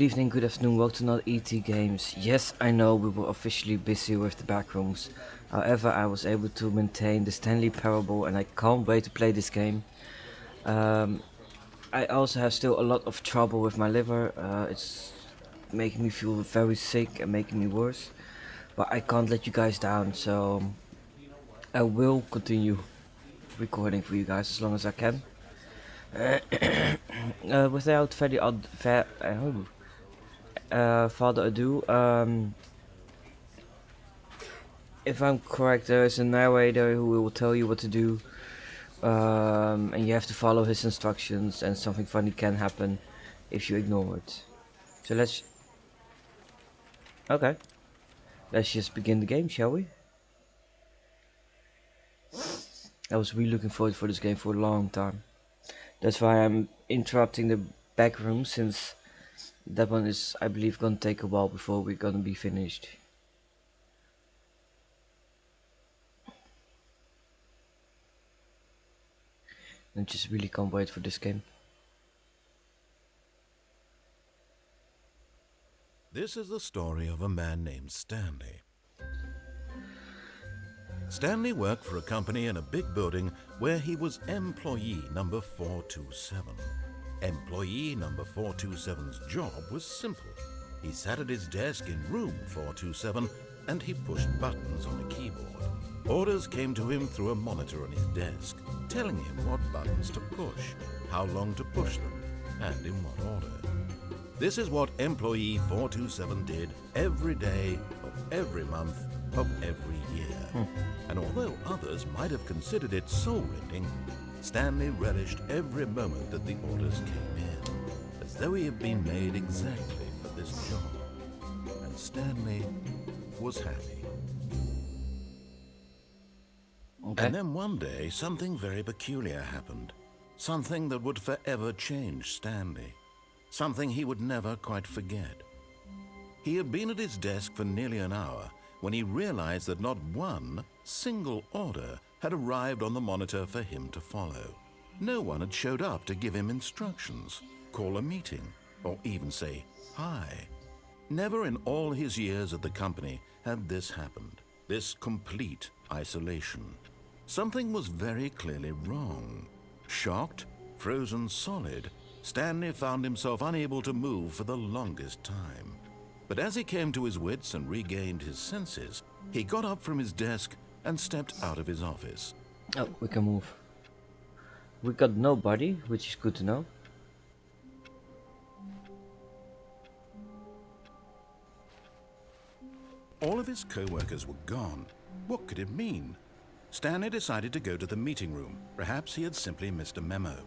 Good evening, good afternoon, welcome to another ET Games. Yes, I know we were officially busy with the backrooms. However, I was able to maintain the Stanley Parable and I can't wait to play this game. Um, I also have still a lot of trouble with my liver. It's making me feel very sick and making me worse. But I can't let you guys down, so I will continue recording for you guys as long as I can. Without further ado, if I'm correct, there is a narrator who will tell you what to do, and you have to follow his instructions, and something funny can happen if you ignore it. So okay, let's just begin the game, shall we? I was really looking forward for this game for a long time. That's why I'm interrupting the back room, since that one is, I believe, gonna take a while before we're gonna be finished. I just really can't wait for this game. This is the story of a man named Stanley. Stanley worked for a company in a big building where he was employee number 427. Employee number 427's job was simple. He sat at his desk in room 427 and he pushed buttons on a keyboard. Orders came to him through a monitor on his desk, telling him what buttons to push, how long to push them, and in what order. This is what employee 427 did every day of every month of every year. And although others might have considered it soul-rending, Stanley relished every moment that the orders came in, as though he had been made exactly for this job. And Stanley was happy. Okay. And then one day, something very peculiar happened. Something that would forever change Stanley. Something he would never quite forget. He had been at his desk for nearly an hour when he realized that not one single order had arrived on the monitor for him to follow. No one had showed up to give him instructions, call a meeting, or even say hi. Never in all his years at the company had this happened, this complete isolation. Something was very clearly wrong. Shocked, frozen solid, Stanley found himself unable to move for the longest time. But as he came to his wits and regained his senses, he got up from his desk and stepped out of his office. Oh, we can move. We got nobody, which is good to know. All of his co-workers were gone. What could it mean? Stanley decided to go to the meeting room. Perhaps he had simply missed a memo.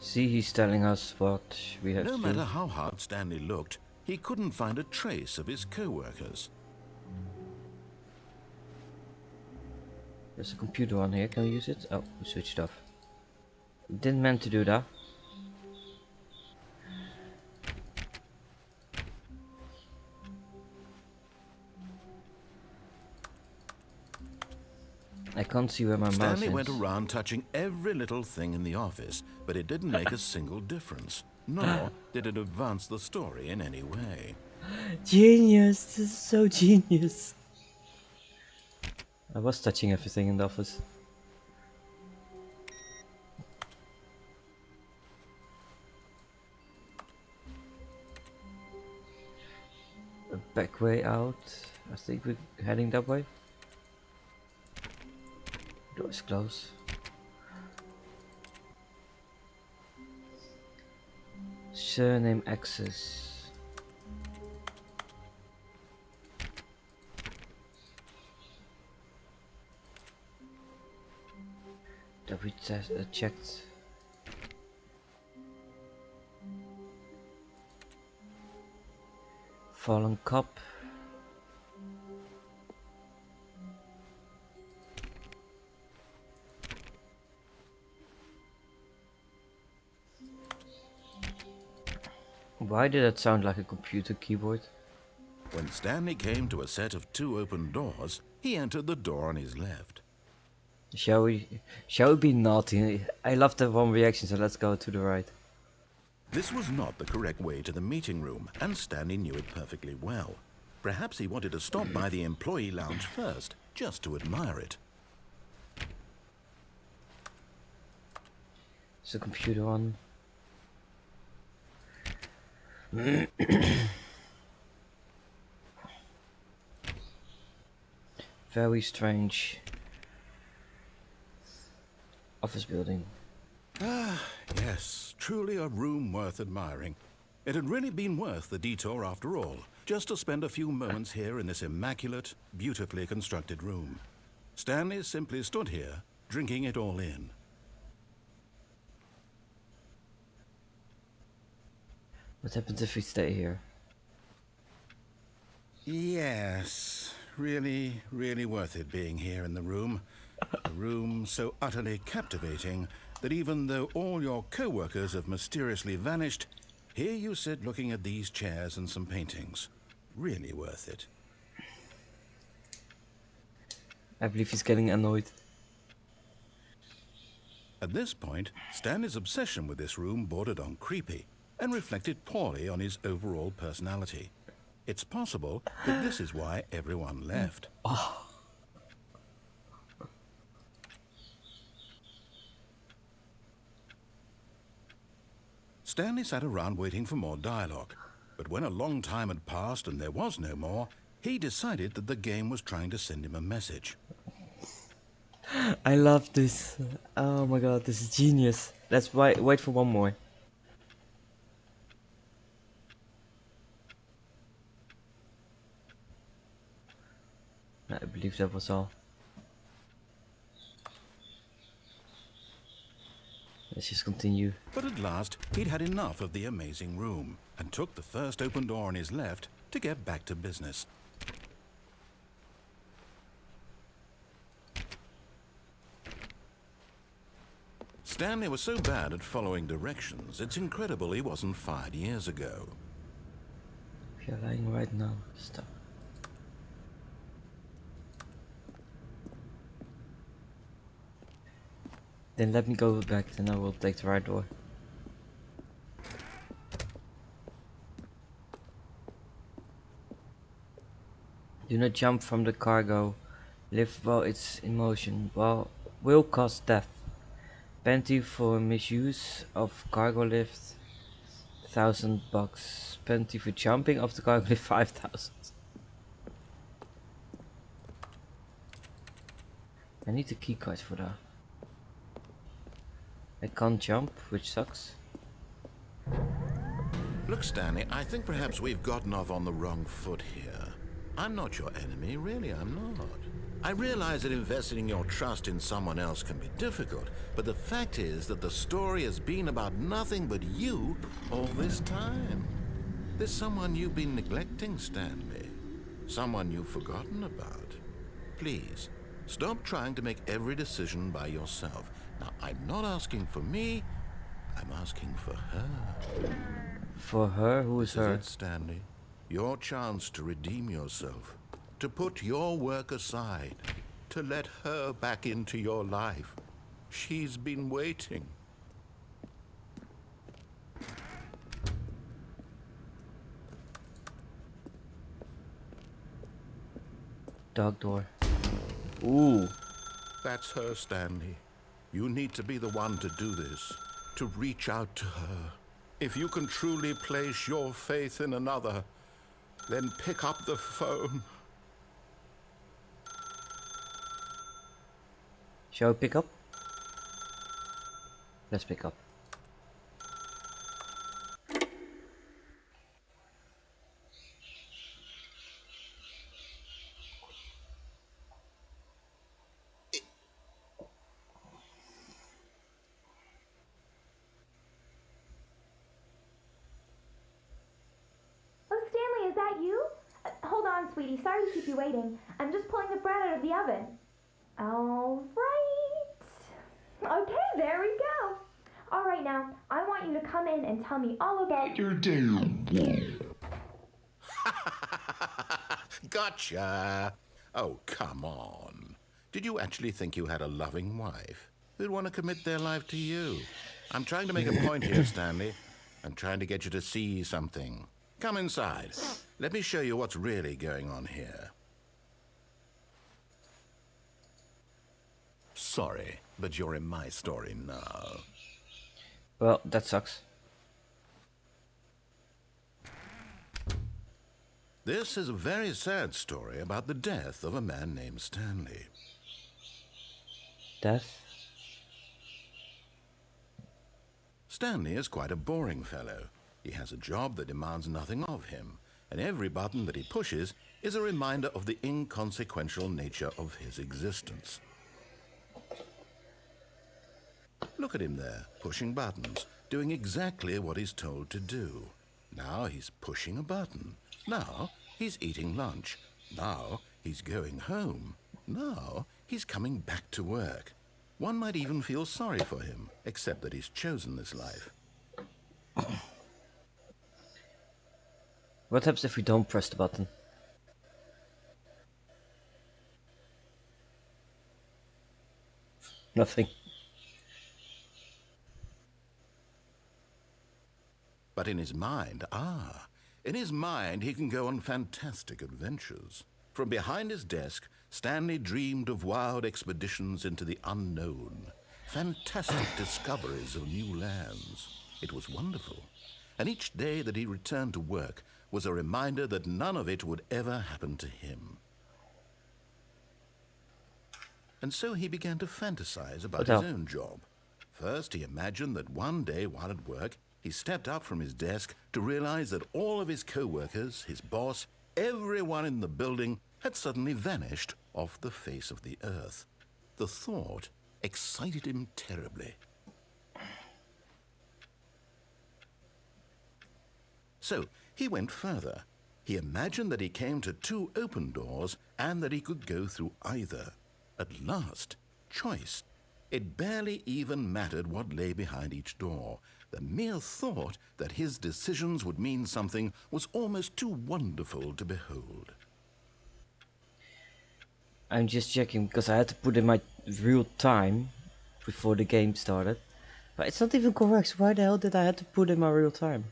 See, he's telling us what we have No to matter do. how hard Stanley looked, he couldn't find a trace of his co-workers. There's a computer on here, can we use it? Oh, we switched off. Didn't meant to do that. I can't see where my mouse Stanley is. went around touching every little thing in the office, but it didn't make a single difference, nor did it advance the story in any way. Genius! This is so genius! I was touching everything in the office. A back way out. I think we're heading that way. Door is closed. Surname access. That we checked. Fallen cup. Why did that sound like a computer keyboard? When Stanley came to a set of 2 open doors, he entered the door on his left. Shall we be naughty? I love that one reaction, so let's go to the right. This was not the correct way to the meeting room, and Stanley knew it perfectly well. Perhaps he wanted to stop by the employee lounge first, just to admire it. Is the computer on? Very strange. Office building. Ah, yes, truly a room worth admiring. It had really been worth the detour after all, just to spend a few moments here in this immaculate, beautifully constructed room. Stanley simply stood here, drinking it all in. What happens if we stay here? Yes, really, really worth it being here in the room. A room so utterly captivating that even though all your co-workers have mysteriously vanished, here you sit looking at these chairs and some paintings. Really worth it. I believe he's getting annoyed. At this point, Stanley's obsession with this room bordered on creepy and reflected poorly on his overall personality. It's possible that this is why everyone left. Oh. Stanley sat around waiting for more dialogue, but when a long time had passed and there was no more, he decided that the game was trying to send him a message. I love this. Oh my god, this is genius. Let's wait for one more. I believe that was all. Let's just continue. But at last, he'd had enough of the amazing room and took the first open door on his left to get back to business. Stanley was so bad at following directions, it's incredible he wasn't fired years ago. If you're lying right now, stop. Then let me go back, then I will take the right door. Do not jump from the cargo. Lift while it's in motion. Will cause death. Penalty for misuse of cargo lift, $1,000. Penalty for jumping off the cargo lift, 5,000. I need the key card for that. I can't jump, which sucks. Look, Stanley, I think perhaps we've gotten off on the wrong foot here. I'm not your enemy, really, I'm not. I realize that investing your trust in someone else can be difficult, but the fact is that the story has been about nothing but you all this time. There's someone you've been neglecting, Stanley. Someone you've forgotten about. Please, stop trying to make every decision by yourself. Now, I'm not asking for me, I'm asking for her. For her? Who is her? This is it, Stanley. Your chance to redeem yourself. To put your work aside. To let her back into your life. She's been waiting. Dog door. Ooh. That's her, Stanley. You need to be the one to do this. To reach out to her. If you can truly place your faith in another, then pick up the phone. Shall we pick up? Let's pick up. Stanley, is that you? Hold on, sweetie. Sorry to keep you waiting. I'm just pulling the bread out of the oven. All right. Okay, there we go. All right, now, I want you to come in and tell me all about your day. Gotcha. Oh, come on. Did you actually think you had a loving wife who'd want to commit their life to you? I'm trying to make a point here, Stanley. I'm trying to get you to see something. Come inside. Let me show you what's really going on here. Sorry, but you're in my story now. Well, that sucks. This is a very sad story about the death of a man named Stanley. Death? Stanley is quite a boring fellow. He has a job that demands nothing of him, and every button that he pushes is a reminder of the inconsequential nature of his existence. Look at him there, pushing buttons, doing exactly what he's told to do. Now he's pushing a button. Now he's eating lunch. Now he's going home. Now he's coming back to work. One might even feel sorry for him, except that he's chosen this life. What happens if we don't press the button? Nothing. But in his mind, in his mind he can go on fantastic adventures. From behind his desk, Stanley dreamed of wild expeditions into the unknown, fantastic discoveries of new lands. It was wonderful. And each day that he returned to work was a reminder that none of it would ever happen to him. And so he began to fantasize about his own job. First, he imagined that one day while at work, he stepped up from his desk to realize that all of his co-workers, his boss, everyone in the building had suddenly vanished off the face of the earth. The thought excited him terribly. So he went further. He imagined that he came to two open doors and that he could go through either. At last, choice. It barely even mattered what lay behind each door. The mere thought that his decisions would mean something was almost too wonderful to behold. I'm just checking because I had to put in my real time before the game started. But it's not even correct. So why the hell did I have to put in my real time?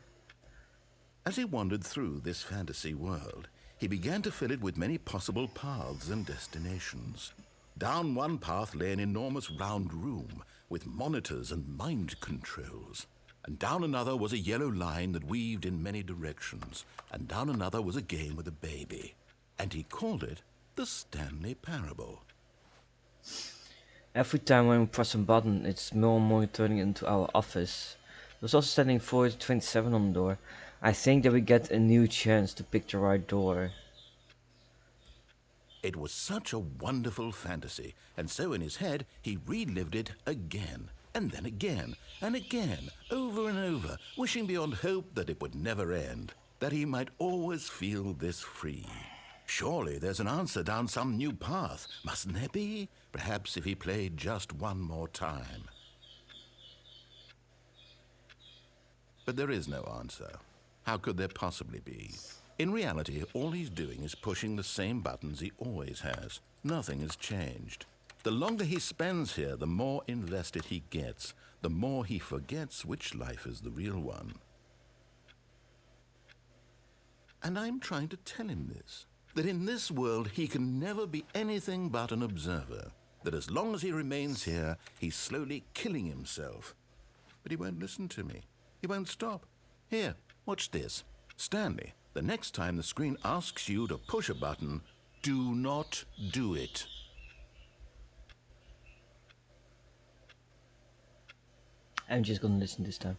As he wandered through this fantasy world, he began to fill it with many possible paths and destinations. Down one path lay an enormous round room with monitors and mind controls. And down another was a yellow line that weaved in many directions. And down another was a game with a baby. And he called it the Stanley Parable. Every time when we press a button, it's more and more turning into our office. There's also standing 427 on the door. I think that we get a new chance to pick the right door. It was such a wonderful fantasy, and so in his head he relived it again, and then again, and again, over and over, wishing beyond hope that it would never end, that he might always feel this free. Surely there's an answer down some new path, mustn't there be? Perhaps if he played just one more time. But there is no answer. How could there possibly be? In reality, all he's doing is pushing the same buttons he always has. Nothing has changed. The longer he spends here, the more invested he gets, the more he forgets which life is the real one. And I'm trying to tell him this, that in this world he can never be anything but an observer, that as long as he remains here, he's slowly killing himself. But he won't listen to me. He won't stop. Here, watch this. Stanley, the next time the screen asks you to push a button, do not do it. I'm just gonna listen this time.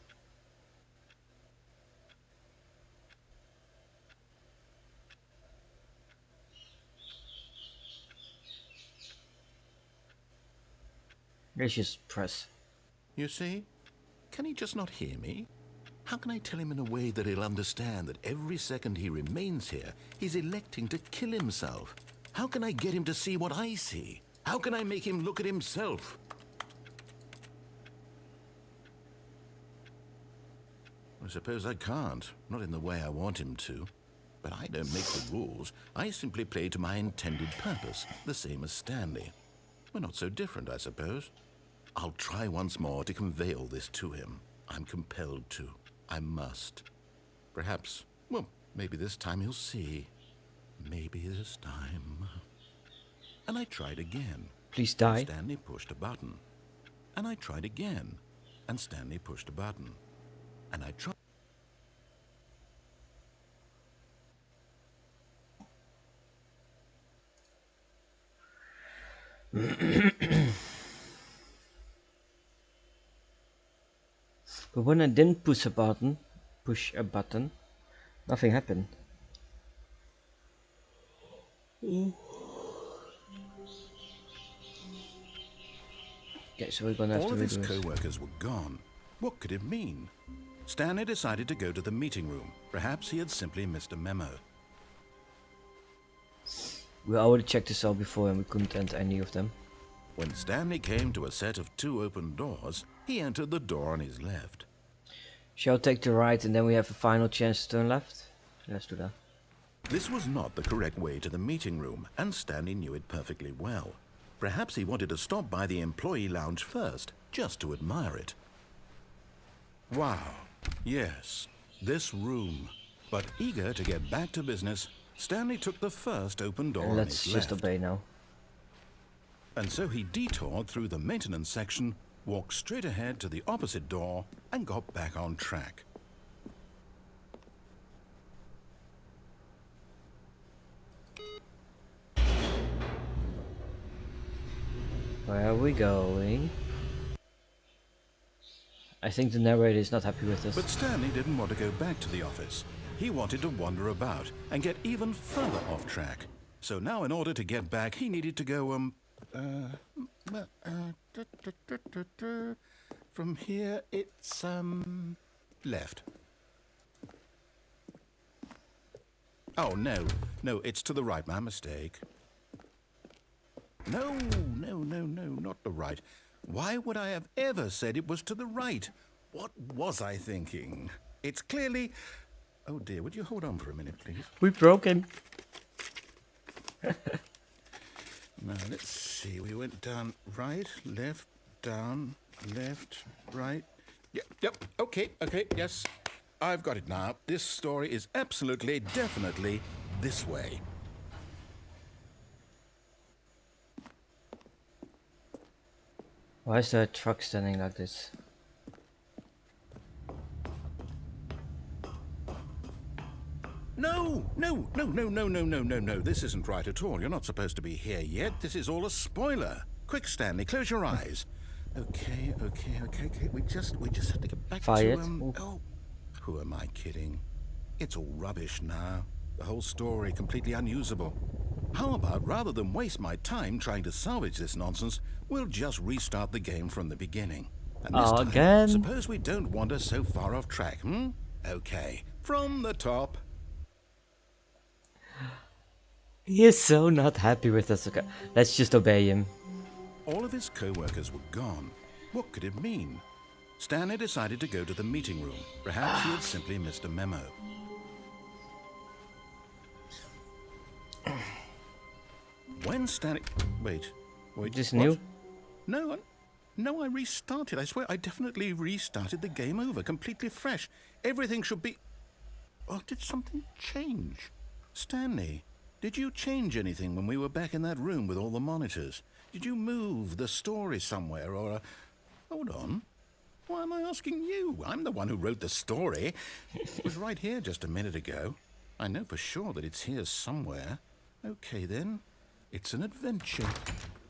Let's just press. You see? Can he just not hear me? How can I tell him in a way that he'll understand that every second he remains here, he's electing to kill himself? How can I get him to see what I see? How can I make him look at himself? I suppose I can't, not in the way I want him to. But I don't make the rules. I simply play to my intended purpose, the same as Stanley. We're not so different, I suppose. I'll try once more to convey all this to him. I'm compelled to. I must. Perhaps, well, maybe this time he'll see. Maybe this time. And I tried again. Please And die. Stanley pushed a button. And I tried again. And Stanley pushed a button. And I tried. But when I didn't push a button, nothing happened. Okay, so we're gonna have All to of his redo this. co-workers were gone. What could it mean? Stanley decided to go to the meeting room. Perhaps he had simply missed a memo. We already checked this out before and we couldn't enter any of them. When Stanley came to a set of 2 open doors, he entered the door on his left. Shall take the right and then we have a final chance to turn left? Let's do that. This was not the correct way to the meeting room, and Stanley knew it perfectly well. Perhaps he wanted to stop by the employee lounge first, just to admire it. Wow, yes, this room. But eager to get back to business, Stanley took the first open door on Let's his just left. obey now. And so he detoured through the maintenance section, walked straight ahead to the opposite door, and got back on track. Where are we going? I think the narrator is not happy with us. But Stanley didn't want to go back to the office. He wanted to wander about and get even further off track. So now in order to get back, he needed to go, from here it's, left. Oh, no, it's to the right, my mistake. No, not the right. Why would I have ever said it was to the right? What was I thinking? It's clearly... Oh dear, would you hold on for a minute, please? We broke him. Now, let's see. We went down right, left, down, left, right. Yep, okay, yes. I've got it now. This story is absolutely, definitely this way. Why is there a truck standing like this? No. This isn't right at all. You're not supposed to be here yet. This is all a spoiler. Quick, Stanley, close your eyes. Okay. We just have to get back Fired. to Oh, who am I kidding? It's all rubbish now. The whole story completely unusable. How about, rather than waste my time trying to salvage this nonsense, we'll just restart the game from the beginning. And this time, Again? suppose we don't wander so far off track, Okay, from the top. He is so not happy with us. Okay, let's just obey him. All of his co-workers were gone. What could it mean? Stanley decided to go to the meeting room. Perhaps he had simply missed a memo. When Stanley... Wait. Just what? new? No, I restarted. I swear, I definitely restarted the game over, completely fresh. Everything should be... Oh, did something change? Stanley, did you change anything when we were back in that room with all the monitors? Did you move the story somewhere, or... Hold on. Why am I asking you? I'm the one who wrote the story. It was right here just a minute ago. I know for sure that it's here somewhere. Okay, then. It's an adventure.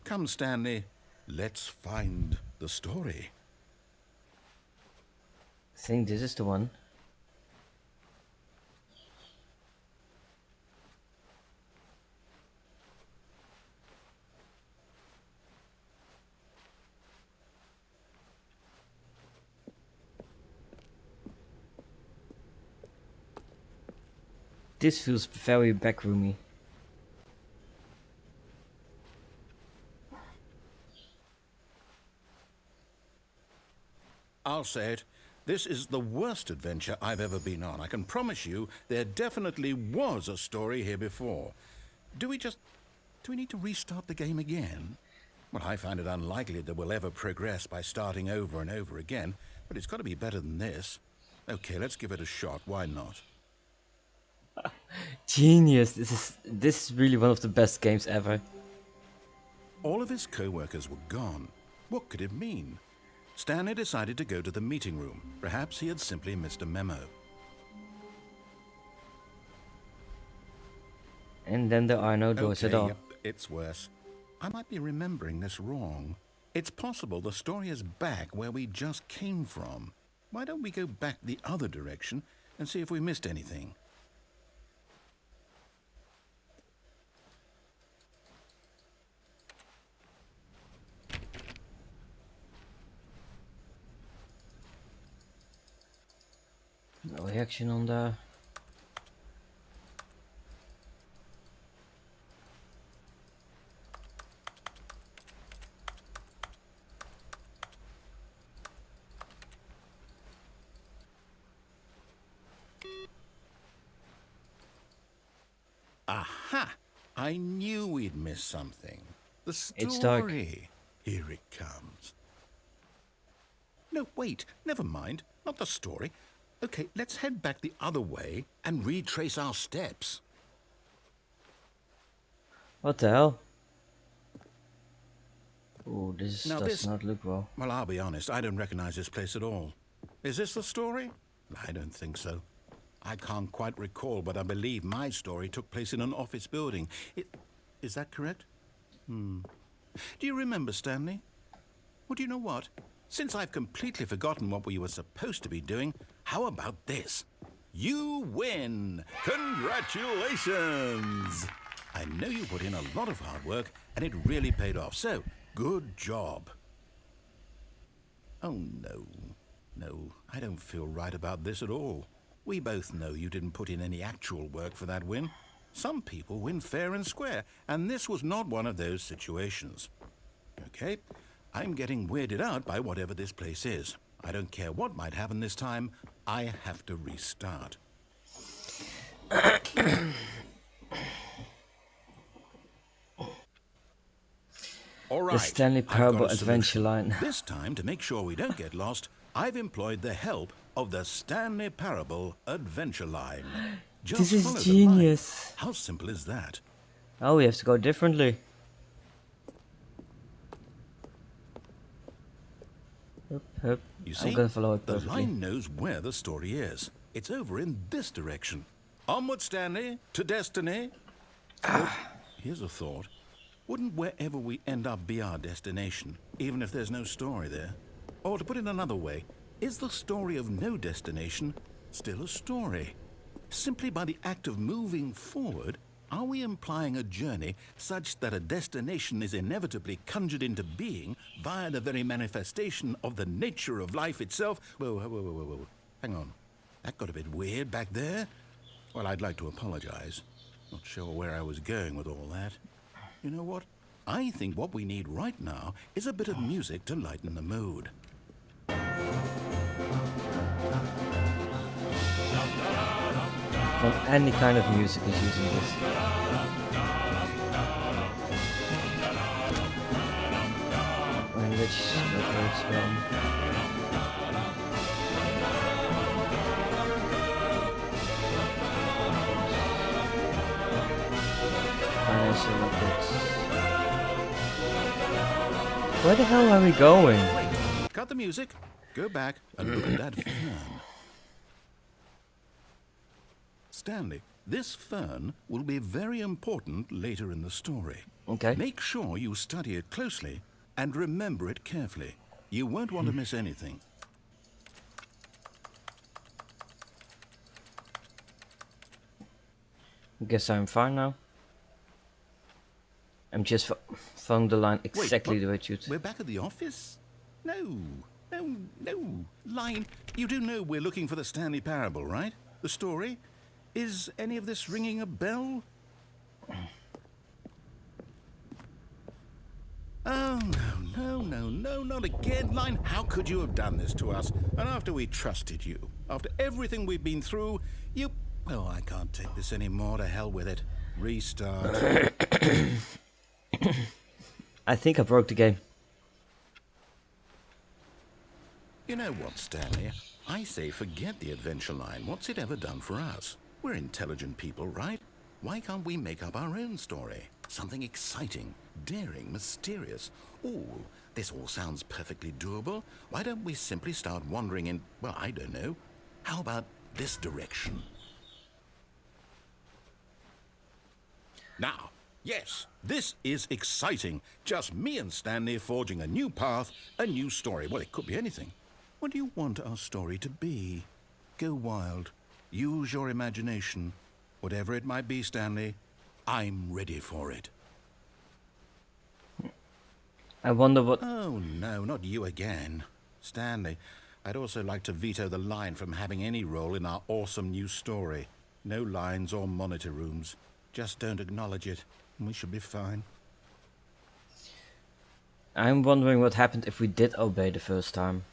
Come, Stanley. Let's find the story. I think this is the one. This feels very backroomy. I'll say it. This is the worst adventure I've ever been on. I can promise you there definitely was a story here before. Do we need to restart the game again? Well, I find it unlikely that we'll ever progress by starting over and over again, but it's got to be better than this. Okay, let's give it a shot. Why not? Genius. This is really one of the best games ever. All of his co-workers were gone. What could it mean? Stanley decided to go to the meeting room. Perhaps he had simply missed a memo. And then there are no doors at all. Yep, it's worse. I might be remembering this wrong. It's possible the story is back where we just came from. Why don't we go back the other direction and see if we missed anything? No reaction on the... Aha! I knew we'd miss something. The story. It's dark. Here it comes. No, wait. Never mind. Not the story. Okay, let's head back the other way and retrace our steps. What the hell? Oh, this Now does not look well. Well, I'll be honest. I don't recognize this place at all. Is this the story? I don't think so. I can't quite recall, but I believe my story took place in an office building. Is that correct? Do you remember, Stanley? Well, do you know what? Since I've completely forgotten what we were supposed to be doing, how about this? You win! Congratulations! I know you put in a lot of hard work, and it really paid off, so good job. Oh, no. No, I don't feel right about this at all. We both know you didn't put in any actual work for that win. Some people win fair and square, and this was not one of those situations. Okay, I'm getting weirded out by whatever this place is. I don't care what might happen this time. I have to restart. All right, The Stanley I've got Parable a Adventure solution. line. This time, to make sure we don't get lost, I've employed the help of the Stanley Parable Adventure line. Just This is follow the genius. line. How simple is that? Oh, we have to go differently. Hup. You see, I'm gonna follow it the perfectly. line knows where the story is. It's over in this direction. Onward, Stanley, to destiny. Look, here's a thought. Wouldn't wherever we end up be our destination, even if there's no story there? Or to put it another way, is the story of no destination still a story? Simply by the act of moving forward, are we implying a journey such that a destination is inevitably conjured into being via the very manifestation of the nature of life itself? Whoa. Hang on. That got a bit weird back there. Well, I'd like to apologize. Not sure where I was going with all that. You know what? I think what we need right now is a bit of music to lighten the mood. From any kind of music is using this. And which records from? Financial records. Where the hell are we going? Wait, cut the music. Go back and look at that fern. Stanley, this fern will be very important later in the story. Okay. Make sure you study it closely and remember it carefully. You won't want to miss anything. Guess I'm fine now. I'm just following the line exactly Wait, the way it should. We're back at the office? No. Line, you do know we're looking for the Stanley Parable, right? The story? Is any of this ringing a bell? Oh, no, not again. Line, how could you have done this to us? And after we trusted you, after everything we've been through, you... Oh, I can't take this anymore. To hell with it. Restart. I think I broke the game. You know what, Stanley? I say forget the adventure line. What's it ever done for us? We're intelligent people, right? Why can't we make up our own story? Something exciting, daring, mysterious. Ooh, this all sounds perfectly doable. Why don't we simply start wandering in, well, I don't know. How about this direction? Now, yes, this is exciting. Just me and Stanley forging a new path, a new story. Well, it could be anything. What do you want our story to be? Go wild. Use your imagination. Whatever it might be, Stanley, I'm ready for it. I wonder what... Oh, no, not you again. Stanley, I'd also like to veto the line from having any role in our awesome new story. No lines or monitor rooms. Just don't acknowledge it, and we should be fine. I'm wondering what happened if we did obey the first time.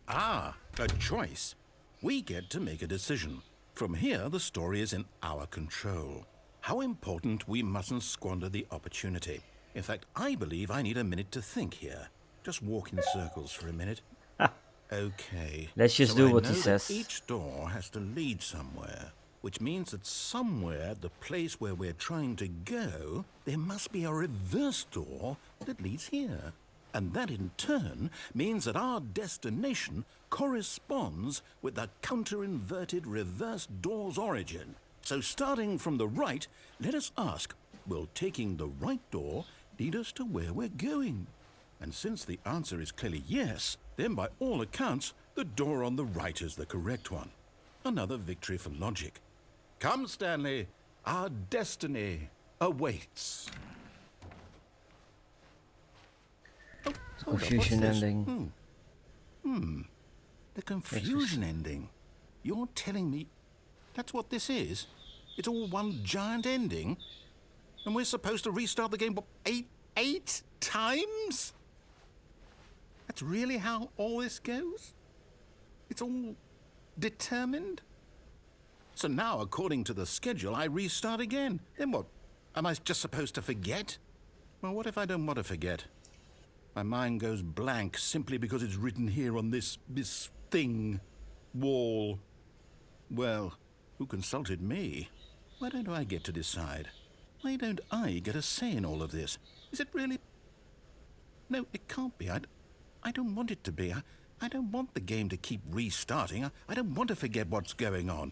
Ah, a choice. We get to make a decision. From here, the story is in our control. How important we mustn't squander the opportunity. In fact, I believe I need a minute to think here. Just walk in circles for a minute. Okay. Let's just so do I what know he that says. each door has to lead somewhere, which means that somewhere, the place where we're trying to go, there must be a reverse door that leads here. And that in turn means that our destination corresponds with the counter-inverted reverse door's origin. So starting from the right, let us ask, will taking the right door lead us to where we're going? And since the answer is clearly yes, then by all accounts, the door on the right is the correct one. Another victory for logic. Come, Stanley, our destiny awaits. Oh, hold up, Confusion what's this? ending. The confusion ending. You're telling me that's what this is? It's all one giant ending? And we're supposed to restart the game, what, eight times? That's really how all this goes? It's all determined? So now, according to the schedule, I restart again. Then what? Am I just supposed to forget? Well, what if I don't want to forget? My mind goes blank simply because it's written here on this thing, wall. Well, who consulted me? Why don't I get to decide? Why don't I get a say in all of this? Is it really? No, it can't be. I don't want it to be. I don't want the game to keep restarting. I don't want to forget what's going on.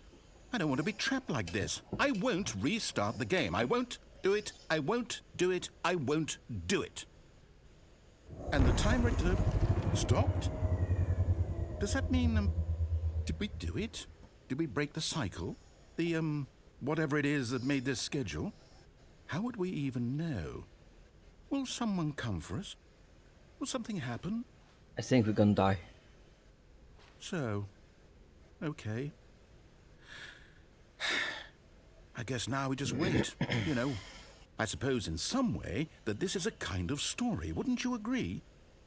I don't want to be trapped like this. I won't restart the game. I won't do it. I won't do it. I won't do it. And the timer stopped? Does that mean, did we do it? Did we break the cycle? The, whatever it is that made this schedule? How would we even know? Will someone come for us? Will something happen? I think we're gonna die. So, okay. I guess now we just wait, you know. I suppose in some way that this is a kind of story, wouldn't you agree?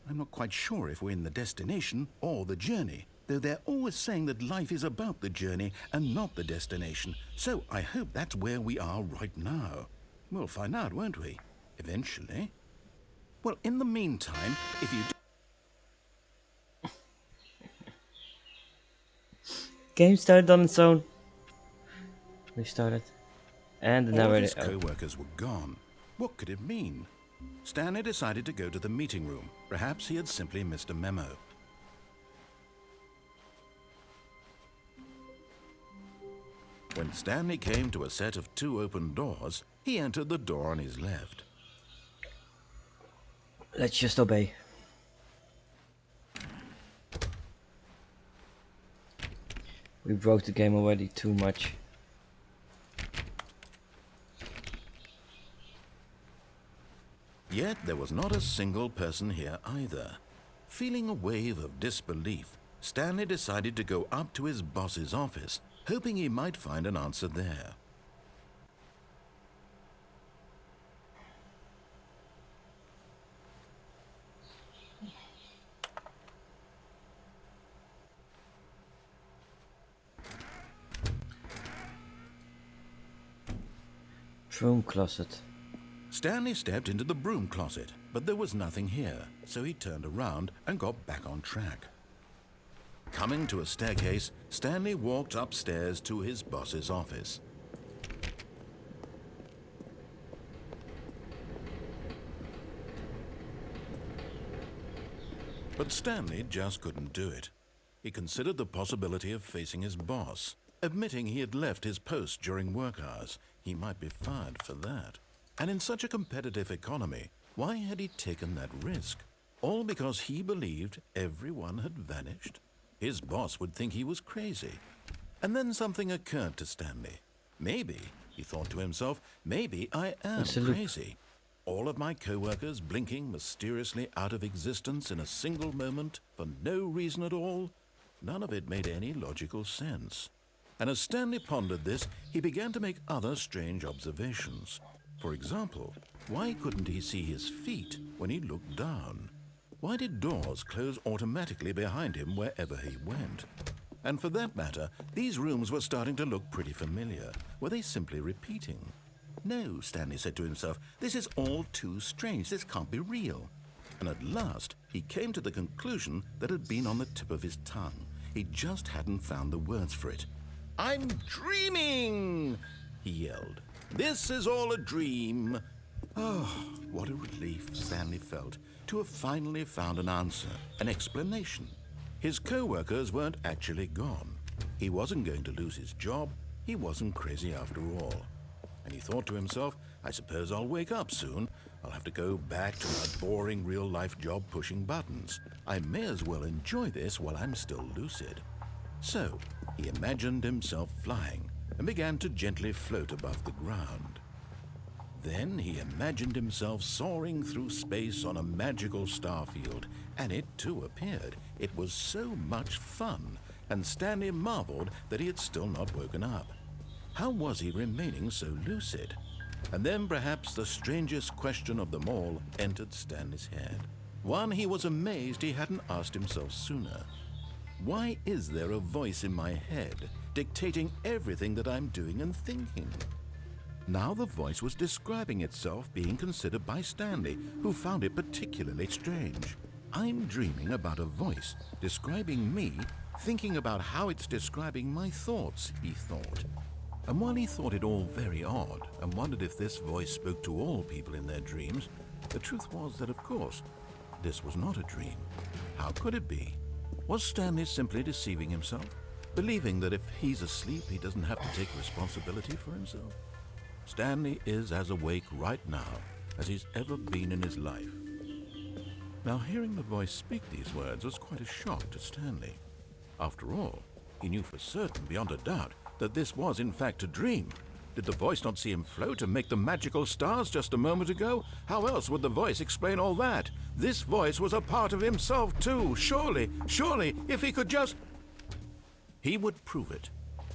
I'm not quite sure if we're in the destination or the journey, though they're always saying that life is about the journey and not the destination. So I hope that's where we are right now. We'll find out, won't we? Eventually. Well, in the meantime, if you do... Game started on its own. Restarted. And the All of narrator. his co-workers were gone. What could it mean? Stanley decided to go to the meeting room. Perhaps he had simply missed a memo. When Stanley came to a set of 2 open doors, he entered the door on his left. Let's just obey. We broke the game already too much. Yet there was not a single person here either. Feeling a wave of disbelief, Stanley decided to go up to his boss's office, hoping he might find an answer there. Broom closet. Stanley stepped into the broom closet. But there was nothing here, so he turned around and got back on track. Coming to a staircase, Stanley walked upstairs to his boss's office. But Stanley just couldn't do it. He considered the possibility of facing his boss, admitting he had left his post during work hours. He might be fired for that. And in such a competitive economy, why had he taken that risk? All because he believed everyone had vanished? His boss would think he was crazy. And then something occurred to Stanley. Maybe, he thought to himself, maybe I am crazy. All of my co-workers blinking mysteriously out of existence in a single moment for no reason at all? None of it made any logical sense. And as Stanley pondered this, he began to make other strange observations. For example, why couldn't he see his feet when he looked down? Why did doors close automatically behind him wherever he went? And for that matter, these rooms were starting to look pretty familiar. Were they simply repeating? No, Stanley said to himself, this is all too strange. This can't be real. And at last, he came to the conclusion that had been on the tip of his tongue. He just hadn't found the words for it. I'm dreaming, he yelled. This is all a dream. Oh, what a relief Stanley felt to have finally found an answer, an explanation. His co-workers weren't actually gone. He wasn't going to lose his job. He wasn't crazy after all. And he thought to himself, I suppose I'll wake up soon. I'll have to go back to my boring real-life job pushing buttons. I may as well enjoy this while I'm still lucid. So, he imagined himself flying and began to gently float above the ground. Then he imagined himself soaring through space on a magical starfield, and it too appeared. It was so much fun, and Stanley marveled that he had still not woken up. How was he remaining so lucid? And then perhaps the strangest question of them all entered Stanley's head. One he was amazed he hadn't asked himself sooner. Why is there a voice in my head dictating everything that I'm doing and thinking? Now the voice was describing itself being considered by Stanley, who found it particularly strange. I'm dreaming about a voice describing me, thinking about how it's describing my thoughts, he thought. And while he thought it all very odd and wondered if this voice spoke to all people in their dreams, the truth was that, of course, this was not a dream. How could it be? Was Stanley simply deceiving himself, believing that if he's asleep, he doesn't have to take responsibility for himself? Stanley is as awake right now as he's ever been in his life. Now, hearing the voice speak these words was quite a shock to Stanley. After all, he knew for certain, beyond a doubt, that this was in fact a dream. Did the voice not see him float and make the magical stars just a moment ago? How else would the voice explain all that? This voice was a part of himself too. Surely, if he could just... He would prove it.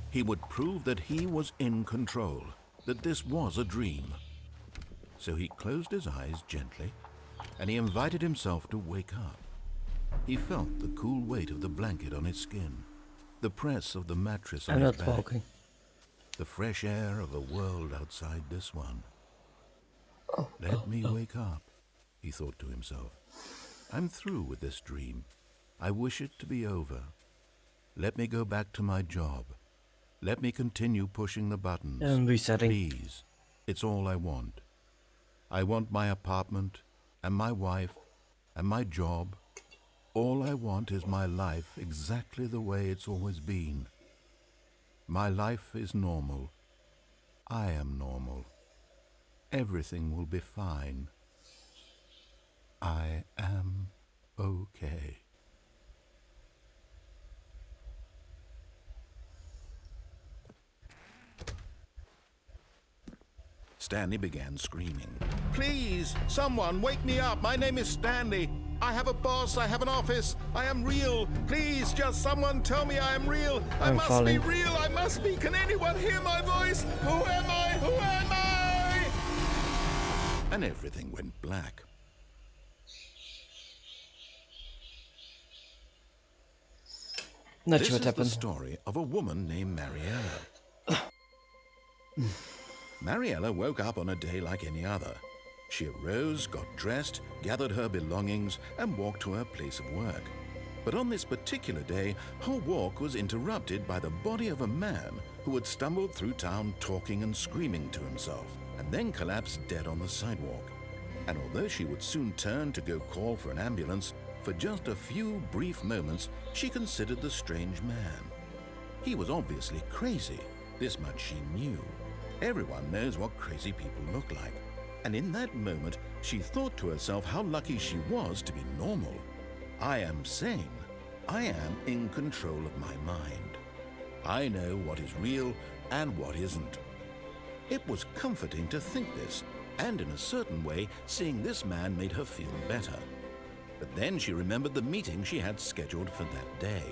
He would prove that he was in control, that this was a dream. So he closed his eyes gently, and he invited himself to wake up. He felt the cool weight of the blanket on his skin, the press of the mattress on his back, the fresh air of a world outside this one. Let me wake up, he thought to himself. I'm through with this dream. I wish it to be over. Let me go back to my job. Let me continue pushing the buttons. And resetting. Please, it's all I want. I want my apartment, and my wife, and my job. All I want is my life exactly the way it's always been. My life is normal. I am normal. Everything will be fine. I am okay. Stanley began screaming. Please, someone, wake me up. My name is Stanley. I have a boss. I have an office. I am real. Please, just someone tell me I am real. I must be real. I must be. Can anyone hear my voice? Who am I? Who am I? And everything went black. Not sure what happened. This is the story of a woman named Mariella. Mariella woke up on a day like any other. She arose, got dressed, gathered her belongings, and walked to her place of work. But on this particular day, her walk was interrupted by the body of a man who had stumbled through town talking and screaming to himself, and then collapsed dead on the sidewalk. And although she would soon turn to go call for an ambulance, for just a few brief moments she considered the strange man. He was obviously crazy, this much she knew. Everyone knows what crazy people look like. And in that moment, she thought to herself how lucky she was to be normal. I am sane. I am in control of my mind. I know what is real and what isn't. It was comforting to think this, and in a certain way, seeing this man made her feel better. But then she remembered the meeting she had scheduled for that day,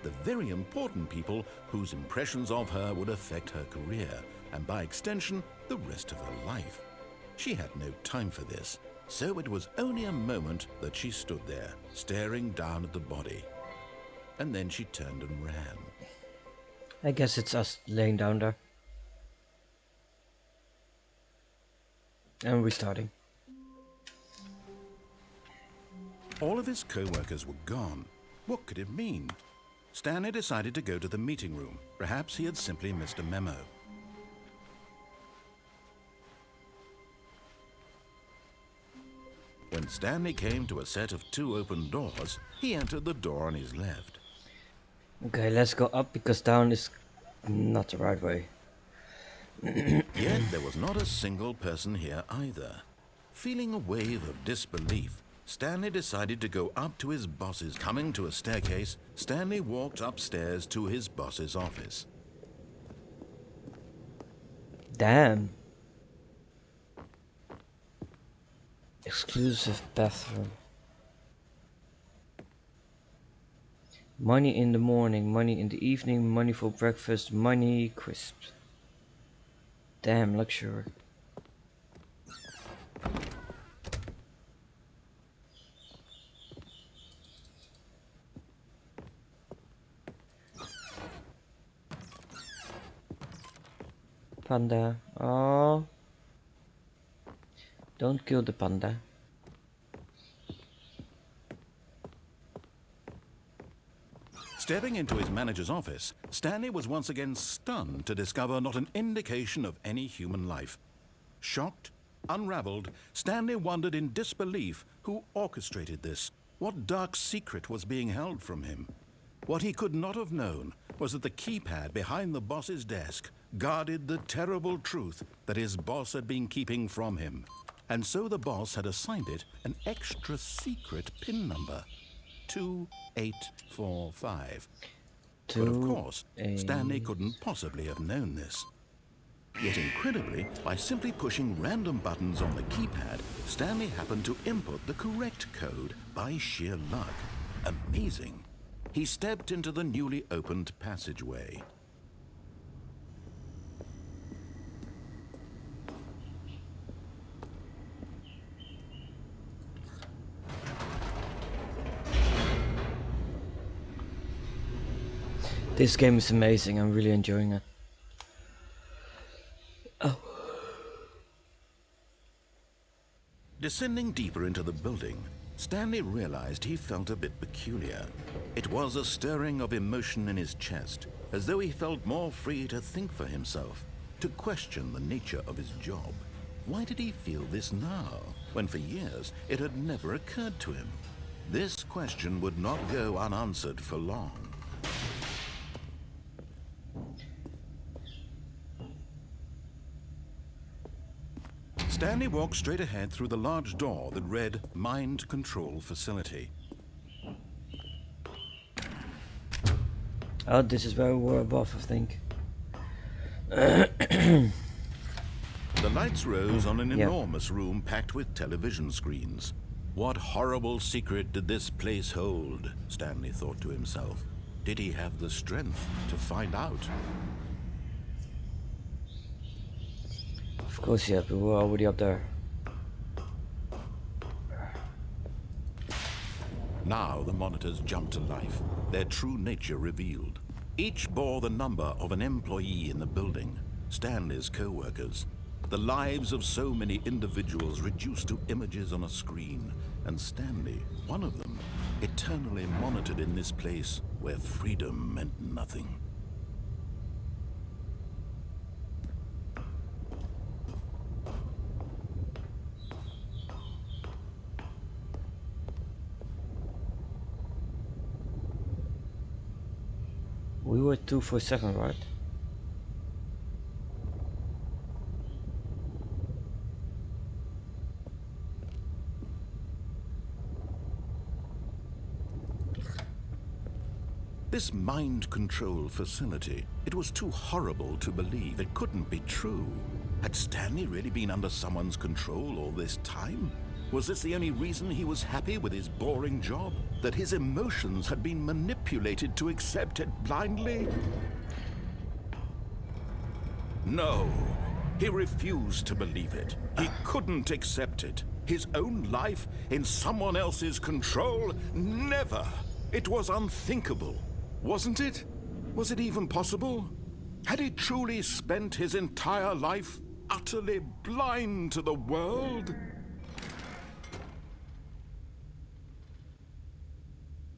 the very important people whose impressions of her would affect her career, and by extension, the rest of her life. She had no time for this, so it was only a moment that she stood there, staring down at the body. And then she turned and ran. I guess it's us laying down there. And restarting. All of his co-workers were gone. What could it mean? Stanley decided to go to the meeting room. Perhaps he had simply missed a memo. When Stanley came to a set of 2 open doors, he entered the door on his left. Okay, let's go up because down is not the right way. Yet there was not a single person here either. Feeling a wave of disbelief, Stanley decided to go up to his boss's. Coming to a staircase, Stanley walked upstairs to his boss's office. Damn. Exclusive bathroom. Money in the morning, money in the evening, money for breakfast, money crisps. Damn luxury. Panda. Oh. Don't kill the panda. Stepping into his manager's office, Stanley was once again stunned to discover not an indication of any human life. Shocked, unraveled, Stanley wondered in disbelief who orchestrated this. What dark secret was being held from him? What he could not have known was that the keypad behind the boss's desk guarded the terrible truth that his boss had been keeping from him. And so the boss had assigned it an extra secret PIN number. 2845. But of course, Stanley couldn't possibly have known this. Yet incredibly, by simply pushing random buttons on the keypad, Stanley happened to input the correct code by sheer luck. Amazing. He stepped into the newly opened passageway. This game is amazing, I'm really enjoying it. Oh. Descending deeper into the building, Stanley realized he felt a bit peculiar. It was a stirring of emotion in his chest, as though he felt more free to think for himself, to question the nature of his job. Why did he feel this now, when for years it had never occurred to him? This question would not go unanswered for long. Stanley walked straight ahead through the large door that read Mind Control Facility. Oh, this is where we were above, I think. The lights rose on an enormous room packed with television screens. What horrible secret did this place hold? Stanley thought to himself. Did he have the strength to find out? Of course, yeah, but we're already up there. Now the monitors jumped to life, their true nature revealed. Each bore the number of an employee in the building, Stanley's co-workers. The lives of so many individuals reduced to images on a screen, and Stanley, one of them, eternally monitored in this place where freedom meant nothing. We were 247, right? This mind control facility, it was too horrible to believe. It couldn't be true. Had Stanley really been under someone's control all this time? Was this the only reason he was happy with his boring job? That his emotions had been manipulated to accept it blindly? No, he refused to believe it. He couldn't accept it. His own life in someone else's control? Never! It was unthinkable. Wasn't it? Was it even possible? Had he truly spent his entire life utterly blind to the world?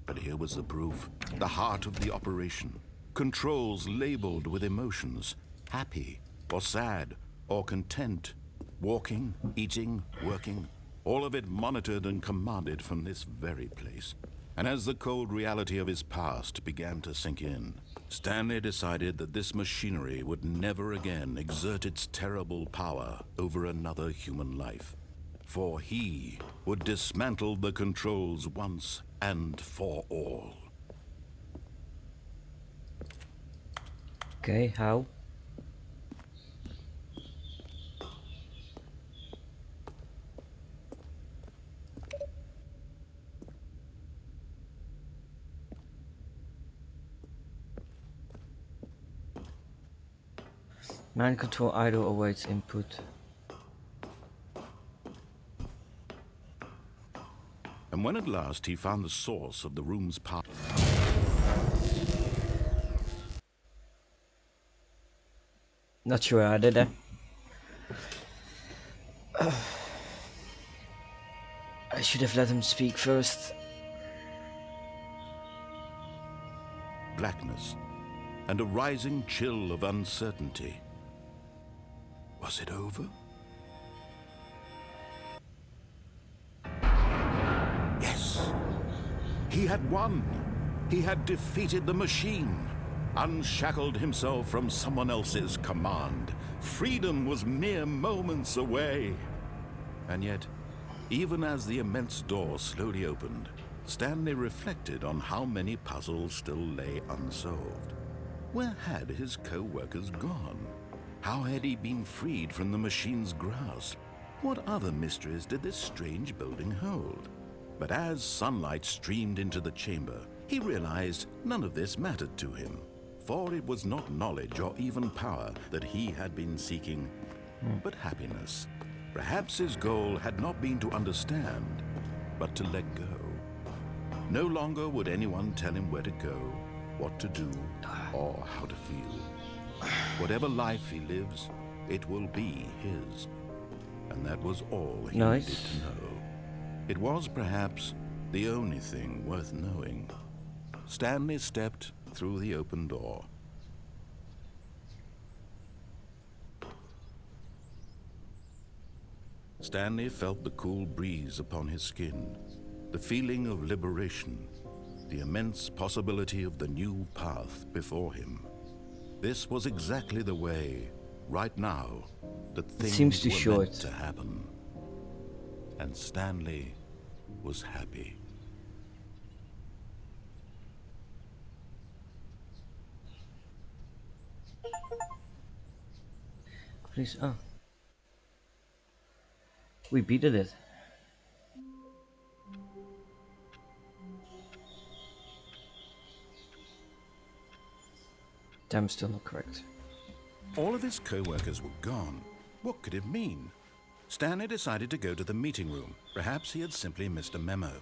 But here was the proof. The heart of the operation. Controls labeled with emotions. Happy, or sad, or content. Walking, eating, working. All of it monitored and commanded from this very place. And as the cold reality of his past began to sink in, Stanley decided that this machinery would never again exert its terrible power over another human life. For he would dismantle the controls once and for all. Okay, how? Mind control idle awaits input. And when at last he found the source of the room's power, Not sure how I did that. I should have let him speak first. blackness, and a rising chill of uncertainty. Was it over? Yes. He had won. He had defeated the machine, unshackled himself from someone else's command. Freedom was mere moments away. And yet, even as the immense door slowly opened, Stanley reflected on how many puzzles still lay unsolved. Where had his co-workers gone? How had he been freed from the machine's grasp? What other mysteries did this strange building hold? But as sunlight streamed into the chamber, he realized none of this mattered to him, for it was not knowledge or even power that he had been seeking, but happiness. Perhaps his goal had not been to understand, but to let go. No longer would anyone tell him where to go, what to do, or how to feel. Whatever life he lives, it will be his. And that was all he needed to know. It was perhaps the only thing worth knowing. Stanley stepped through the open door. Stanley felt the cool breeze upon his skin, the feeling of liberation, the immense possibility of the new path before him. This was exactly the way, right now, that things were meant to happen. And Stanley was happy. Please, we beat it. Damn, still not correct. All of his co-workers were gone. What could it mean? Stanley decided to go to the meeting room. Perhaps he had simply missed a memo.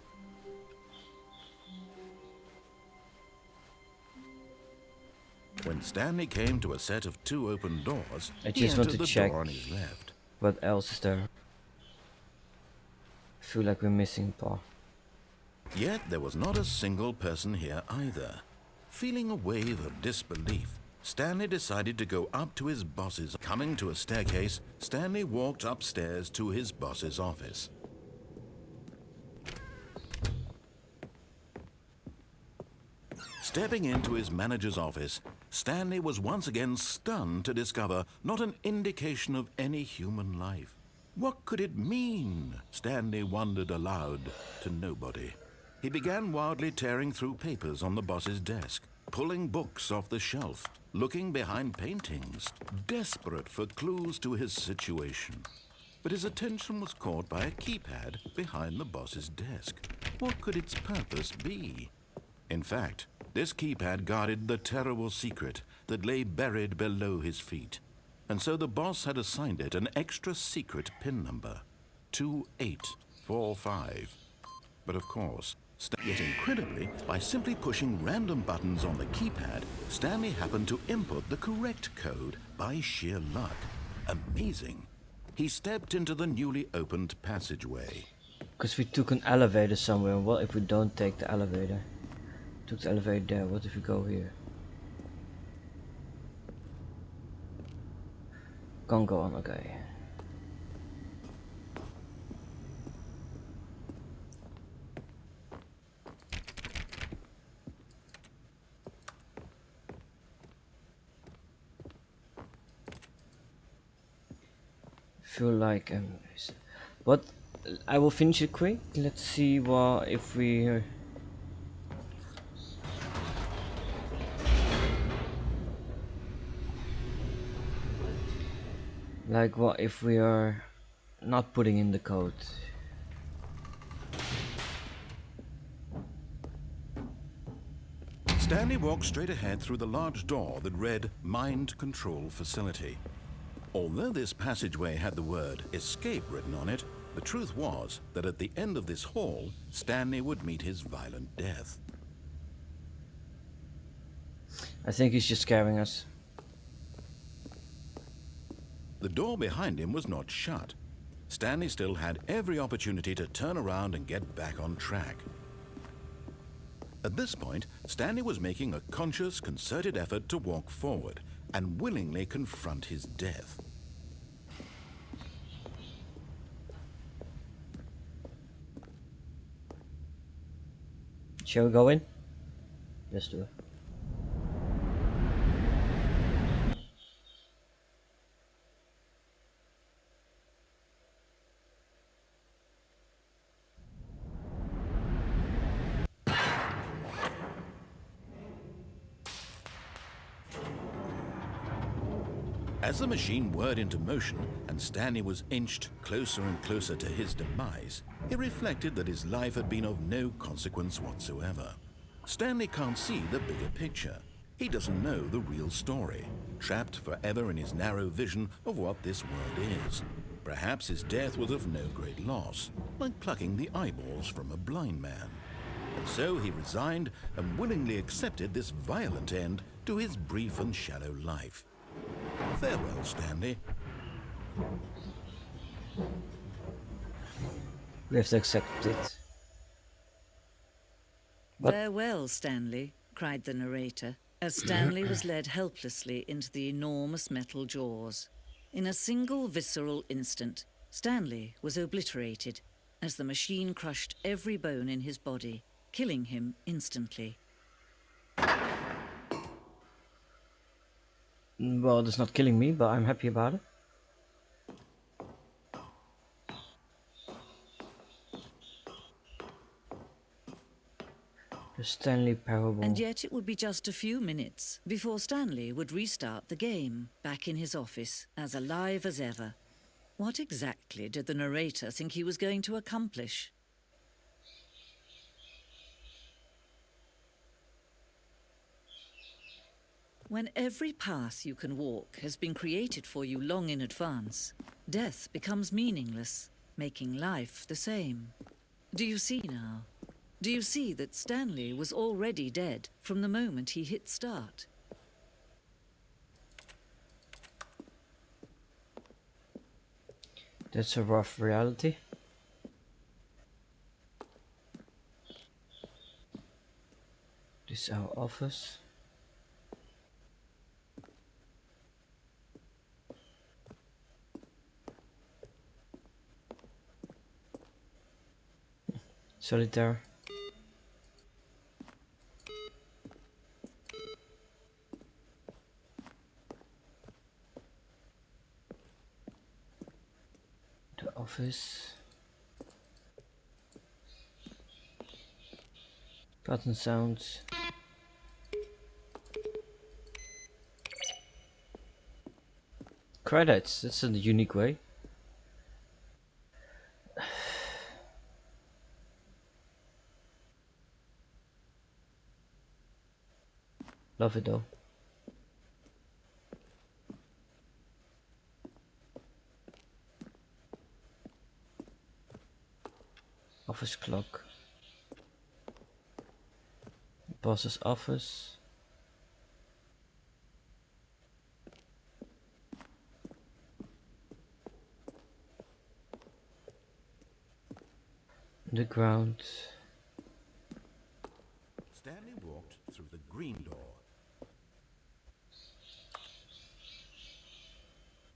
When Stanley came to a set of 2 open doors, I he just want entered to the check door on his left. What else is there? I feel like we're missing part. Yet there was not a single person here either. Feeling a wave of disbelief, Stanley decided to go up to his boss's. Coming to a staircase, Stanley walked upstairs to his boss's office. Stepping into his manager's office, Stanley was once again stunned to discover not an indication of any human life. What could it mean? Stanley wondered aloud to nobody. He began wildly tearing through papers on the boss's desk, pulling books off the shelf, looking behind paintings, desperate for clues to his situation. But his attention was caught by a keypad behind the boss's desk. What could its purpose be? In fact, this keypad guarded the terrible secret that lay buried below his feet. And so the boss had assigned it an extra secret PIN number, 2845. But of course, yet incredibly, by simply pushing random buttons on the keypad, Stanley happened to input the correct code by sheer luck. Amazing. He stepped into the newly opened passageway. Because we took an elevator somewhere. What if we don't take the elevator? Took the elevator there. What if we go here? Can't go on, okay. Feel like but I will finish it quick. Let's see what if we like what if we are not putting in the code. Stanley walked straight ahead through the large door that read Mind Control Facility. Although this passageway had the word escape written on it, the truth was that at the end of this hall, Stanley would meet his violent death. I think he's just scaring us. The door behind him was not shut. Stanley still had every opportunity to turn around and get back on track. At this point, Stanley was making a conscious, concerted effort to walk forward and willingly confront his death. Shall we go in? Let's do it. As the machine whirred into motion and Stanley was inched closer and closer to his demise, he reflected that his life had been of no consequence whatsoever. Stanley can't see the bigger picture. He doesn't know the real story, trapped forever in his narrow vision of what this world is. Perhaps his death was of no great loss, like plucking the eyeballs from a blind man. And so he resigned and willingly accepted this violent end to his brief and shallow life. Farewell, Stanley. We have to accept it. But Farewell, Stanley, cried the narrator, as Stanley was led helplessly into the enormous metal jaws. In a single visceral instant, Stanley was obliterated as the machine crushed every bone in his body, killing him instantly. well, it's not killing me, but I'm happy about it. The Stanley Parable. And yet it would be just a few minutes before Stanley would restart the game, back in his office, as alive as ever. What exactly did the narrator think he was going to accomplish? When every path you can walk has been created for you long in advance, death becomes meaningless, making life the same. Do you see now? Do you see that Stanley was already dead from the moment he hit start? That's a rough reality. This is our office. Solitaire. The office. Button sounds. Credits. That's a unique way. Love it though. Office clock. Boss's office. The ground. Stanley walked through the green door.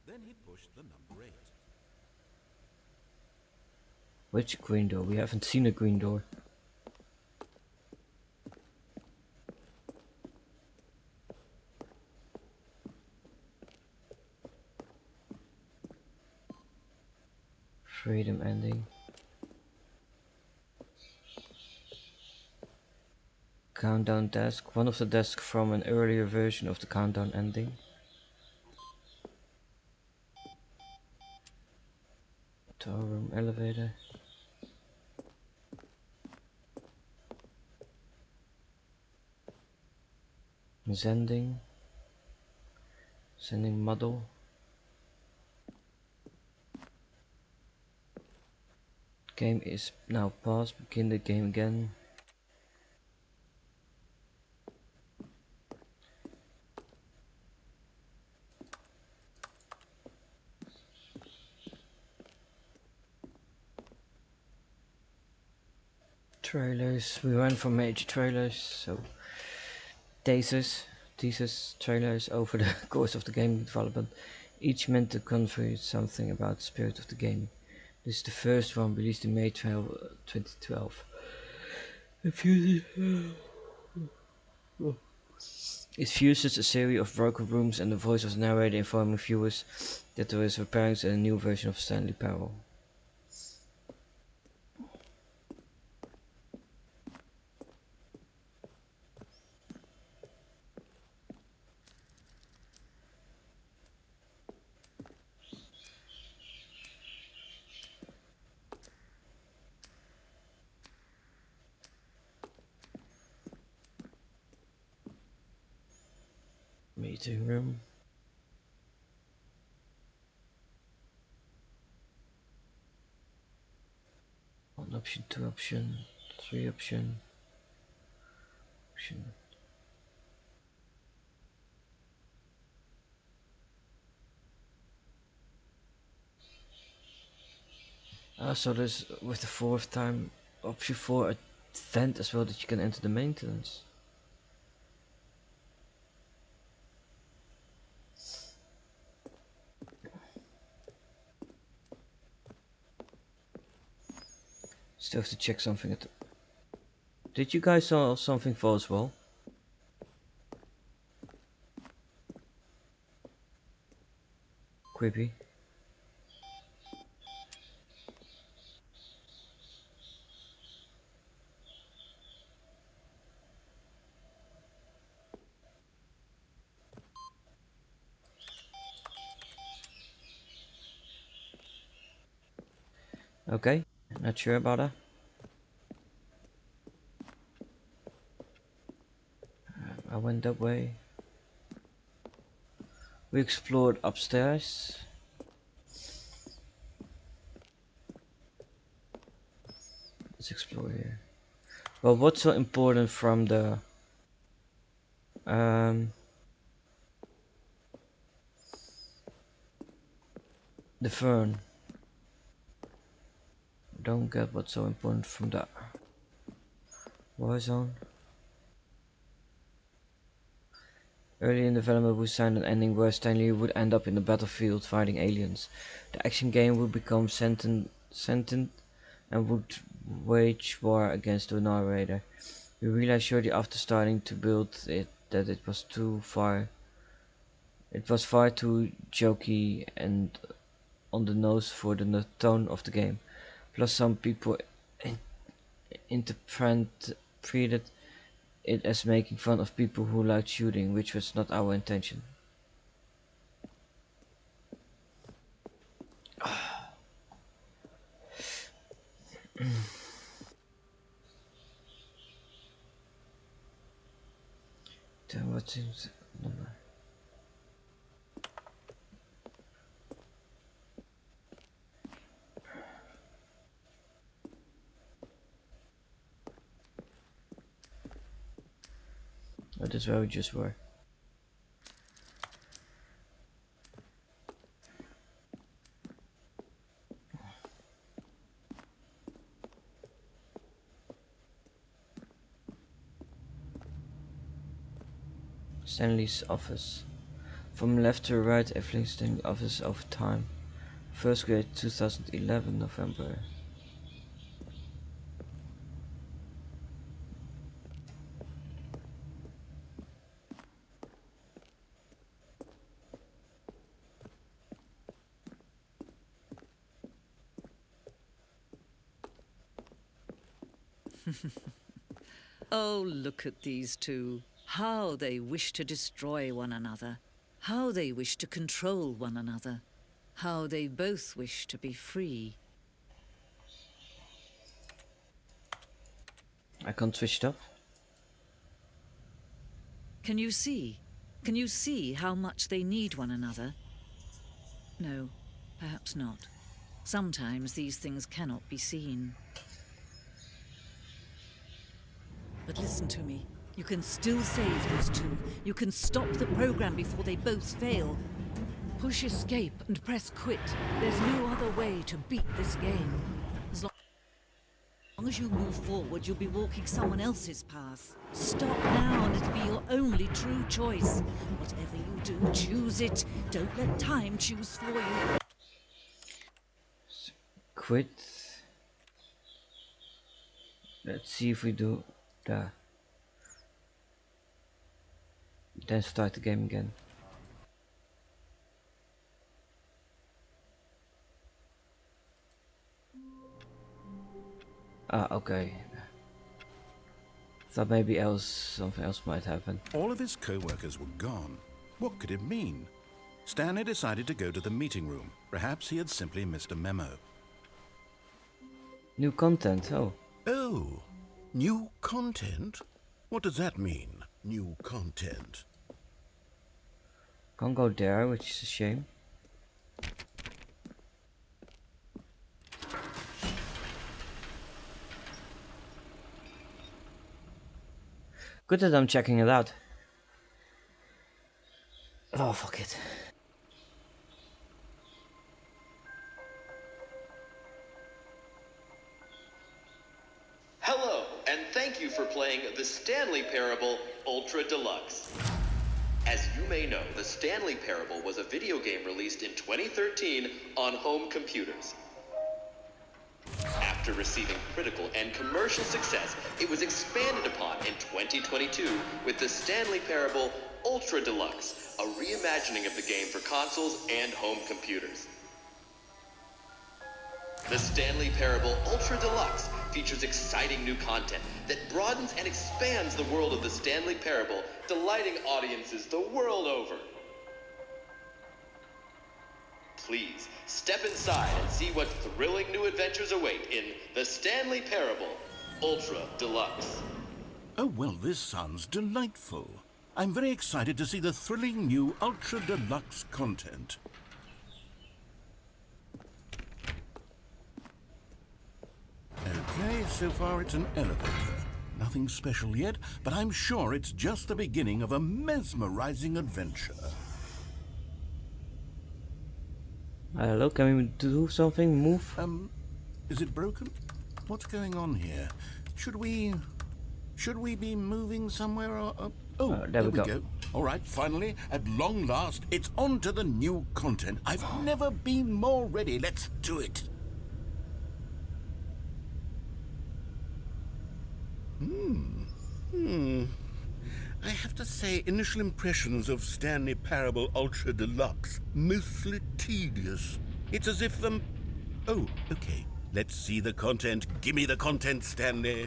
Then he pushed the number 8. Which green door? We haven't seen a green door. Freedom ending. Countdown desk. One of the desks from an earlier version of the countdown ending. Tower room elevator. Sending. Sending model. Game is now paused. Begin the game again. Trailers. We went for major trailers, so thesis trailers over the course of the game development, each meant to convey something about the spirit of the game. This is the first one, released in May 2012. It fuses a series of worker rooms and the voice of the narrator informing viewers that there is preparing a new version of Stanley Parable. Meeting room. One option, two option, three option. So there's with the fourth time option for a vent as well that you can enter the maintenance. Still have to check something at the... Did you guys saw something fall as well? Creepy. Okay, not sure about that. I went that way. We explored upstairs. Let's explore here. Well, what's so important from the fern? don't get what's so important from that. Warzone. Early in development we signed an ending where Stanley would end up in the battlefield fighting aliens. The action game would become sentient and would wage war against the narrator. We realized shortly after starting to build it that it was far too jokey and on the nose for the tone of the game. Plus some people interpreted it as making fun of people who liked shooting, which was not our intention. Then what is number? Oh, that's where we just were. Stanley's office. From left to right, everything Stanley's office over time. First grade 2011 November. Oh, look at these two. How they wish to destroy one another. How they wish to control one another. How they both wish to be free. I can't switch it off. Can you see? Can you see how much they need one another? No, perhaps not. Sometimes these things cannot be seen. But listen to me. You can still save these two. You can stop the program before they both fail. Push escape and press quit. There's no other way to beat this game. As long as you move forward, you'll be walking someone else's path. Stop now and it'll be your only true choice. Whatever you do, choose it. Don't let time choose for you. Quit. Let's see if we do that. Then start the game again. Ah, okay. Thought maybe something else might happen. All of his co-workers were gone. What could it mean? Stanley decided to go to the meeting room. Perhaps he had simply missed a memo. New content, oh. Oh, new content? What does that mean, new content? Can't go there, which is a shame. Good that I'm checking it out. Oh, fuck it. Hello, and thank you for playing the Stanley Parable Ultra Delux. As you may know, the Stanley Parable was a video game released in 2013 on home computers. After receiving critical and commercial success, it was expanded upon in 2022 with the Stanley Parable Ultra Delux, a reimagining of the game for consoles and home computers. The Stanley Parable Ultra Delux features exciting new content that broadens and expands the world of the Stanley Parable, delighting audiences the world over. Please, step inside and see what thrilling new adventures await in the Stanley Parable Ultra Delux. Oh, well, this sounds delightful. I'm very excited to see the thrilling new Ultra Deluxe content. Okay, so far it's an elevator. Nothing special yet, but I'm sure it's just the beginning of a mesmerizing adventure. Hello, can we do something? Move? Is it broken? What's going on here? Should we be moving somewhere or... there we go. All right, finally, at long last, it's on to the new content. I've never been more ready. Let's do it. I have to say, initial impressions of Stanley Parable Ultra Delux, mostly tedious. It's as if Oh, okay. Let's see the content. Give me the content, Stanley.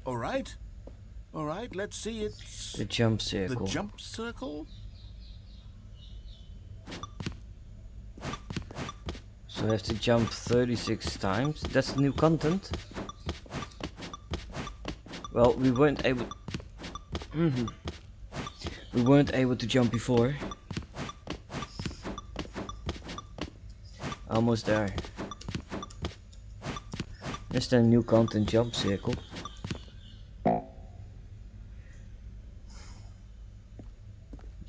All right, let's see. It's The jump circle. the jump circle. So I have to jump 36 times. That's the new content. Well, we weren't able... We weren't able to jump before. Almost there. That's the new content jump circle.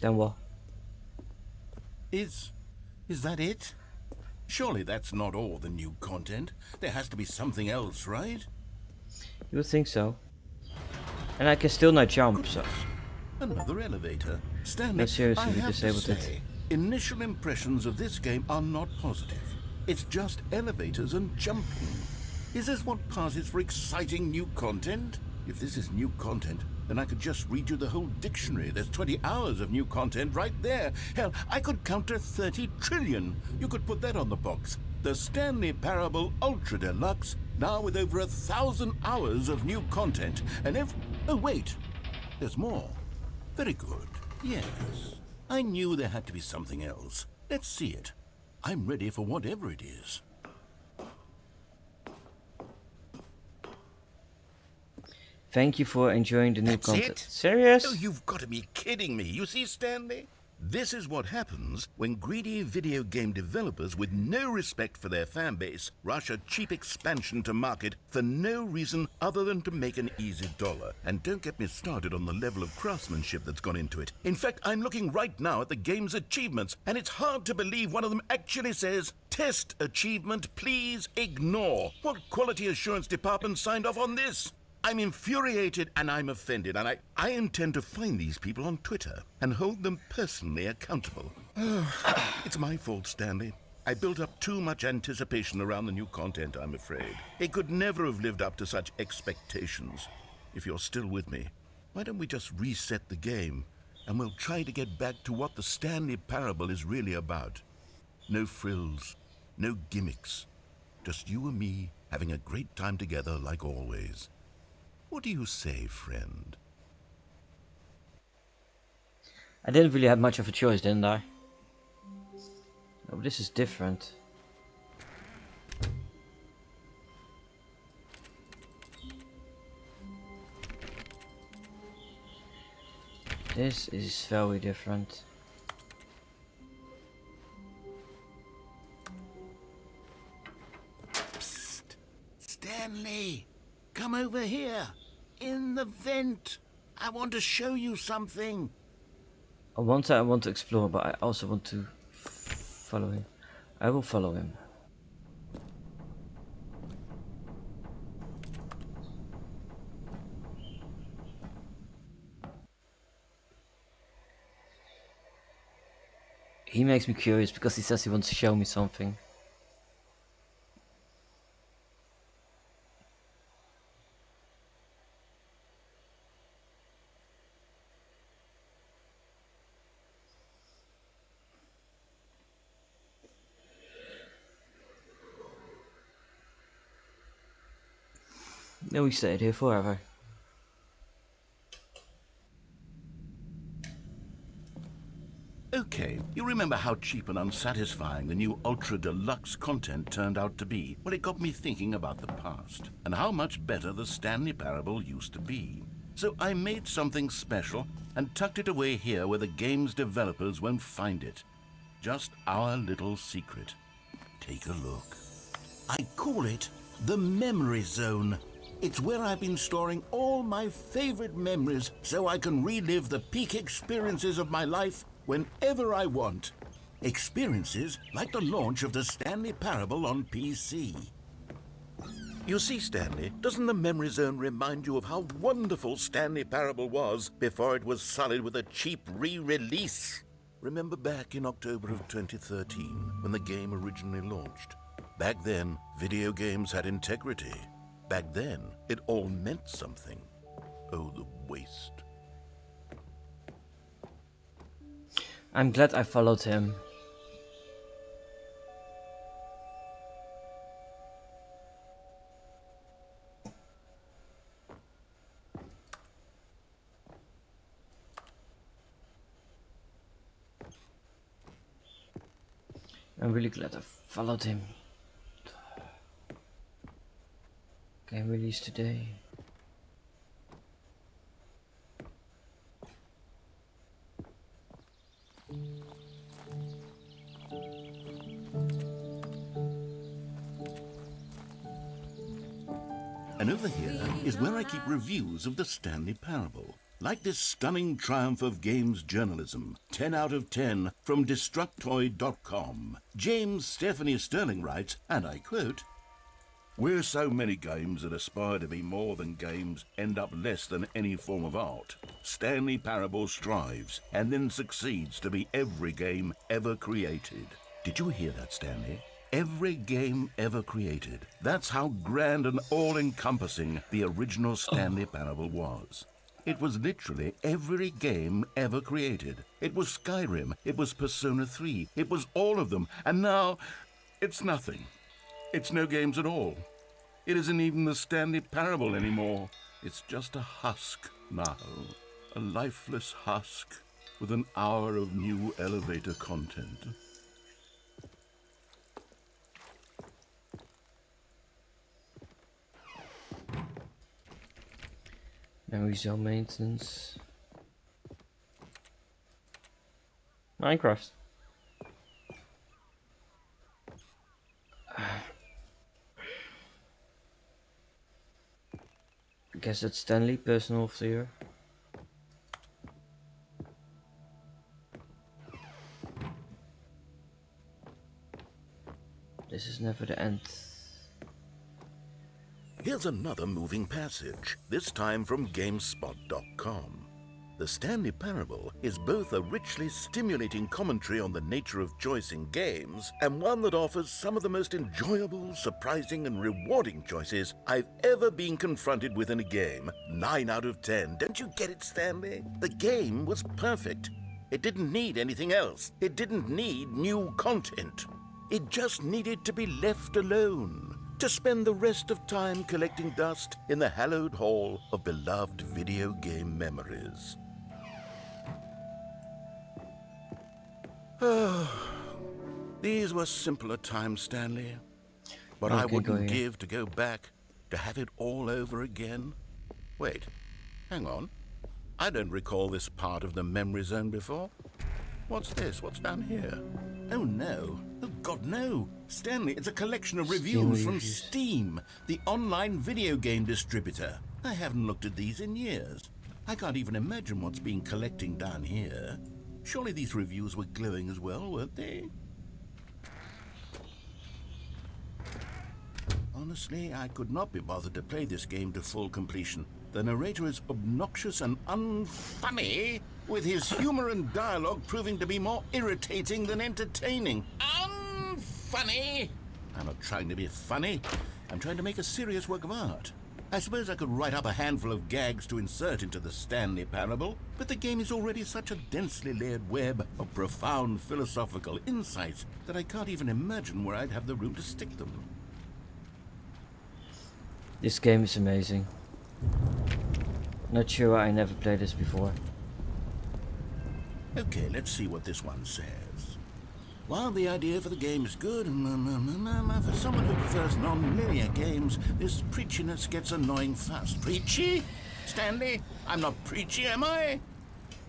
Then what? Is that it? Surely that's not all the new content. There has to be something else, right? You would think so. And I can still not jump, so... Another elevator. Stanley, No, seriously, I we have disabled to it. say, initial impressions of this game are not positive. It's just elevators and jumping. Is this what passes for exciting new content? If this is new content, then I could just read you the whole dictionary. There's 20 hours of new content right there. Hell, I could count to 30 trillion. You could put that on the box. The Stanley Parable Ultra Deluxe, now with over 1,000 hours of new content. And oh wait, there's more. Very good. Yes. I knew there had to be something else. Let's see it. I'm ready for whatever it is. Thank you for enjoying the new That's content. it? Serious? Oh, you've got to be kidding me. You see, Stanley? This is what happens when greedy video game developers with no respect for their fan base rush a cheap expansion to market for no reason other than to make an easy dollar. And don't get me started on the level of craftsmanship that's gone into it. In fact, I'm looking right now at the game's achievements, and it's hard to believe one of them actually says, "Test achievement, please ignore." What quality assurance department signed off on this? I'm infuriated and I'm offended, and I intend to find these people on Twitter and hold them personally accountable. It's my fault, Stanley. I built up too much anticipation around the new content, I'm afraid. It could never have lived up to such expectations. If you're still with me, why don't we just reset the game and we'll try to get back to what the Stanley Parable is really about. No frills, no gimmicks. Just you and me having a great time together like always. What do you say, friend? I didn't really have much of a choice, didn't I? Oh, this is different. This is very different. Psst! Stanley! Come over here! In the vent! I want to show you something! I want to explore, but I also want to follow him. I will follow him. He makes me curious because he says he wants to show me something. No, we stayed here forever. Okay, you remember how cheap and unsatisfying the new Ultra Deluxe content turned out to be? Well, it got me thinking about the past, and how much better the Stanley Parable used to be. So I made something special and tucked it away here where the game's developers won't find it. Just our little secret. Take a look. I call it the Memory Zone. It's where I've been storing all my favorite memories so I can relive the peak experiences of my life whenever I want. Experiences like the launch of the Stanley Parable on PC. You see, Stanley, doesn't the memory zone remind you of how wonderful Stanley Parable was before it was sullied with a cheap re-release? Remember back in October of 2013, when the game originally launched? Back then, video games had integrity. Back then, it all meant something. Oh, the waste. I'm glad I followed him. I'm really glad I followed him. Game released today. And over here is where I keep reviews of the Stanley Parable. Like this stunning triumph of games journalism, 10 out of 10 from Destructoid.com. James Stephanie Sterling writes, and I quote, "Where so many games that aspire to be more than games end up less than any form of art, Stanley Parable strives and then succeeds to be every game ever created." Did you hear that, Stanley? Every game ever created. That's how grand and all-encompassing the original Stanley Parable was. It was literally every game ever created. It was Skyrim, it was Persona 3, it was all of them, and now it's nothing. It's no games at all. It isn't even the Stanley Parable anymore. It's just a husk now, a lifeless husk with an hour of new elevator content. Memory zone maintenance. Minecraft. I guess that's Stanley, personal of the year. This is never the end. Here's another moving passage, this time from GameSpot.com. The Stanley Parable is both a richly stimulating commentary on the nature of choice in games and one that offers some of the most enjoyable, surprising, and rewarding choices I've ever been confronted with in a game. 9 out of 10. Don't you get it, Stanley? The game was perfect. It didn't need anything else. It didn't need new content. It just needed to be left alone, to spend the rest of time collecting dust in the hallowed hall of beloved video game memories. These were simpler times, Stanley. But I wouldn't give to go back to have it all over again. Wait, hang on. I don't recall this part of the memory zone before. What's this? What's down here? Oh no. Oh God, no. Stanley, it's a collection of reviews from Steam, the online video game distributor. I haven't looked at these in years. I can't even imagine what's been collecting down here. Surely these reviews were glowing as well, weren't they? Honestly, I could not be bothered to play this game to full completion. The narrator is obnoxious and unfunny, with his humor and dialogue proving to be more irritating than entertaining. Unfunny! I'm not trying to be funny. I'm trying to make a serious work of art. I suppose I could write up a handful of gags to insert into the Stanley Parable, but the game is already such a densely layered web of profound philosophical insights that I can't even imagine where I'd have the room to stick them. This game is amazing. Not sure why I never played this before. Okay, let's see what this one says. While the idea for the game is good, for someone who prefers non-linear games, this preachiness gets annoying fast. Preachy? Stanley? I'm not preachy, am I?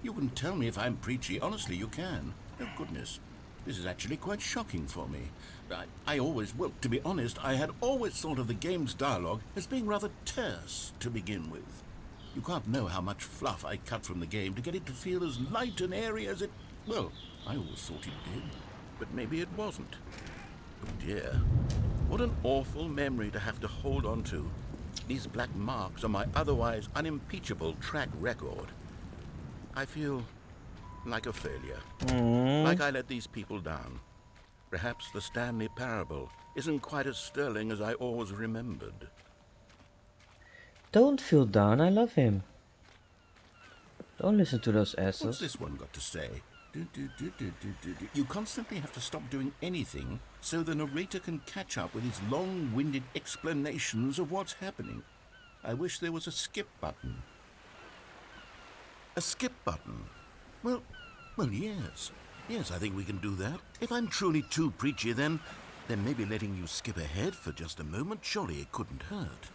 You can tell me if I'm preachy. Honestly, you can. Oh, goodness. This is actually quite shocking for me. Well, to be honest, I had always thought of the game's dialogue as being rather terse to begin with. You can't know how much fluff I cut from the game to get it to feel as light and airy as it... Well, I always thought it did. but maybe it wasn't. Oh dear. What an awful memory to have to hold on to. These black marks on my otherwise unimpeachable track record. I feel like a failure. Like I let these people down. Perhaps the Stanley Parable isn't quite as sterling as I always remembered. Don't feel down, I love him. Don't listen to those What's assholes. this one got to say? You constantly have to stop doing anything so the narrator can catch up with his long-winded explanations of what's happening. I wish there was a skip button. A skip button? Well, yes. Yes, I think we can do that. If I'm truly too preachy, then maybe letting you skip ahead for just a moment, surely it couldn't hurt.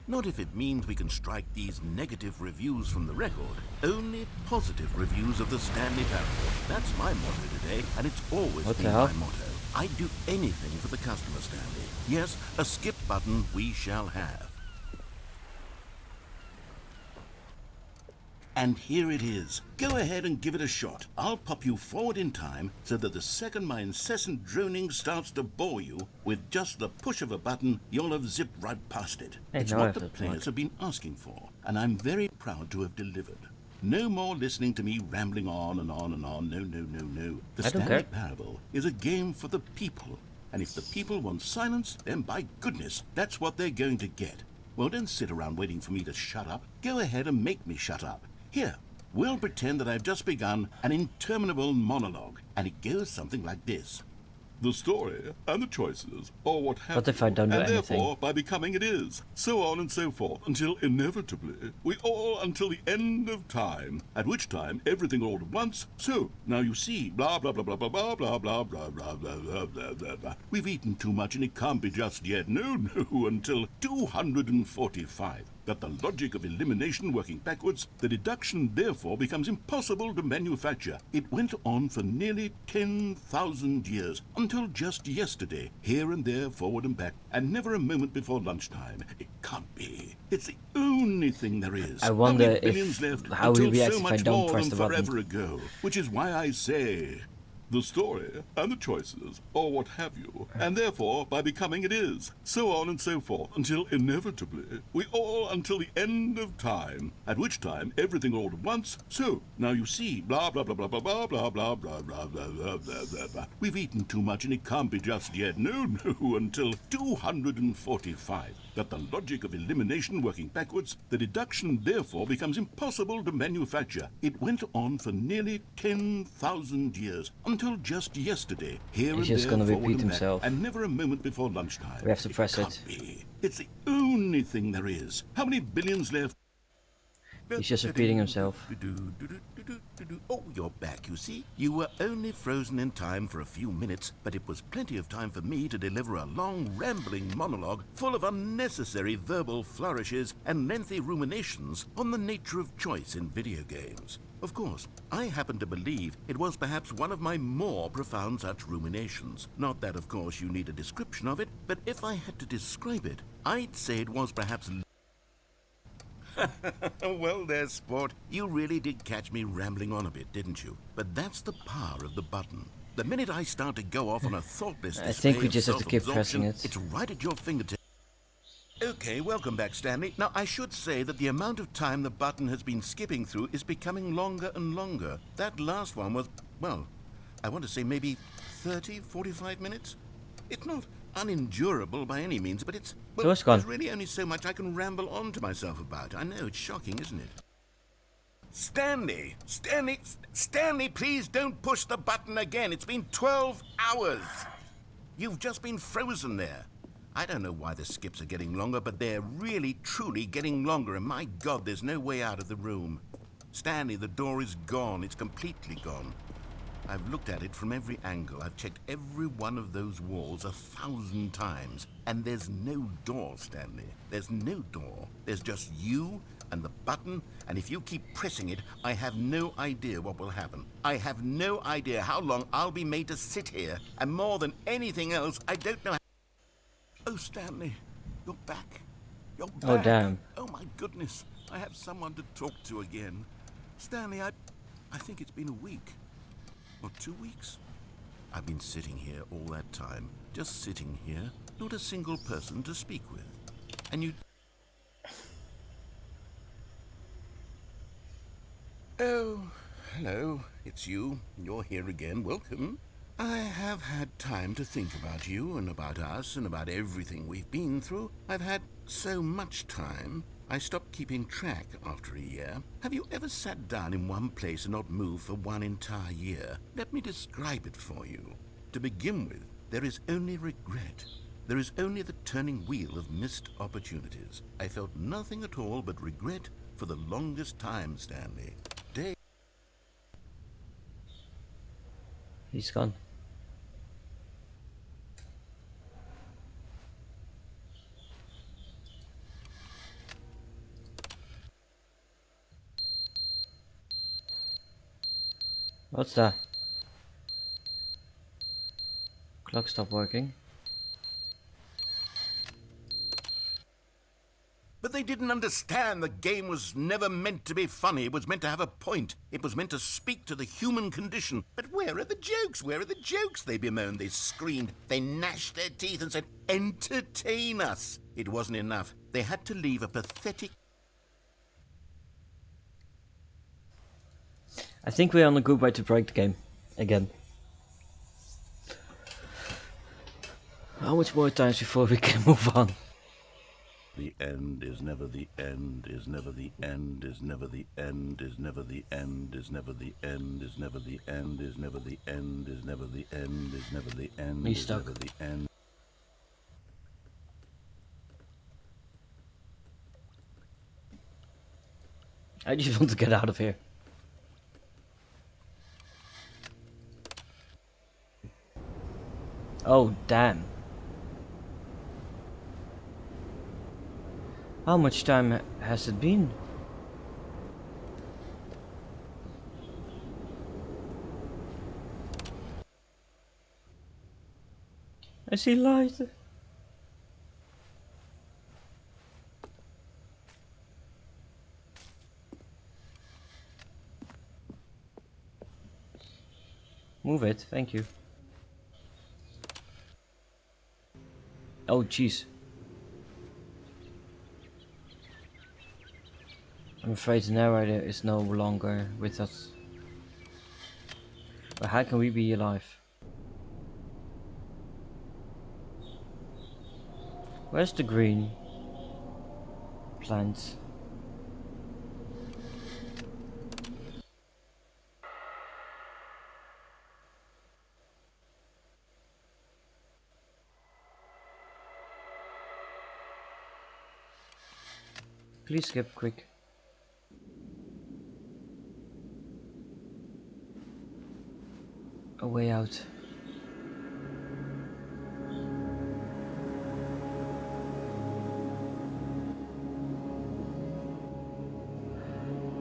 Not if it means we can strike these negative reviews from the record. Only positive reviews of the Stanley Parable. That's my motto today, and it's always What the been hell? my motto. I'd do anything for the customer, Stanley. Yes, a skip button we shall have. And here it is. Go ahead and give it a shot. I'll pop you forward in time so that the second my incessant droning starts to bore you, with just the push of a button, you'll have zipped right past it. Hey, It's now I what have the to players talk. have been asking for, and I'm very proud to have delivered. No more listening to me rambling on and on and on. No, no, no, no. The I don't Stanley care. Parable is a game for the people. And if the people want silence, then by goodness, that's what they're going to get. Well, don't sit around waiting for me to shut up. Go ahead and make me shut up. Here, we'll pretend that I've just begun an interminable monologue, and it goes something like this. The story and the choices are what happen. What if I don't do and anything? therefore, by becoming it is. So on and so forth, until inevitably, we all until the end of time, at which time everything all at once. So, now you see, blah, blah, blah, blah, blah, blah, blah, blah, blah, blah, blah, blah, blah, blah, blah. We've eaten too much and it can't be just yet. No, no, until 245. That the logic of elimination working backwards, the deduction therefore becomes impossible to manufacture. It went on for nearly 10,000 years, until just yesterday, here and there, forward and back, and never a moment before lunchtime. It can't be. It's the only thing there is. I wonder How many if- billions left how he until reacts so if I much don't more press than the button. forever ago, which is why I say... The story and the choices, or what have you, and therefore, by becoming it is. So on and so forth, until inevitably, we all until the end of time, at which time everything all at once. So, now you see, blah, blah, blah, blah, blah, blah, blah, blah, blah, blah, blah, blah, blah, blah, blah. We've eaten too much and it can't be just yet. No, no, until 245. That the logic of elimination working backwards, the deduction therefore becomes impossible to manufacture. It went on for nearly 10,000 years, until just yesterday, here He's and just there, gonna forward repeat and back, himself. and never a moment before lunchtime. We have to press can't it. be. It's the only thing there is. How many billions left? He's just repeating himself. Oh, you're back, you see. You were only frozen in time for a few minutes, but it was plenty of time for me to deliver a long, rambling monologue full of unnecessary verbal flourishes and lengthy ruminations on the nature of choice in video games. Of course, I happen to believe it was perhaps one of my more profound such ruminations. Not that, of course, you need a description of it, but if I had to describe it, I'd say it was perhaps... Well there, sport. You really did catch me rambling on a bit, didn't you? But that's the power of the button. The minute I start to go off on a thoughtless I display think we of just have to keep pressing self-absorption, it. it's right at your fingertips. Okay, welcome back, Stanley. Now, I should say that the amount of time the button has been skipping through is becoming longer and longer. That last one was, well, I want to say maybe 30, 45 minutes? It's not unendurable by any means, but it's, well, So it's gone. there's really only so much I can ramble on to myself about. I know, it's shocking, isn't it? Stanley! Stanley, please don't push the button again. It's been 12 hours. You've just been frozen there. I don't know why the skips are getting longer, but they're really, truly getting longer, and my God, there's no way out of the room. Stanley, the door is gone. It's completely gone. I've looked at it from every angle. I've checked every one of those walls 1,000 times. And there's no door, Stanley. There's no door. There's just you and the button, and if you keep pressing it, I have no idea what will happen. I have no idea how long I'll be made to sit here, and more than anything else, I don't know how... Oh, Stanley, you're back. You're back. Oh, damn. Oh, my goodness. I have someone to talk to again. Stanley, I think it's been a week. Or 2 weeks? I've been sitting here all that time, just sitting here, not a single person to speak with. And you... Oh, hello, it's you. You're here again. Welcome. I have had time to think about you and about us and about everything we've been through. I've had so much time. I stopped keeping track after a year. Have you ever sat down in one place and not moved for one entire year? Let me describe it for you. To begin with, there is only regret. There is only the turning wheel of missed opportunities. I felt nothing at all but regret for the longest time, Stanley. He's gone. What's that? Clock stopped working. But they didn't understand the game was never meant to be funny. It was meant to have a point. It was meant to speak to the human condition. But where are the jokes? Where are the jokes? They bemoaned, they screamed, they gnashed their teeth and said, entertain us. It wasn't enough. They had to leave a pathetic... I think we're on a good way to break the game again. How much more times before we can move on? The end is never the end, is never the end, is never the end, is never the end, is never the end, is never the end, is never the end, is never the end, is never the end, He's is stuck. never the end. I just want to get out of here. Oh, damn. How much time has it been? I see light. Move it, thank you. Oh, jeez. I'm afraid the narrator is no longer with us. But how can we be alive? Where's the green plants? Please skip quick. A way out.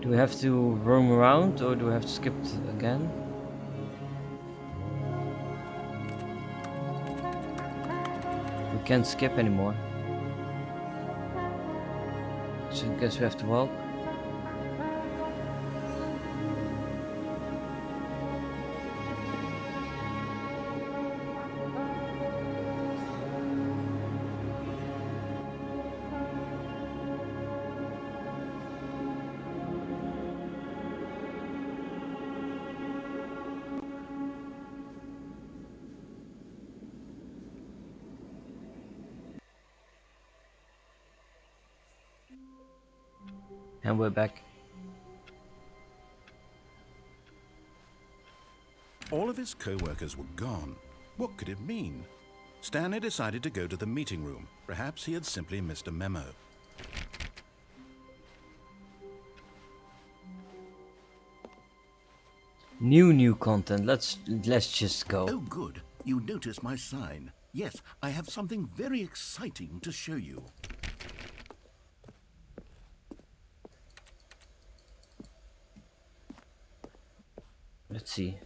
Do we have to roam around or do we have to skip it again? We can't skip anymore. So I guess we have to walk. And we're back. All of his co-workers were gone. What could it mean? Stanley decided to go to the meeting room. Perhaps he had simply missed a memo. New content. Let's just go. Oh, good. You noticed my sign. Yes, I have something very exciting to show you. Let's see.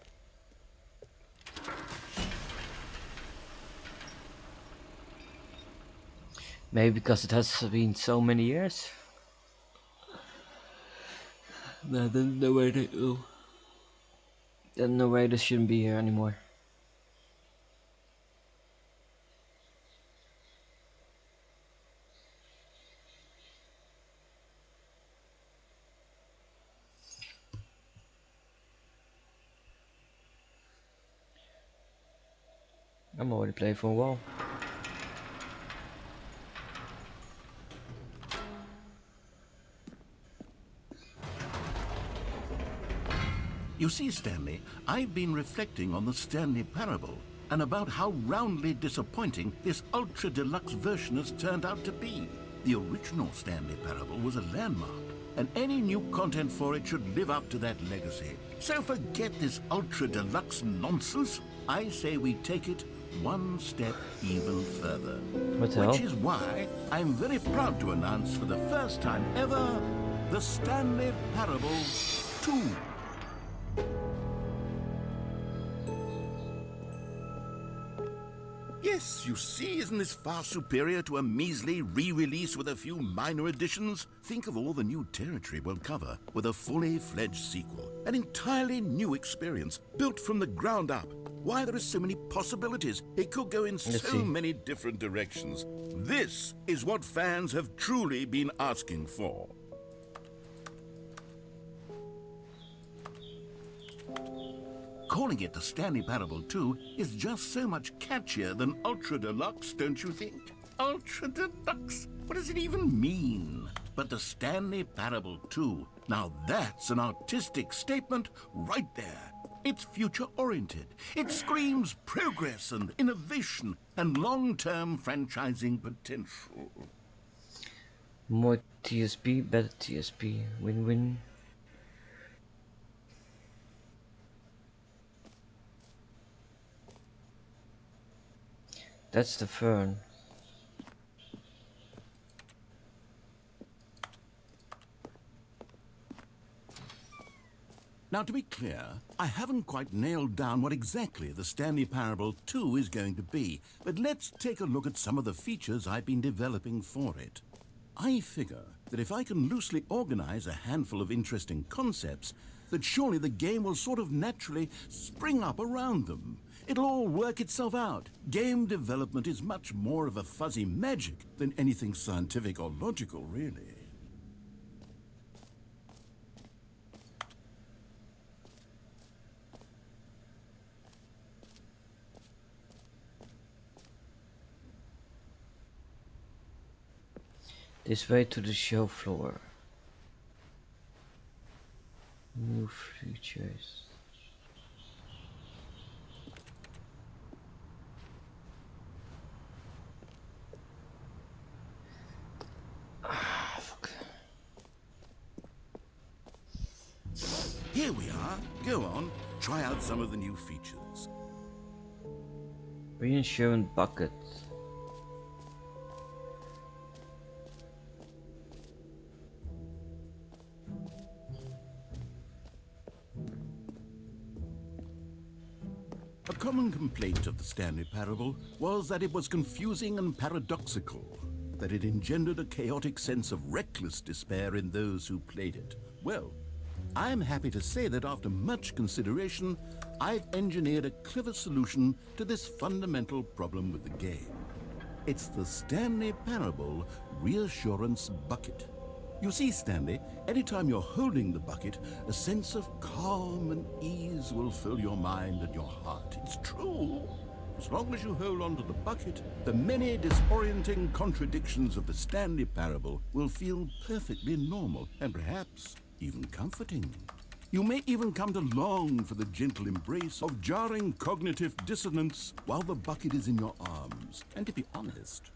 Maybe because it has been so many years. No, then the narrator shouldn't be here anymore. I'm already playing for a while. You see, Stanley, I've been reflecting on the Stanley Parable and about how roundly disappointing this Ultra Deluxe version has turned out to be. The original Stanley Parable was a landmark, and any new content for it should live up to that legacy. So forget this Ultra Deluxe nonsense. I say we take it one step even further. What the hell? Which is why I'm very proud to announce for the first time ever, the Stanley Parable 2. Yes, you see, isn't this far superior to a measly re-release with a few minor additions? Think of all the new territory we'll cover with a fully fledged sequel. An entirely new experience, built from the ground up. Why, there are so many possibilities. It could go in so many different directions. This is what fans have truly been asking for. Calling it the Stanley Parable 2 is just so much catchier than Ultra Deluxe, don't you think? Ultra Deluxe? What does it even mean? But the Stanley Parable 2, now that's an artistic statement right there. It's future-oriented. It screams progress and innovation and long-term franchising potential. More TSP, better TSP. Win-win. That's the fern. Now, to be clear, I haven't quite nailed down what exactly the Stanley Parable 2 is going to be, but let's take a look at some of the features I've been developing for it. I figure that if I can loosely organize a handful of interesting concepts, that surely the game will sort of naturally spring up around them. It'll all work itself out. Game development is much more of a fuzzy magic than anything scientific or logical, really. This way to the show floor. New features. Fuck. Here we are. Go on, try out some of the new features. Reinsurance bucket. A common complaint of the Stanley Parable was that it was confusing and paradoxical, that it engendered a chaotic sense of reckless despair in those who played it. Well, I'm happy to say that after much consideration, I've engineered a clever solution to this fundamental problem with the game. It's the Stanley Parable Reassurance Bucket. You see, Stanley, anytime you're holding the bucket, a sense of calm and ease will fill your mind and your heart. It's true. As long as you hold on to the bucket, the many disorienting contradictions of the Stanley Parable will feel perfectly normal and perhaps even comforting. You may even come to long for the gentle embrace of jarring cognitive dissonance while the bucket is in your arms. And to be honest,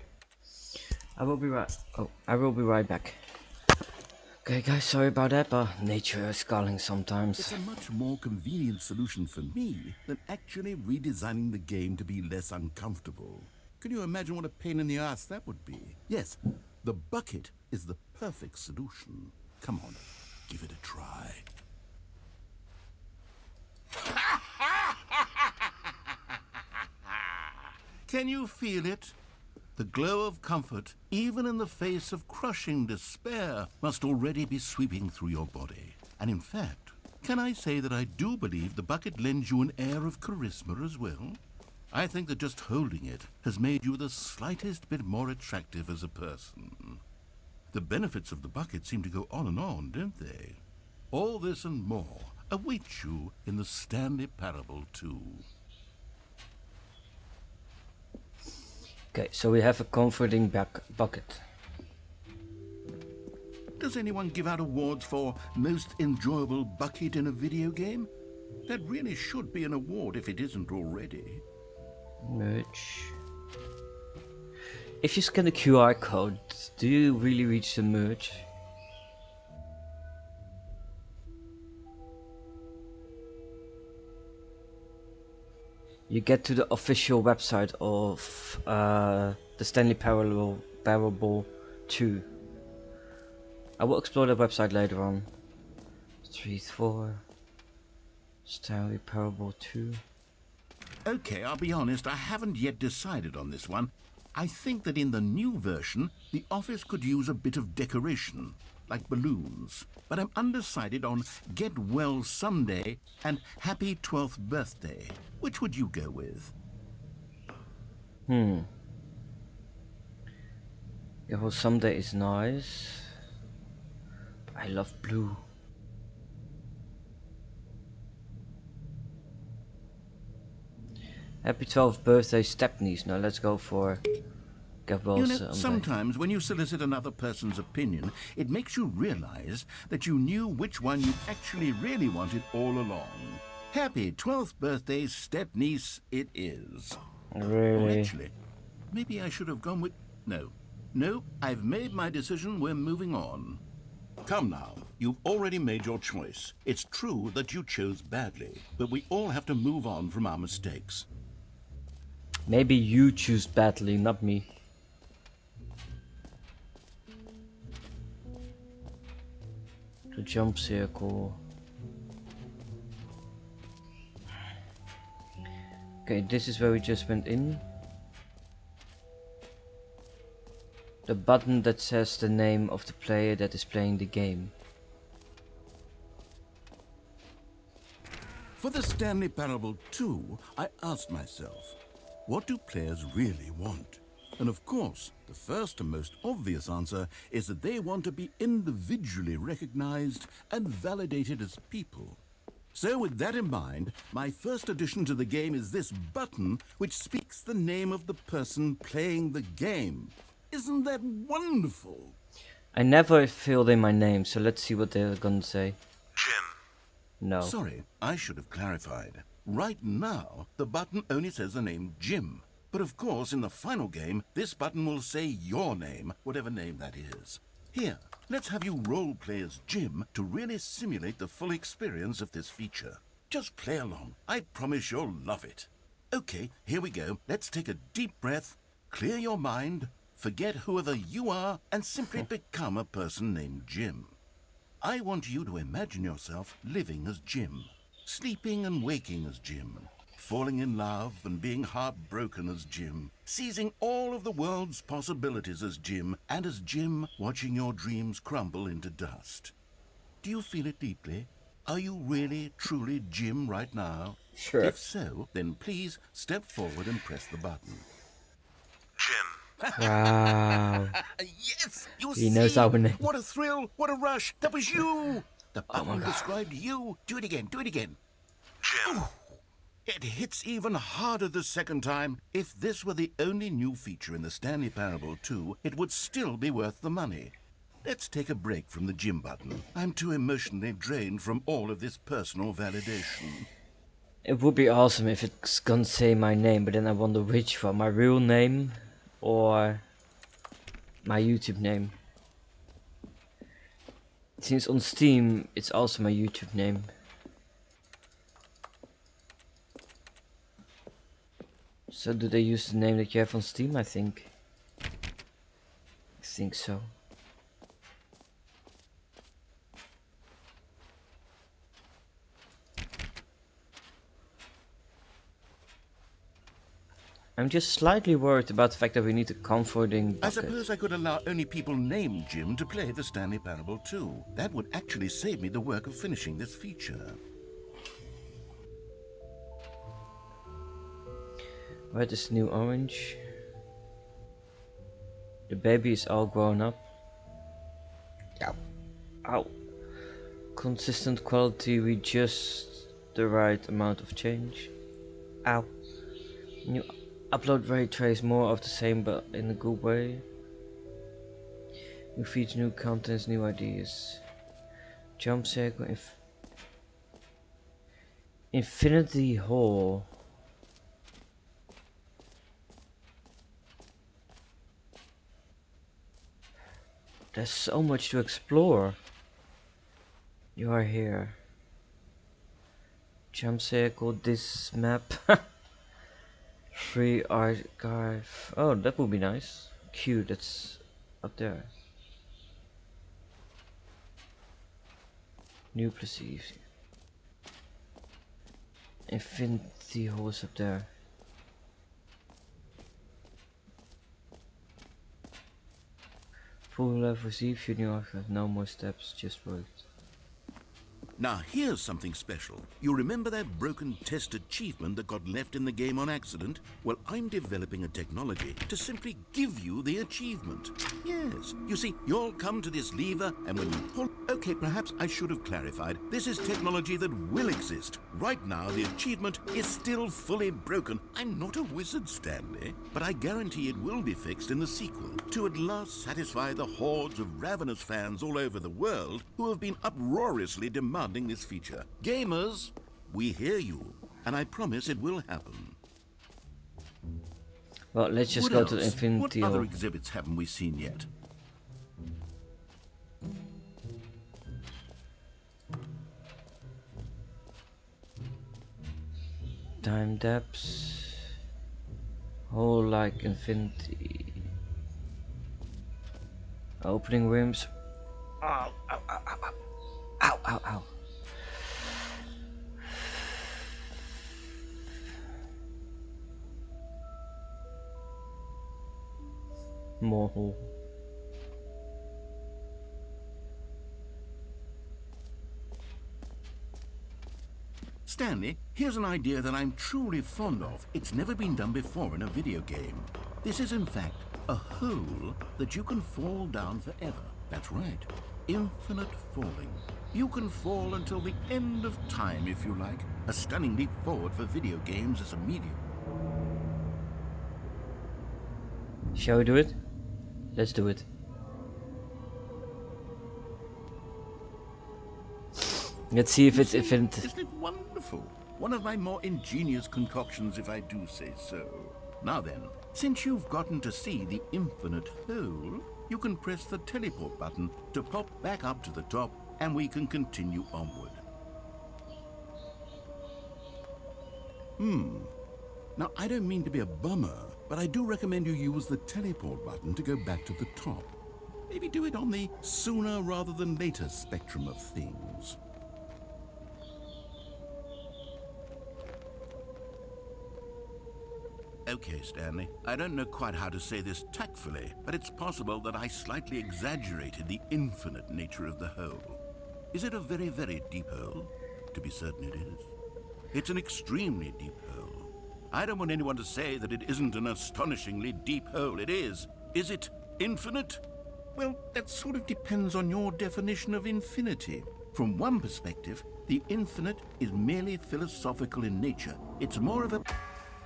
I will be right back. Okay guys, sorry about that, but nature is calling sometimes. it's a much more convenient solution for me than actually redesigning the game to be less uncomfortable. Can you imagine what a pain in the ass that would be? Yes, the bucket is the perfect solution. Come on, give it a try. Can you feel it? The glow of comfort, even in the face of crushing despair, must already be sweeping through your body. And in fact, can I say that I do believe the bucket lends you an air of charisma as well? I think that just holding it has made you the slightest bit more attractive as a person. The benefits of the bucket seem to go on, don't they? All this and more await you in the Stanley Parable 2. Okay, so we have a comforting bucket. Does anyone give out awards for most enjoyable bucket in a video game? That really should be an award if it isn't already. Merch. If you scan the QR code, do you really reach the merch? You get to the official website of the Stanley Parable 2. I will explore the website later on. Street 4. Stanley Parable 2. Okay, I'll be honest, I haven't yet decided on this one. I think that in the new version, the office could use a bit of decoration, like balloons. But I'm undecided on Get Well Someday and Happy 12th Birthday. Which would you go with? Yeah, well, someday is nice. I love blue. Happy 12th birthday, Stepniece. Now let's go for Get Well You know, Someday. sometimes when you solicit another person's opinion, it makes you realize that you knew which one you actually really wanted all along. Happy 12th birthday, Stepniece, it is. Or Really? actually, maybe I should have gone with... No, I've made my decision, we're moving on. Come now, you've already made your choice. It's true that you chose badly, but we all have to move on from our mistakes. Maybe you choose badly, not me. The jump circle. Okay, this is where we just went in. The button that says the name of the player that is playing the game. For the Stanley Parable 2, I asked myself, what do players really want? And of course, the first and most obvious answer is that they want to be individually recognized and validated as people. So with that in mind, my first addition to the game is this button which speaks the name of the person playing the game. Isn't that wonderful? I never filled in my name, so let's see what they're gonna say. Jim. No. Sorry, I should have clarified. Right now, the button only says the name Jim. But of course, in the final game, this button will say your name, whatever name that is. Here, let's have you role-play as Jim to really simulate the full experience of this feature. Just play along. I promise you'll love it. Okay, here we go. Let's take a deep breath, clear your mind, forget whoever you are, and simply become a person named Jim. I want you to imagine yourself living as Jim, sleeping and waking as Jim, falling in love and being heartbroken as Jim, seizing all of the world's possibilities as Jim, and as Jim watching your dreams crumble into dust. Do you feel it deeply? Are you really, truly Jim right now? Sure. If so, then please step forward and press the button. Jim. Wow. Yes! You He knows our name. What a thrill! What a rush! That was you! The Oh my button God. described you. Do it again. Do it again. Jim. It hits even harder the second time. If this were the only new feature in the Stanley Parable 2, it would still be worth the money. Let's take a break from the Jim button. I'm too emotionally drained from all of this personal validation. It would be awesome if it's gonna say my name, but then I wonder which one. My real name or my YouTube name. Since on Steam it's also my YouTube name. So do they use the name that you have on Steam? I think so. I'm just slightly worried about the fact that we need a comforting I bucket. suppose I could allow only people named Jim to play the Stanley Parable 2. That would actually save me the work of finishing this feature. Where is new orange? The baby is all grown up. Ow. Ow. Consistent quality with just the right amount of change. Ow. New Upload ray trace, more of the same but in a good way. New feeds, new contents, new ideas. Jump circle, infinity hall. There's so much to explore. You are here. Jump circle, this map. Free archive. Oh, that would be nice. Q, that's up there. New perceived. Infinity halls up there. Full level receive your new archive. No more steps, just worked. Now here's something special. You remember that broken test achievement that got left in the game on accident? Well, I'm developing a technology to simply give you the achievement. Yes, you see, you'll come to this lever and when you pull... Okay, perhaps I should have clarified. This is technology that will exist. Right now, the achievement is still fully broken. I'm not a wizard, Stanley, but I guarantee it will be fixed in the sequel to at last satisfy the hordes of ravenous fans all over the world who have been uproariously demanding this feature. Gamers, we hear you, and I promise it will happen. Well, let's just What go to the else? Infinity What other Hall. exhibits haven't we seen yet? Time depths. Hole like infinity. Opening rooms. Ow, ow, ow, ow, ow. Ow, ow, ow. More hole. Stanley, here's an idea that I'm truly fond of. It's never been done before in a video game. This is in fact a hole that you can fall down forever. That's right. Infinite falling. You can fall until the end of time if you like. A stunning leap forward for video games as a medium. Shall we do it? Let's do it. Let's see if it's infinite. Isn't it wonderful? One of my more ingenious concoctions, if I do say so. Now then, since you've gotten to see the infinite hole, you can press the teleport button to pop back up to the top, and we can continue onward. Now, I don't mean to be a bummer, but I do recommend you use the teleport button to go back to the top. Maybe do it on the sooner rather than later spectrum of things. Okay, Stanley, I don't know quite how to say this tactfully, but it's possible that I slightly exaggerated the infinite nature of the hole. Is it a very, very deep hole? To be certain it is. It's an extremely deep hole. I don't want anyone to say that it isn't an astonishingly deep hole. It is. Is it infinite? Well, that sort of depends on your definition of infinity. From one perspective, the infinite is merely philosophical in nature. It's more of a...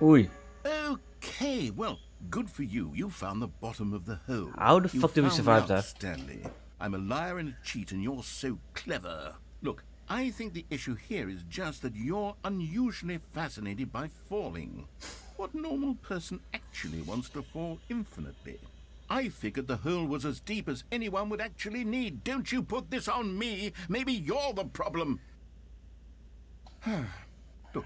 Oi. Okay, well, good for you. You found the bottom of the hole. How the You fuck did we found survive out, that? Stanley. I'm a liar and a cheat, and you're so clever. Look, I think the issue here is just that you're unusually fascinated by falling. What normal person actually wants to fall infinitely? I figured the hole was as deep as anyone would actually need. Don't you put this on me. Maybe you're the problem. Look,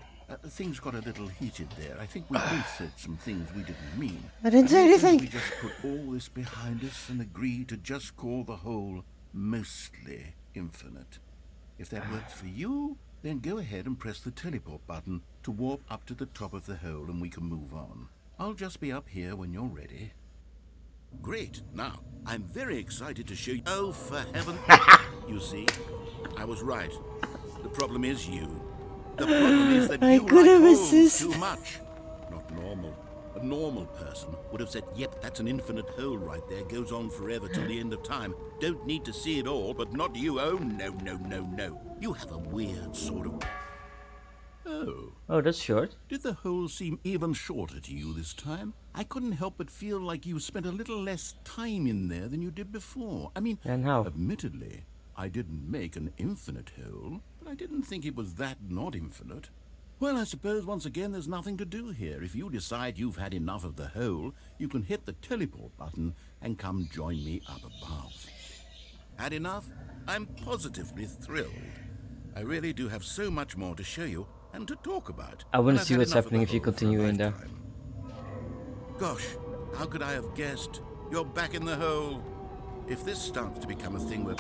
things got a little heated there. I think we both said some things we didn't mean. I didn't say anything. We just put all this behind us and agree to just call the hole mostly infinite. If that works for you, then go ahead and press the teleport button to warp up to the top of the hole and we can move on. I'll just be up here when you're ready. Great. Now, I'm very excited to show you... Oh, for heaven... You see, I was right. The problem is you. The problem is that you like holes too much. Not normal. A normal person would have said, yep, that's an infinite hole right there. Goes on forever till the end of time. Don't need to see it all, but not you. Oh, no, no, no, no. You have a weird sort of... So, Oh, that's short. did the hole seem even shorter to you this time? I couldn't help but feel like you spent a little less time in there than you did before. I mean, And how? admittedly, I didn't make an infinite hole, but I didn't think it was that not infinite. Well, I suppose once again there's nothing to do here. If you decide you've had enough of the hole, you can hit the teleport button and come join me up above. Had enough? I'm positively thrilled. I really do have so much more to show you and to talk about. I want and to I've see had what's enough of happening the if you hole for a continue in there. lifetime. Gosh, how could I have guessed? You're back in the hole. If this starts to become a thing where...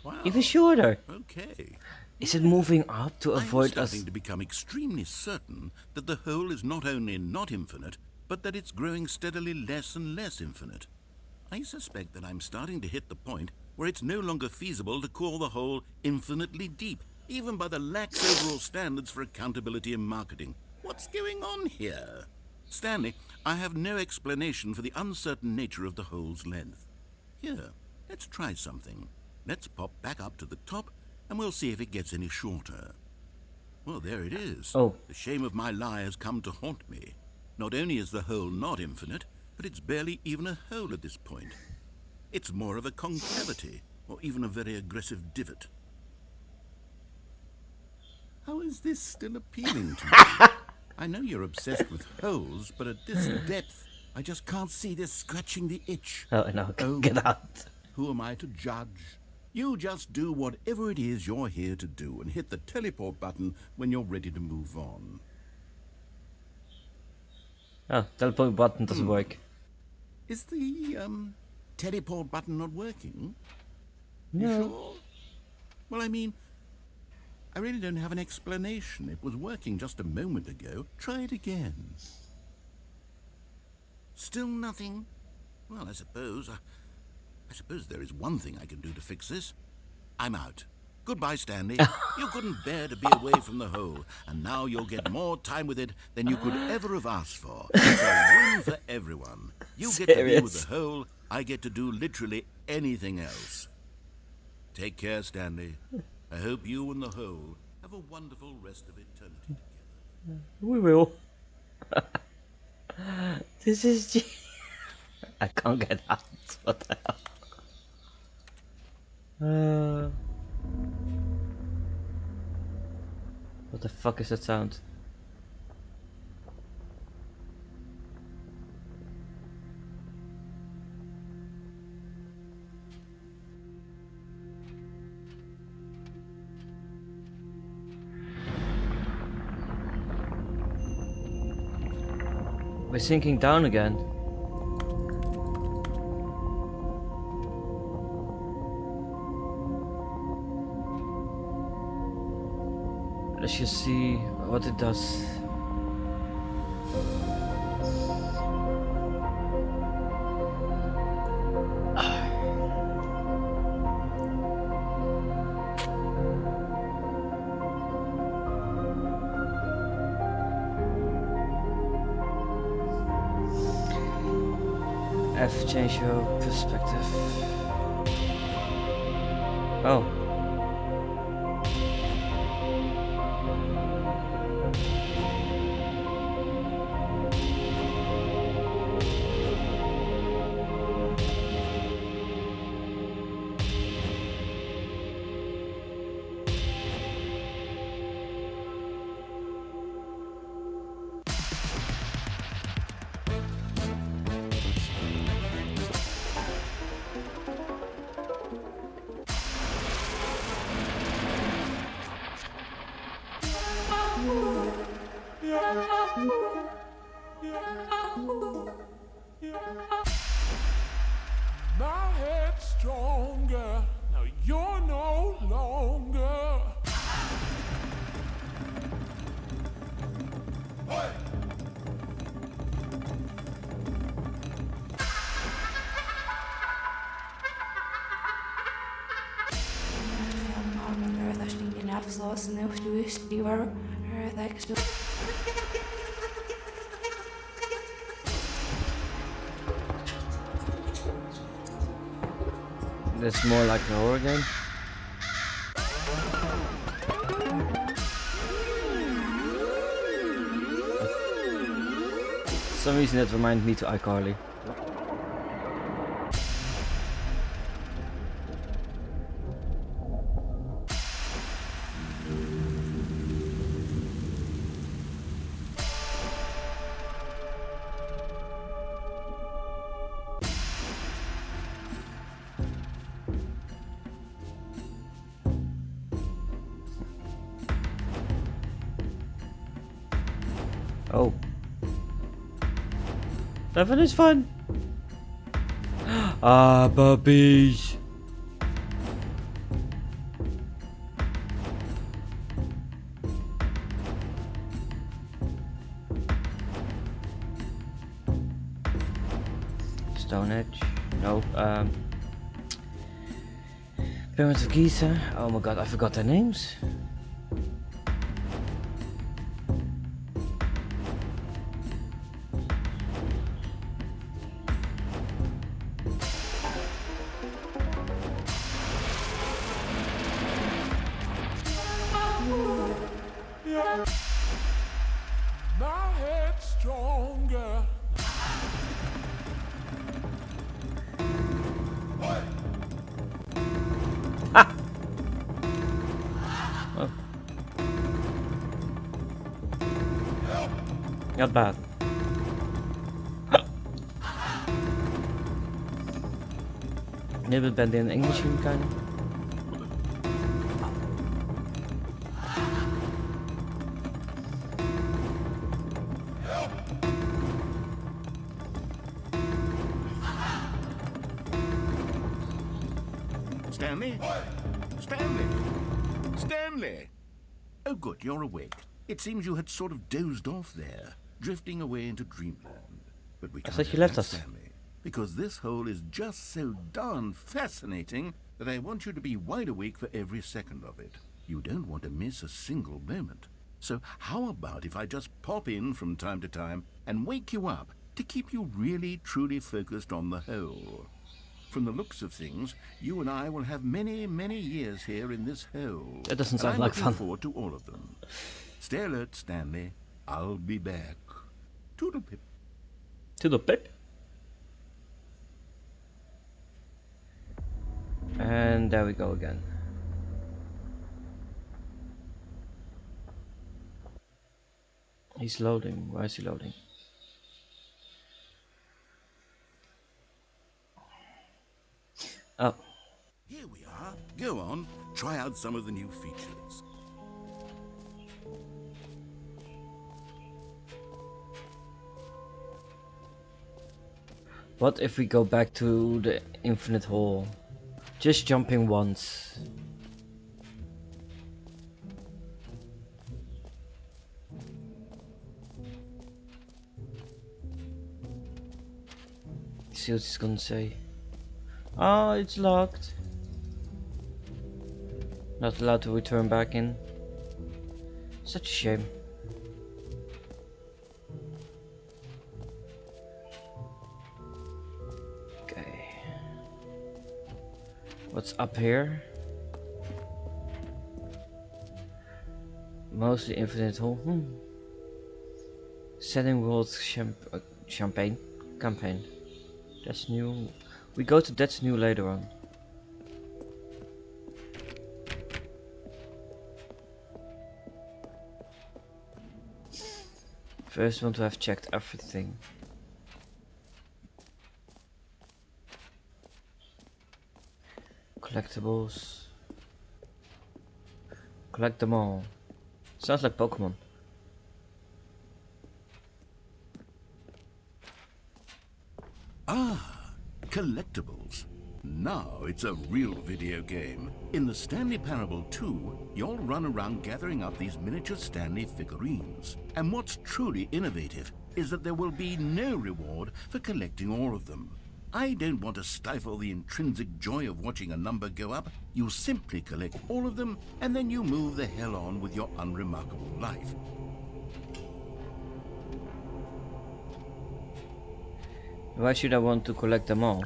Wow. Even shorter. Okay. Is it moving up to I'm avoid starting us? to become extremely certain that the hole is not only not infinite, but that it's growing steadily less and less infinite. I suspect that I'm starting to hit the point where it's no longer feasible to call the hole infinitely deep, even by the lax overall standards for accountability and marketing. What's going on here? Stanley, I have no explanation for the uncertain nature of the hole's length. Here, let's try something. Let's pop back up to the top, and we'll see if it gets any shorter. Well, there it is. Oh. The shame of my lie has come to haunt me. Not only is the hole not infinite, but it's barely even a hole at this point. It's more of a concavity, or even a very aggressive divot. How is this still appealing to you? I know you're obsessed with holes, but at this depth, I just can't see this scratching the itch. Oh no, Oh. get out. Who am I to judge? You just do whatever it is you're here to do and hit the teleport button when you're ready to move on. Oh, teleport button doesn't work. Is the, teleport button not working? No. You sure? Well, I mean, I really don't have an explanation. It was working just a moment ago. Try it again. Still nothing? Well, I suppose there is one thing I can do to fix this. I'm out. Goodbye, Stanley. You couldn't bear to be away from the hole, and now you'll get more time with it than you could ever have asked for. It's a win for everyone. You get to be with Serious? the hole, I get to do literally anything else. Take care, Stanley. I hope you and the hole have a wonderful rest of eternity together. We will. This is... I can't get out. What the hell? What the fuck is that sound? We're sinking down again. Let's just see what it does. F, change your perspective. Oh. My head's stronger. Now you're no longer. That's more like a horror game. some reason that reminded me to iCarly. Oh. That is fun. Ah, puppies. Stone Edge. No. Parents of Giza. Oh my god, I forgot their names. My head's stronger. Not bad. Maybe bend in English kind of. Stanley? Stanley? Stanley! Oh good, you're awake. It seems you had sort of dozed off there, drifting away into dreamland. But we can't thought you have left that, us. Stanley, because this hole is just so darn fascinating that I want you to be wide awake for every second of it. You don't want to miss a single moment. So how about if I just pop in from time to time and wake you up to keep you really truly focused on the hole? From the looks of things, you and I will have many, many years here in this hole. That doesn't And sound I'm like looking fun. forward to all of them. Stay alert, Stanley. I'll be back. Toodle-pip. To the pip. And there we go again. He's loading. Why is he loading? Oh. Here we are. Go on. Try out some of the new features. What if we go back to the infinite hole? Just jumping once. See what he's gonna say. Oh, it's locked. Not allowed to return back in. Such a shame. Okay. What's up here? Mostly infinite hole. Setting world champagne campaign. That's new. We go to That's New later on. First, want to have checked everything. Collectibles. Collect them all. Sounds like Pokemon. Ah, collectibles. Now it's a real video game. In the Stanley Parable 2, you'll run around gathering up these miniature Stanley figurines. And what's truly innovative is that there will be no reward for collecting all of them. I don't want to stifle the intrinsic joy of watching a number go up. You simply collect all of them, and then you move the hell on with your unremarkable life. Why should I want to collect them all?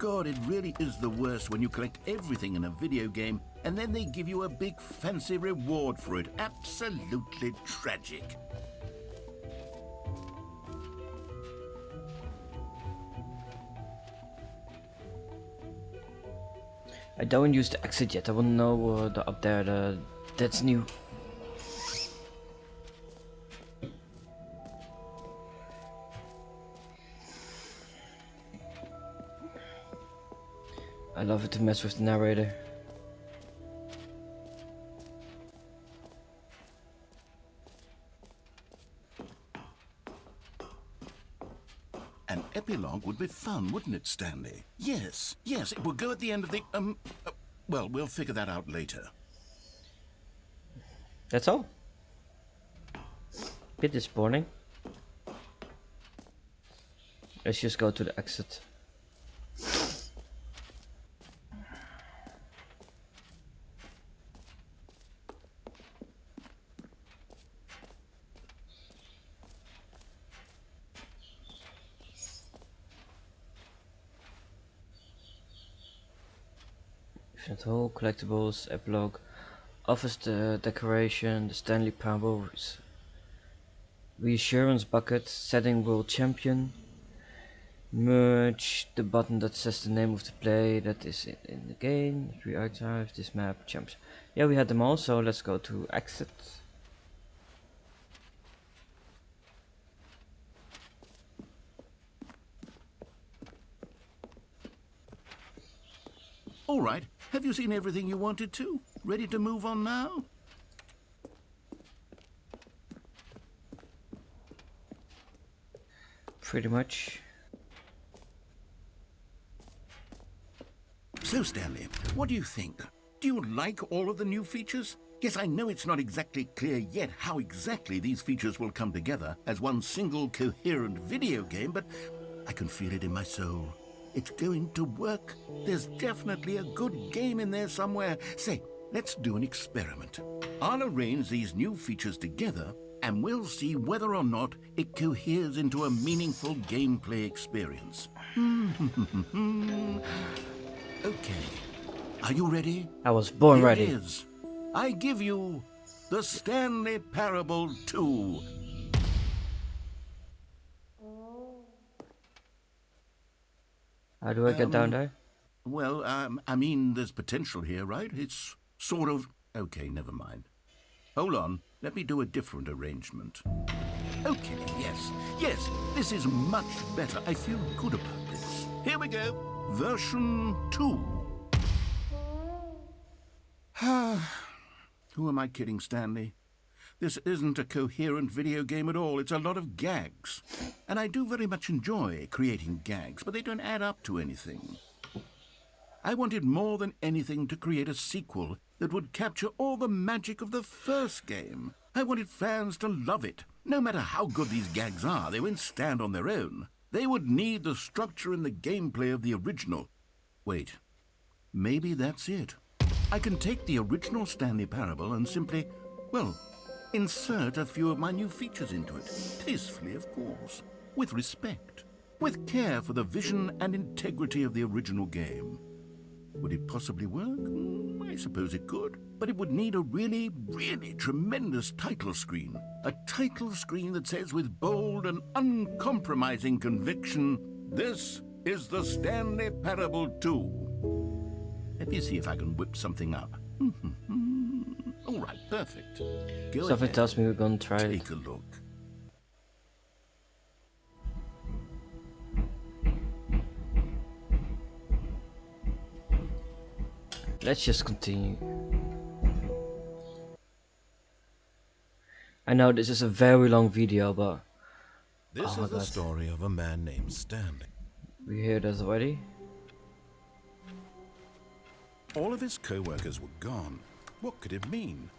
God, it really is the worst when you collect everything in a video game and then they give you a big fancy reward for it. Absolutely tragic. I don't use the exit yet. I want to know the up there. That's new. I love it to mess with the narrator. An epilogue would be fun, wouldn't it, Stanley? Yes, yes, it would go at the end of the, well, we'll figure that out later. That's all. Bit disappointing. Let's just go to the exit. Infinite Hall, collectibles, epilogue, office decoration, the Stanley Parable reassurance bucket, setting world champion, merge the button that says the name of the play that is in the game, re-archive this map, champs. Yeah, we had them all, so let's go to exit. All right, have you seen everything you wanted to? Ready to move on now? Pretty much. So, Stanley, what do you think? Do you like all of the new features? Yes, I know it's not exactly clear yet how exactly these features will come together as one single coherent video game, but I can feel it in my soul. It's going to work. There's definitely a good game in there somewhere. Say, let's do an experiment. I'll arrange these new features together and we'll see whether or not it coheres into a meaningful gameplay experience. Okay. Are you ready? I was born Here ready. it is. I give you the Stanley Parable 2. How do I get down there? Well, I mean, there's potential here, right? It's sort of... Okay, never mind. Hold on. Let me do a different arrangement. Okay, yes, this is much better. I feel good about this. Here we go. Version 2. Who am I kidding, Stanley? This isn't a coherent video game at all. It's a lot of gags. And I do very much enjoy creating gags, but they don't add up to anything. I wanted more than anything to create a sequel that would capture all the magic of the first game. I wanted fans to love it. No matter how good these gags are, they won't stand on their own. They would need the structure and the gameplay of the original. Wait, maybe that's it. I can take the original Stanley Parable and simply, well, insert a few of my new features into it. Tastefully, of course. With respect. With care for the vision and integrity of the original game. Would it possibly work? I suppose it could. But it would need a really, really tremendous title screen. A title screen that says with bold and uncompromising conviction, "This is the Stanley Parable 2. Let me see if I can whip something up. All right, perfect. Go Something ahead. tells me we're gonna try it. Take a look. Let's just continue. I know this is a very long video, but This Oh, is the God. story of a man named Stanley. we hear this already. All of his co-workers were gone. What could it mean?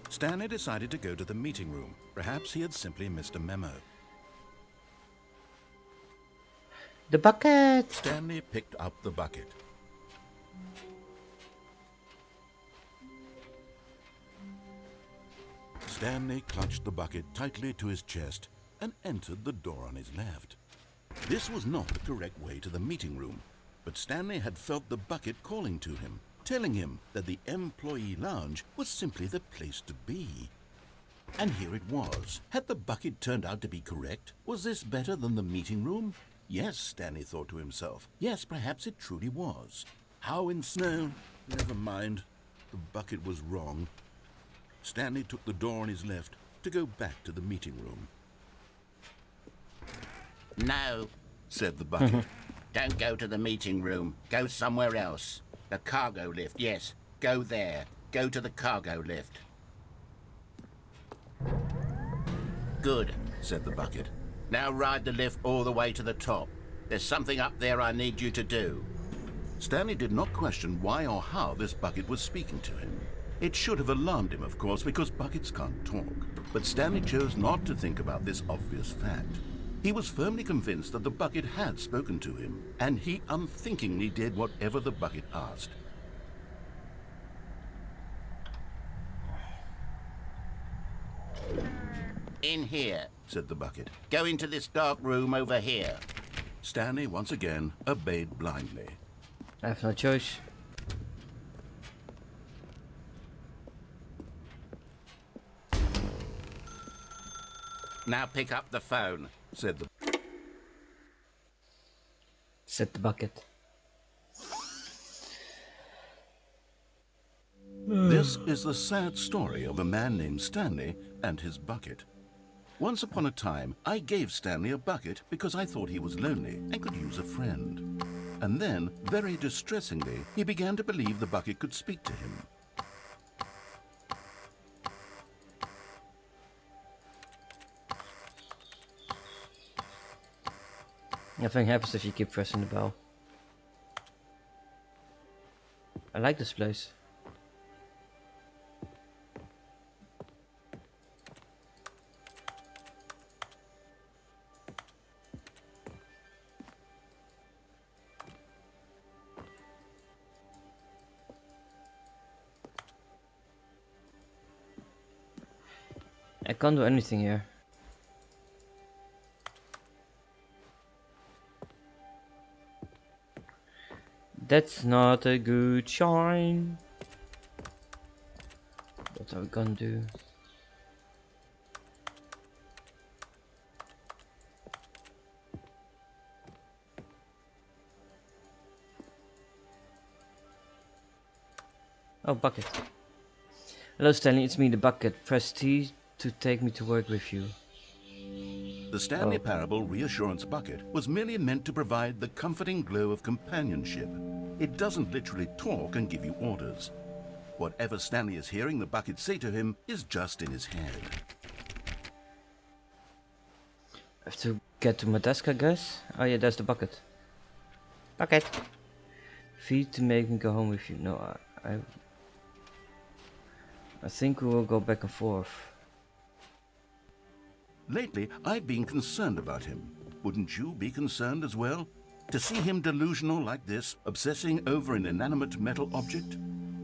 Stanley decided to go to the meeting room. Perhaps he had simply missed a memo. The bucket! Stanley picked up the bucket. Stanley clutched the bucket tightly to his chest and entered the door on his left. This was not the correct way to the meeting room, But Stanley had felt the bucket calling to him, telling him that the employee lounge was simply the place to be. And here it was. Had the bucket turned out to be correct? Was this better than the meeting room? Yes, Stanley thought to himself. Yes, perhaps it truly was. How in snow? Never mind. The bucket was wrong. Stanley took the door on his left to go back to the meeting room. No, Said the bucket. don't go to the meeting room. Go somewhere else. The cargo lift, yes. Go there. Go to the cargo lift. Good, Said the bucket. now ride the lift all the way to the top. There's something up there I need you to do. Stanley did not question why or how this bucket was speaking to him. It should have alarmed him, of course, because buckets can't talk. But Stanley chose not to think about this obvious fact. He was firmly convinced that the bucket had spoken to him, and he unthinkingly did whatever the bucket asked. In here. Said the bucket. Go into this dark room over here. Stanley once again obeyed blindly. I have no choice. Now pick up the phone. Said the Bucket. This is the sad story of a man named Stanley and his bucket. Once upon a time, I gave Stanley a bucket because I thought he was lonely and could use a friend. And then, very distressingly, he began to believe the bucket could speak to him. Nothing happens if you keep pressing the bell. I like this place. I can't do anything here. That's not a good sign. What are we gonna do? Oh, bucket. Hello Stanley, it's me, the bucket. Press T to take me to work with you. The Stanley Parable Reassurance Bucket was merely meant to provide the comforting glow of companionship. It doesn't literally talk and give you orders. Whatever Stanley is hearing the bucket say to him is just in his head. I have to get to my desk, I guess. Oh yeah, there's the bucket. Bucket. Feed to make me go home with you. No, I think we will go back and forth. Lately, I've been concerned about him. Wouldn't you be concerned as well? To see him delusional like this, obsessing over an inanimate metal object?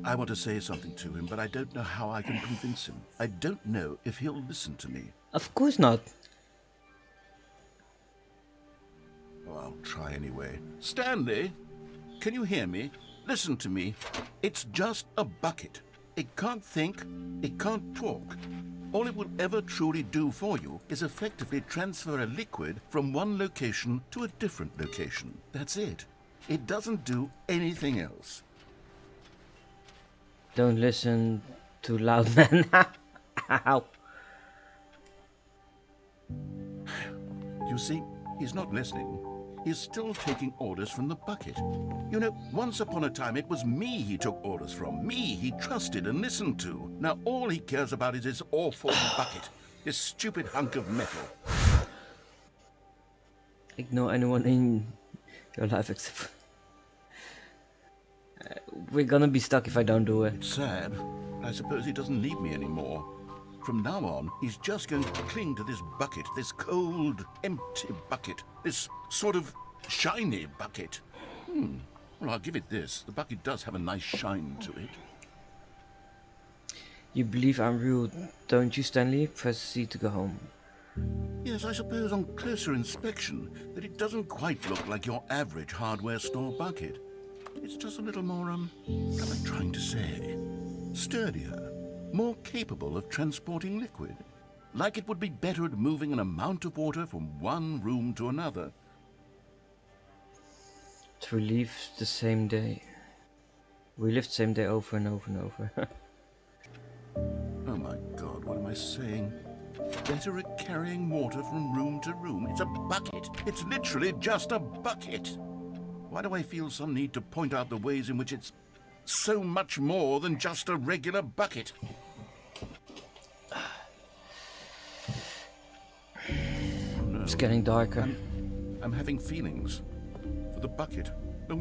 I want to say something to him, but I don't know how I can convince him. I don't know if he'll listen to me. Of course not. Oh, I'll try anyway. Stanley, can you hear me? Listen to me. It's just a bucket. It can't think, it can't talk. All it will ever truly do for you is effectively transfer a liquid from one location to a different location. That's it. It doesn't do anything else. Don't listen too loud, man. Ow. You see, he's not listening. He's still taking orders from the bucket. You know, once upon a time it was me he took orders from. Me he trusted and listened to. Now all he cares about is his awful bucket. This stupid hunk of metal. Ignore anyone in your life except... we're gonna be stuck if I don't do it. It's sad. I suppose he doesn't need me anymore. From now on, he's just going to cling to this bucket, this cold, empty bucket, this sort of shiny bucket. Well, I'll give it this. The bucket does have a nice shine to it. You believe I'm real, don't you, Stanley? Press C to go home. Yes, I suppose on closer inspection that it doesn't quite look like your average hardware store bucket. It's just a little more, what am I trying to say? Sturdier, more capable of transporting liquid. Like it would be better at moving an amount of water from one room to another. To relive the same day. We lived the same day over and over and over. Oh my God, what am I saying? Better at carrying water from room to room. It's a bucket. It's literally just a bucket. Why do I feel some need to point out the ways in which it's so much more than just a regular bucket? Oh, no. It's getting darker. I'm having feelings for the bucket. No.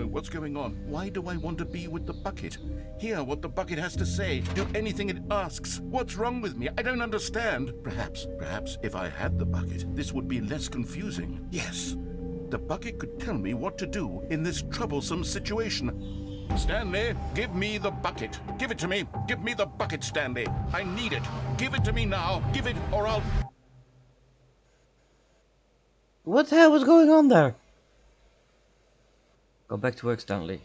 What's going on? Why do I want to be with the bucket? Hear what the bucket has to say. Do anything it asks. What's wrong with me? I don't understand. Perhaps if I had the bucket, this would be less confusing. Yes, the bucket could tell me what to do in this troublesome situation. Stanley, give me the bucket. Give it to me. Give me the bucket, Stanley. I need it. Give it to me now. Give it or I'll... What the hell was going on there? Go back to work, Stanley.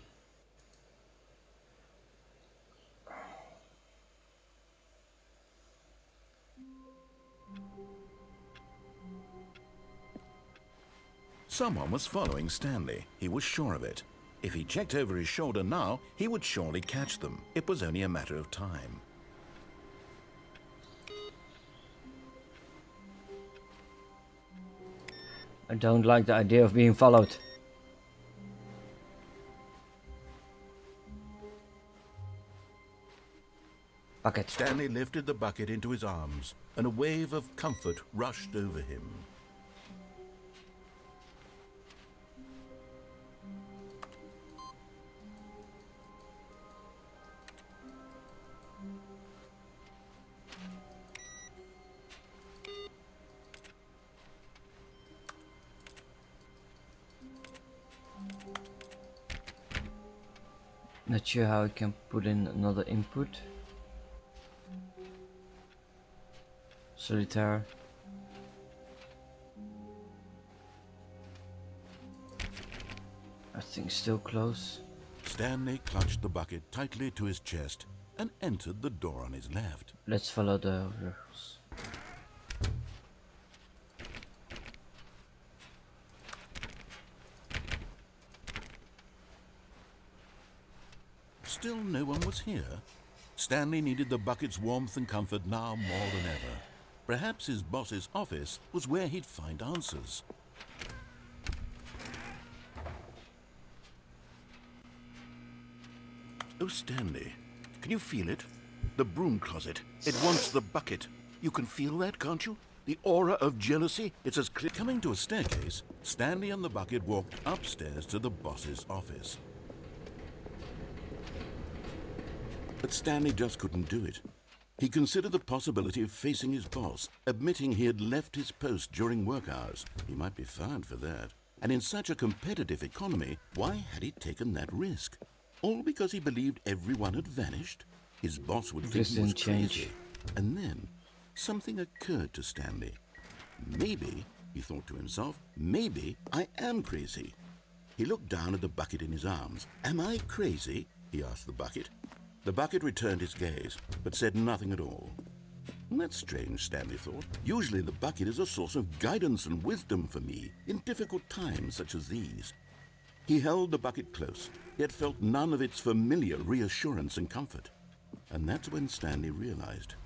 Someone was following Stanley. He was sure of it. If he checked over his shoulder now, he would surely catch them. It was only a matter of time. I don't like the idea of being followed. Bucket. Stanley lifted the bucket into his arms, and a wave of comfort rushed over him. Not sure how I can put in another input. Solitaire. I think still close. Stanley clutched the bucket tightly to his chest and entered the door on his left. Let's follow the rules. Still no one was here. Stanley needed the bucket's warmth and comfort now more than ever. Perhaps his boss's office was where he'd find answers. Oh, Stanley, can you feel it? The broom closet. It wants the bucket. You can feel that, can't you? The aura of jealousy. It's as clear. Coming to a staircase, Stanley and the bucket walked upstairs to the boss's office. But Stanley just couldn't do it. He considered the possibility of facing his boss, admitting he had left his post during work hours. He might be fired for that. And in such a competitive economy, why had he taken that risk? All because he believed everyone had vanished? His boss would think he was crazy. And then, something occurred to Stanley. Maybe, he thought to himself, maybe I am crazy. He looked down at the bucket in his arms. Am I crazy? He asked the bucket. The bucket returned his gaze, but said nothing at all. That's strange, Stanley thought. Usually the bucket is a source of guidance and wisdom for me in difficult times such as these. He held the bucket close, yet felt none of its familiar reassurance and comfort. And that's when Stanley realized,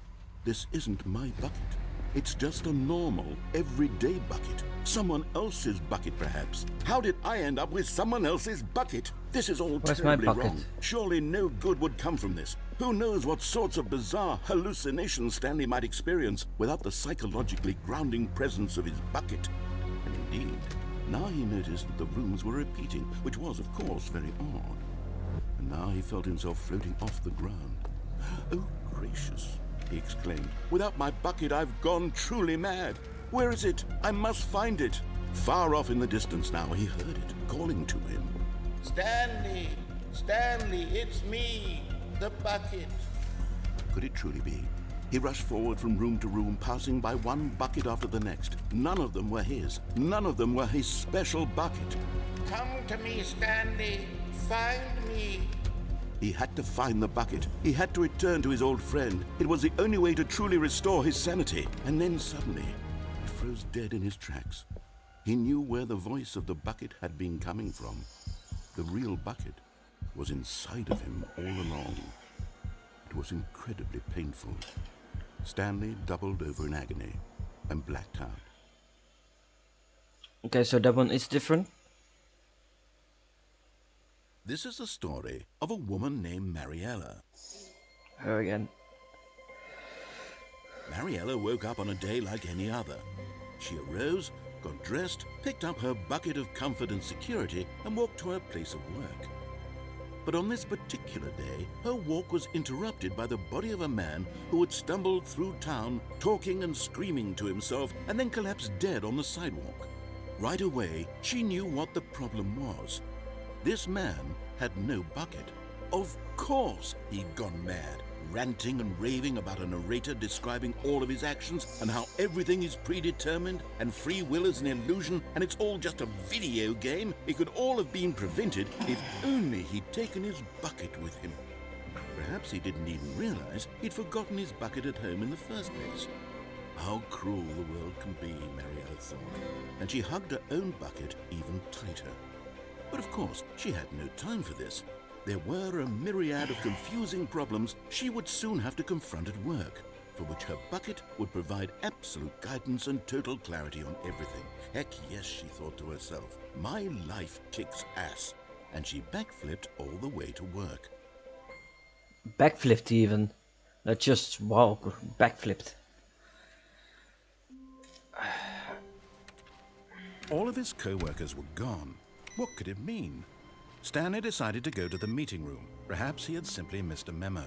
this isn't my bucket. It's just a normal, everyday bucket. Someone else's bucket, perhaps. How did I end up with someone else's bucket? This is all terribly wrong. Surely no good would come from this. Who knows what sorts of bizarre hallucinations Stanley might experience without the psychologically grounding presence of his bucket. And indeed, now he noticed that the rooms were repeating, which was, of course, very odd. And now he felt himself floating off the ground. Oh, gracious, he exclaimed. Without my bucket, I've gone truly mad. Where is it? I must find it. Far off in the distance now, he heard it, calling to him. Stanley! Stanley, it's me, the bucket. Could it truly be? He rushed forward from room to room, passing by one bucket after the next. None of them were his. None of them were his special bucket. Come to me, Stanley. Find me. He had to find the bucket. He had to return to his old friend. It was the only way to truly restore his sanity. And then suddenly, he froze dead in his tracks. He knew where the voice of the bucket had been coming from. The real bucket was inside of him all along. It was incredibly painful. Stanley doubled over in agony and blacked out. Okay, so that one is different. This is the story of a woman named Mariella. Her again. Mariella woke up on a day like any other. She arose, got dressed, picked up her bucket of comfort and security, and walked to her place of work. But on this particular day, her walk was interrupted by the body of a man who had stumbled through town, talking and screaming to himself, and then collapsed dead on the sidewalk. Right away, she knew what the problem was. This man had no bucket. Of course he'd gone mad, ranting and raving about a narrator describing all of his actions and how everything is predetermined and free will is an illusion and it's all just a video game. It could all have been prevented if only he'd taken his bucket with him. Perhaps he didn't even realize he'd forgotten his bucket at home in the first place. How cruel the world can be, Mariella thought, and she hugged her own bucket even tighter. But of course, she had no time for this. There were a myriad of confusing problems she would soon have to confront at work, for which her bucket would provide absolute guidance and total clarity on everything. Heck yes, she thought to herself, my life kicks ass. And she backflipped all the way to work. Backflipped even. Not just, wow, backflipped. All of his co-workers were gone. What could it mean? Stanley decided to go to the meeting room. Perhaps he had simply missed a memo.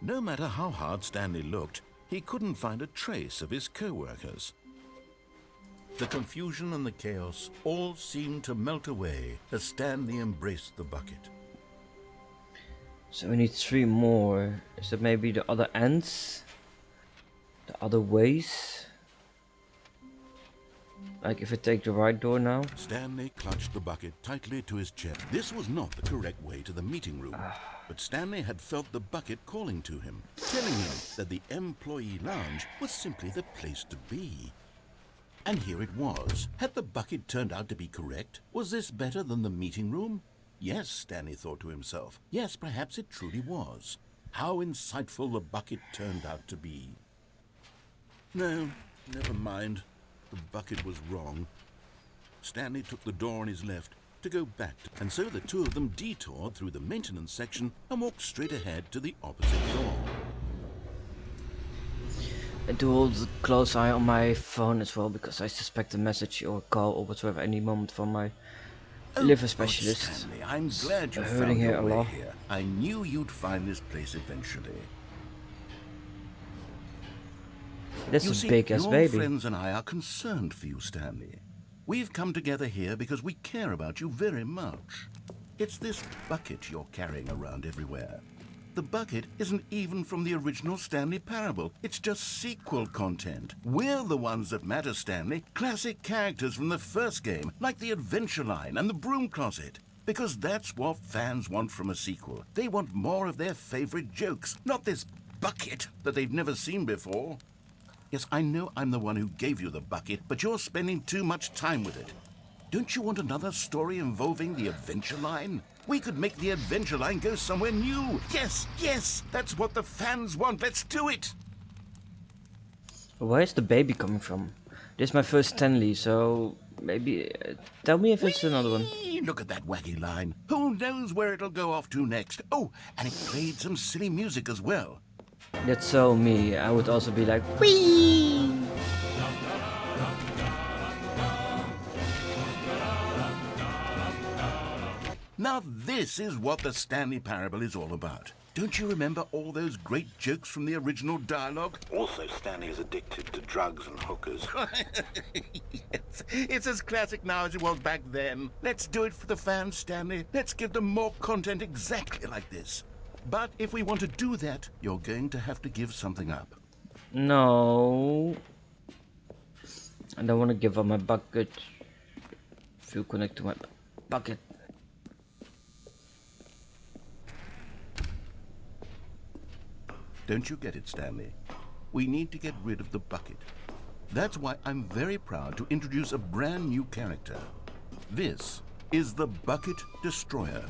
No matter how hard Stanley looked, he couldn't find a trace of his co-workers. The confusion and the chaos all seemed to melt away as Stanley embraced the bucket. So we need 3 more. Is that maybe the other ends? The other ways? Like if I take the right door now? Stanley clutched the bucket tightly to his chest. This was not the correct way to the meeting room. But Stanley had felt the bucket calling to him, telling him that the employee lounge was simply the place to be. And here it was. Had the bucket turned out to be correct? Was this better than the meeting room? Yes, Stanley thought to himself. Yes, perhaps it truly was. How insightful the bucket turned out to be. No, never mind. The bucket was wrong. Stanley took the door on his left to go back, and so the two of them detoured through the maintenance section and walked straight ahead to the opposite door. I do hold a close eye on my phone as well, because I suspect a message or a call or whatsoever any moment from my liver specialist. Stanley, I'm glad you hurting found here your a way lot. here. I knew you'd find this place eventually. That's You a see, big ass your baby. friends and I are concerned for you, Stanley. We've come together here because we care about you very much. It's this bucket you're carrying around everywhere. The bucket isn't even from the original Stanley Parable. It's just sequel content. We're the ones that matter, Stanley. Classic characters from the first game, like the Adventure Line and the Broom Closet. Because that's what fans want from a sequel. They want more of their favorite jokes, not this bucket that they've never seen before. Yes, I know I'm the one who gave you the bucket, but you're spending too much time with it. Don't you want another story involving the Adventure Line? We could make the Adventure Line go somewhere new. Yes, yes, that's what the fans want. Let's do it. Where is the baby coming from? This is my first Stanley, so maybe tell me if it's another one. Whee! Look at that wacky line. Who knows where it'll go off to next? Oh, and it played some silly music as well. That's so me. I would also be like, whee! Now this is what the Stanley Parable is all about. Don't you remember all those great jokes from the original dialogue? Also, Stanley is addicted to drugs and hookers. Yes, it's as classic now as it was back then. Let's do it for the fans, Stanley. Let's give them more content exactly like this. But if we want to do that, you're going to have to give something up. No. I don't want to give up my bucket. If you connect to my bucket. Don't you get it, Stanley? We need to get rid of the bucket. That's why I'm very proud to introduce a brand new character. This is the Bucket Destroyer.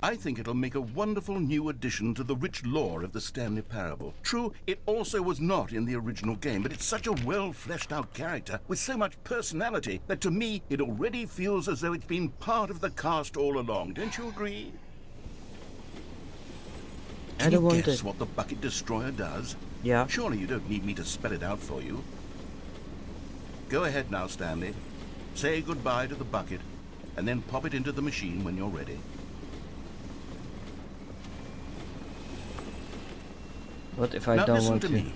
I think it'll make a wonderful new addition to the rich lore of the Stanley Parable. True, it also was not in the original game, but it's such a well-fleshed-out character with so much personality that to me it already feels as though it's been part of the cast all along. Don't you agree? Can you guess what the Bucket Destroyer does? Yeah. Surely you don't need me to spell it out for you. Go ahead now, Stanley. Say goodbye to the bucket, and then pop it into the machine when you're ready. What if I now don't listen want to to? me.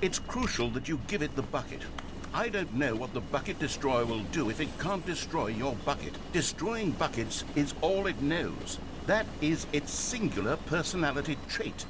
It's crucial that you give it the bucket. I don't know what the Bucket Destroyer will do if it can't destroy your bucket. Destroying buckets is all it knows. That is its singular personality trait.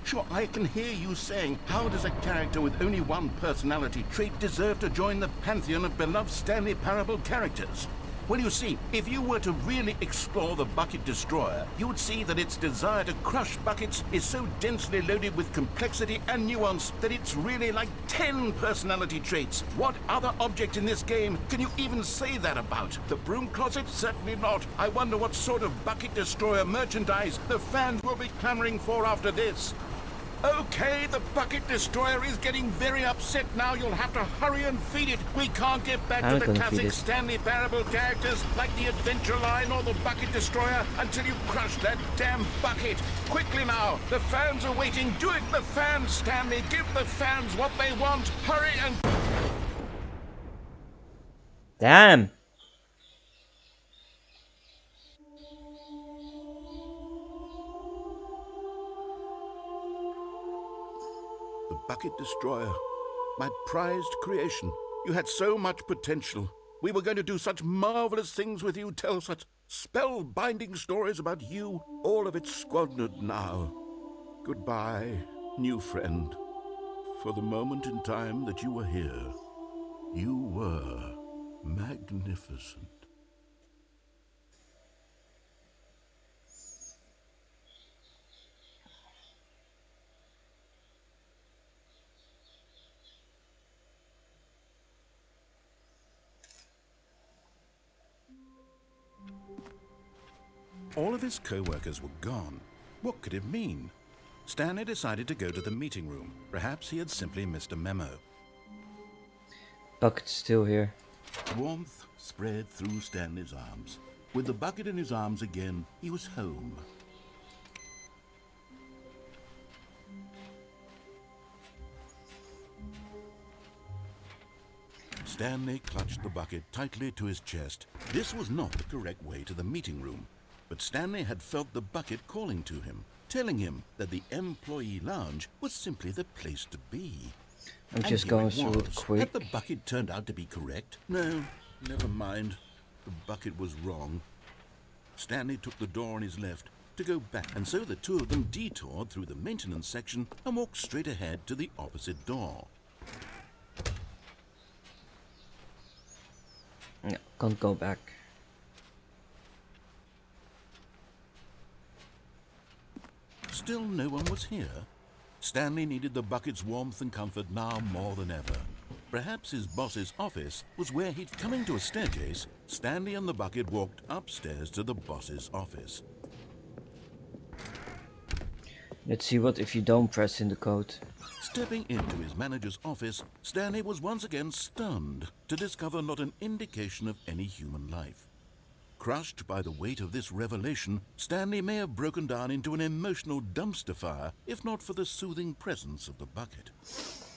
Sure, I can hear you saying, how does a character with only one personality trait deserve to join the pantheon of beloved Stanley Parable characters? Well, you see, if you were to really explore the Bucket Destroyer, you would see that its desire to crush buckets is so densely loaded with complexity and nuance that it's really like 10 personality traits. What other object in this game can you even say that about? The broom closet? Certainly not. I wonder what sort of Bucket Destroyer merchandise the fans will be clamoring for after this. Okay, the Bucket Destroyer is getting very upset now. You'll have to hurry and feed it. We can't get back to the classic Stanley Parable characters like the Adventure Line or the Bucket Destroyer until you crush that damn bucket. Quickly now, the fans are waiting. Do it, the fans, Stanley. Give the fans what they want. Hurry and... Damn! The Bucket Destroyer. My prized creation. You had so much potential. We were going to do such marvelous things with you, tell such spellbinding stories about you. All of it squandered now. Goodbye, new friend. For the moment in time that you were here, you were magnificent. All of his co-workers were gone. What could it mean? Stanley decided to go to the meeting room. Perhaps he had simply missed a memo. Bucket's still here. Warmth spread through Stanley's arms. With the bucket in his arms again, he was home. Stanley clutched the bucket tightly to his chest. This was not the correct way to the meeting room. But Stanley had felt the bucket calling to him, telling him that the employee lounge was simply the place to be. I'm just going through it quick. Had the bucket turned out to be correct? No, never mind. The bucket was wrong. Stanley took the door on his left to go back, and so the two of them detoured through the maintenance section and walked straight ahead to the opposite door. No, can't go back. Still no one was here. Stanley needed the bucket's warmth and comfort now more than ever. Perhaps his boss's office was where he'd... Coming to a staircase, Stanley and the bucket walked upstairs to the boss's office. Let's see what if you don't press in the code. Stepping into his manager's office, Stanley was once again stunned to discover not an indication of any human life. Crushed by the weight of this revelation, Stanley may have broken down into an emotional dumpster fire if not for the soothing presence of the bucket.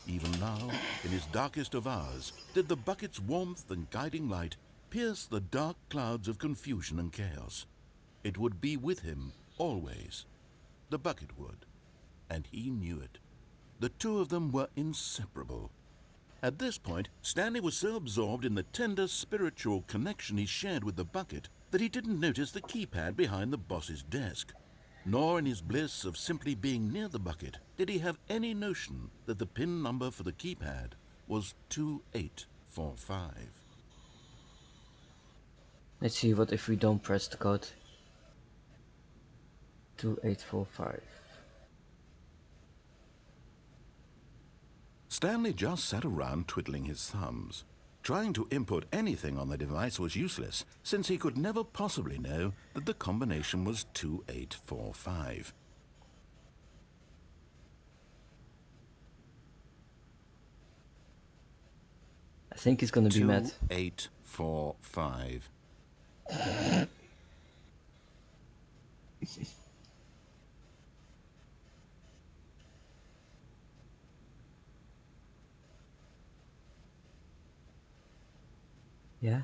Even now, in his darkest of hours, did the bucket's warmth and guiding light pierce the dark clouds of confusion and chaos. It would be with him always. The bucket would, and he knew it. The two of them were inseparable. At this point, Stanley was so absorbed in the tender spiritual connection he shared with the bucket that he didn't notice the keypad behind the boss's desk. nor in his bliss of simply being near the bucket did he have any notion that the pin number for the keypad was 2845. Let's see what if we don't press the code. 2845. Stanley just sat around twiddling his thumbs. Trying to input anything on the device was useless, since he could never possibly know that the combination was 2845. I think he's gonna be mad. 2845. Yeah?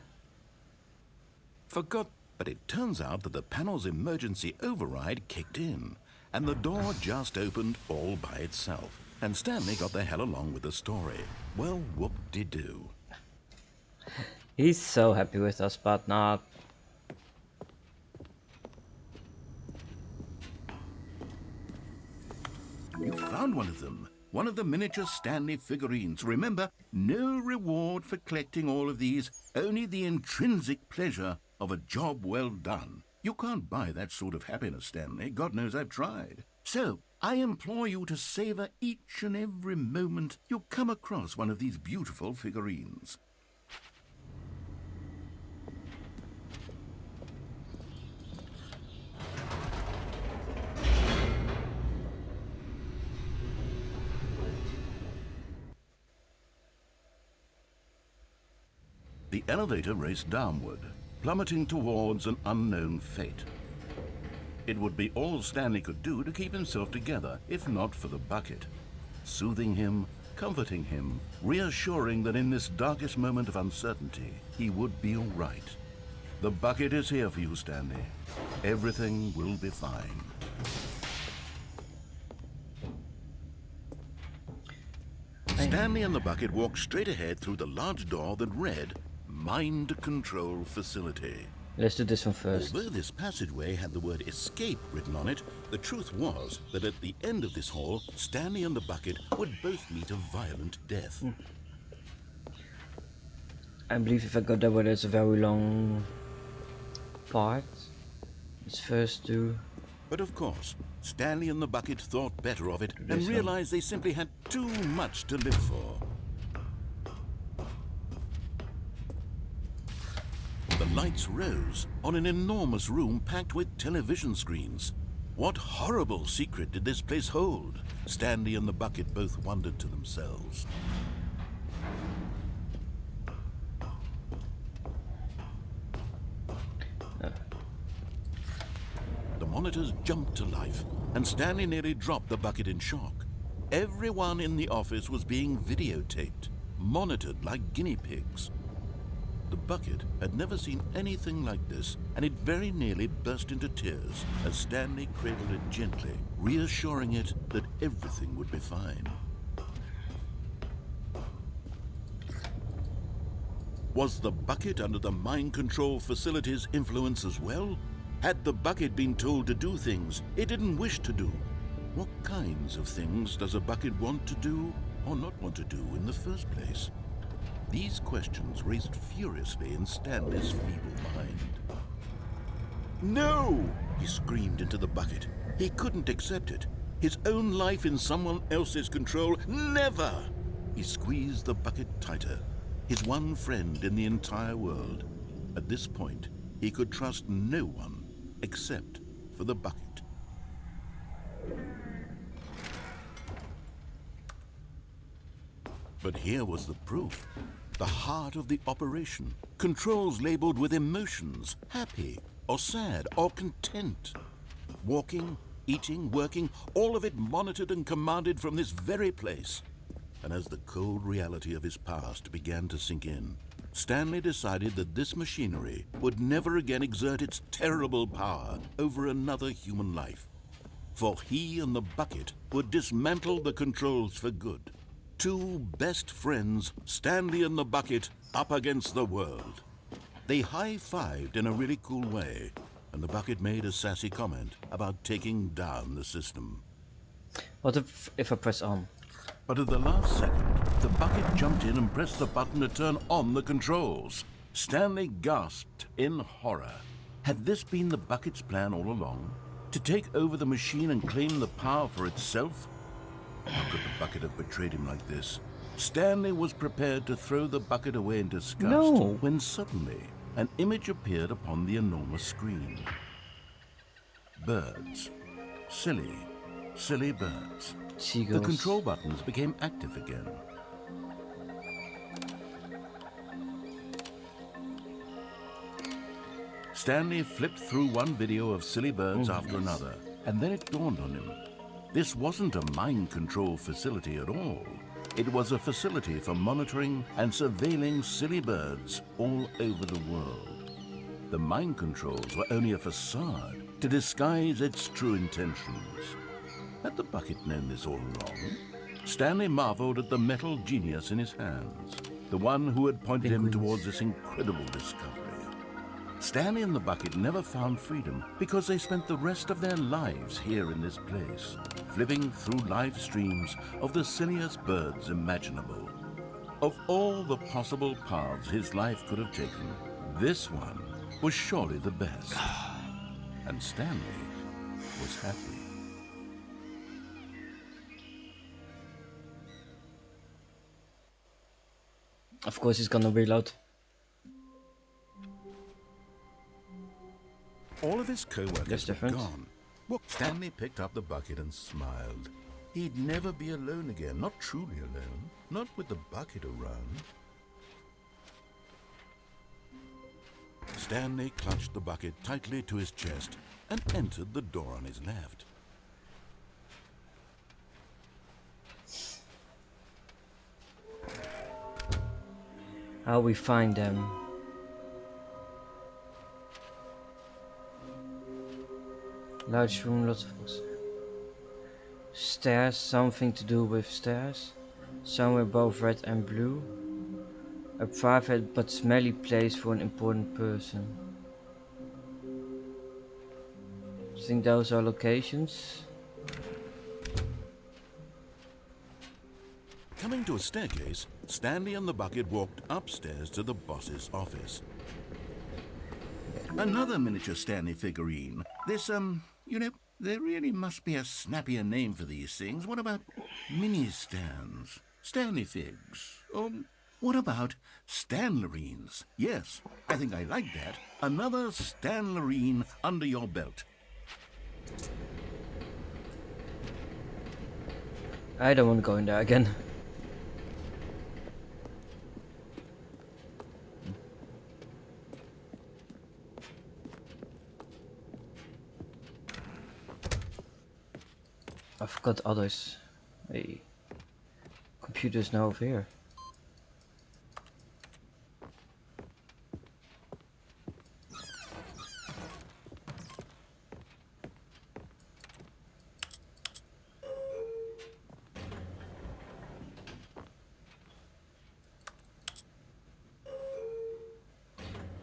Forgot, but it turns out that the panel's emergency override kicked in, and the door just opened all by itself, and Stanley got the hell along with the story. Well, whoop-de-doo. He's so happy with us, but not. You found one of them. One of the miniature Stanley figurines. Remember, no reward for collecting all of these, only the intrinsic pleasure of a job well done. You can't buy that sort of happiness, Stanley. God knows I've tried. So, I implore you to savor each and every moment you come across one of these beautiful figurines. The elevator raced downward, plummeting towards an unknown fate. It would be all Stanley could do to keep himself together, if not for the bucket. Soothing him, comforting him, reassuring that in this darkest moment of uncertainty, he would be all right. The bucket is here for you, Stanley. Everything will be fine. Stanley and the bucket walked straight ahead through the large door that read, Mind Control Facility. Let's do this one first. Although this passageway had the word escape written on it, the truth was that at the end of this hall, Stanley and the bucket would both meet a violent death. I believe if I go there where there's a very long part, let's first do. But of course, Stanley and the bucket thought better of it and realized they simply had too much to live for. The lights rose on an enormous room packed with television screens. What horrible secret did this place hold? Stanley and the bucket both wondered to themselves. The monitors jumped to life, and Stanley nearly dropped the bucket in shock. Everyone in the office was being videotaped, monitored like guinea pigs. The bucket had never seen anything like this, and it very nearly burst into tears as Stanley cradled it gently, reassuring it that everything would be fine. Was the bucket under the mind control facility's influence as well? Had the bucket been told to do things it didn't wish to do? What kinds of things does a bucket want to do or not want to do in the first place? These questions raced furiously in Stanley's feeble mind. No! He screamed into the bucket. He couldn't accept it. His own life in someone else's control, never! He squeezed the bucket tighter. His one friend in the entire world. At this point, he could trust no one except for the bucket. But here was the proof. The heart of the operation. Controls labeled with emotions, happy or sad or content. Walking, eating, working, all of it monitored and commanded from this very place. And as the cold reality of his past began to sink in, Stanley decided that this machinery would never again exert its terrible power over another human life. For he and the bucket would dismantle the controls for good. Two best friends, Stanley and the bucket, up against the world. They high-fived in a really cool way. and the bucket made a sassy comment about taking down the system. What if I press on? But at the last second, the bucket jumped in and pressed the button to turn on the controls. Stanley gasped in horror. Had this been the bucket's plan all along? To take over the machine and claim the power for itself? How could the bucket have betrayed him like this? Stanley was prepared to throw the bucket away in disgust when suddenly an image appeared upon the enormous screen. Birds. Silly, silly birds. Seagulls. The control buttons became active again. Stanley flipped through one video of silly birds after another, and then it dawned on him. This wasn't a mind control facility at all. It was a facility for monitoring and surveilling silly birds all over the world. The mind controls were only a facade to disguise its true intentions. Had the bucket known this all along? Stanley marveled at the metal genius in his hands, the one who had pointed him towards this incredible discovery. Stanley and the bucket never found freedom because they spent the rest of their lives here in this place, flipping through live streams of the silliest birds imaginable. Of all the possible paths his life could have taken, this one was surely the best. And Stanley was happy. Of course he's gonna reload. All of his co-workers were different. gone. Well, Stanley picked up the bucket and smiled. He'd never be alone again, not truly alone, not with the bucket around. Stanley clutched the bucket tightly to his chest and entered the door on his left. How we find them? Large room, lots of stairs, something to do with stairs. Somewhere both red and blue. A private but smelly place for an important person. I think those are locations. Coming to a staircase, Stanley and the bucket walked upstairs to the boss's office. Another miniature Stanley figurine. This, you know, there really must be a snappier name for these things. What about mini-stands? Stanley figs? What about Stanlerines? Yes, I think I like that. Another Stanlerine under your belt. I don't want to go in there again. I forgot others. Hey, computer's now over here.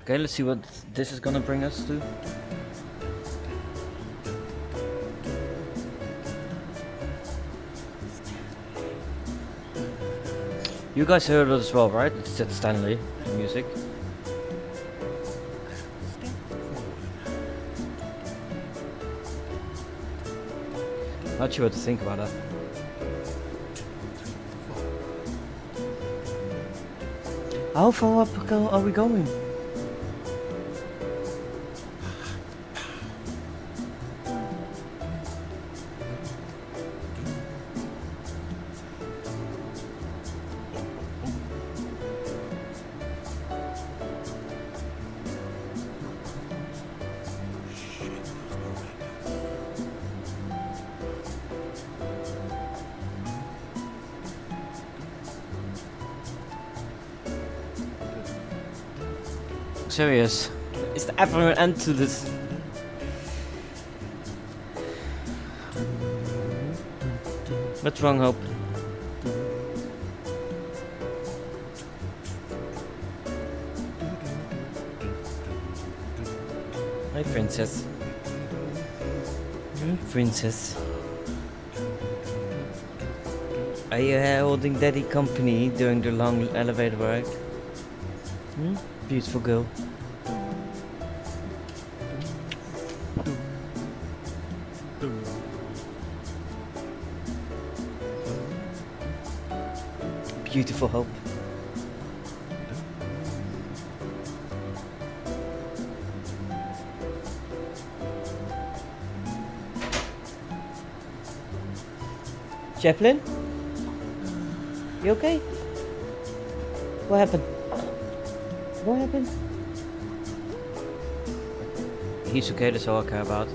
Okay, let's see what this is gonna bring us to. You guys heard it as well, right? It's that Stanley, the music. Not sure what to think about that. How far up are we going? Serious. Is there ever an end to this? What's wrong, Hope? Hi, princess. Princess. Are you holding daddy company during the long elevator ride? Beautiful girl. Beautiful hope. Chaplin? You okay? What happened? What happened? He's okay, that's all I care about.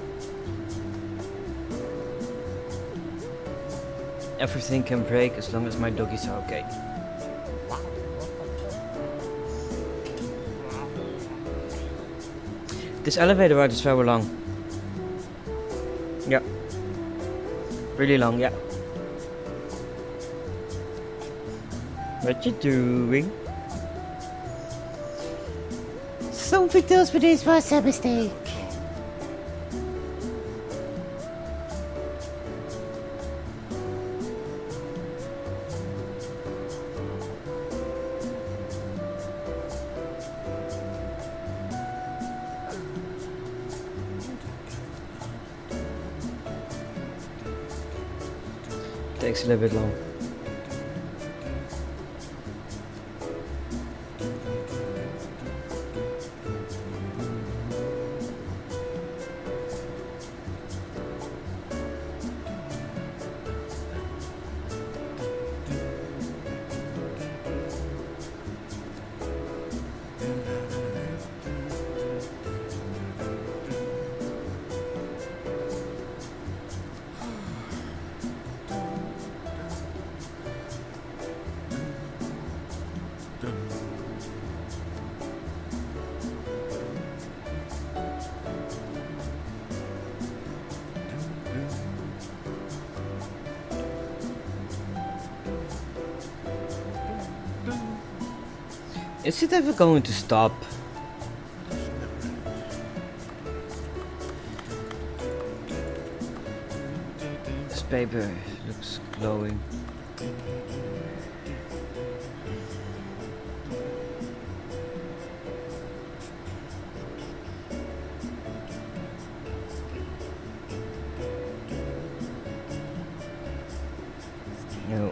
Everything can break as long as my doggies are okay. This elevator ride is very long. Yeah. Really long, yeah. What you doing? Something else, but this was a mistake. Takes a little bit long. Is it ever going to stop? This paper looks glowing. No,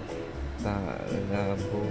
parable.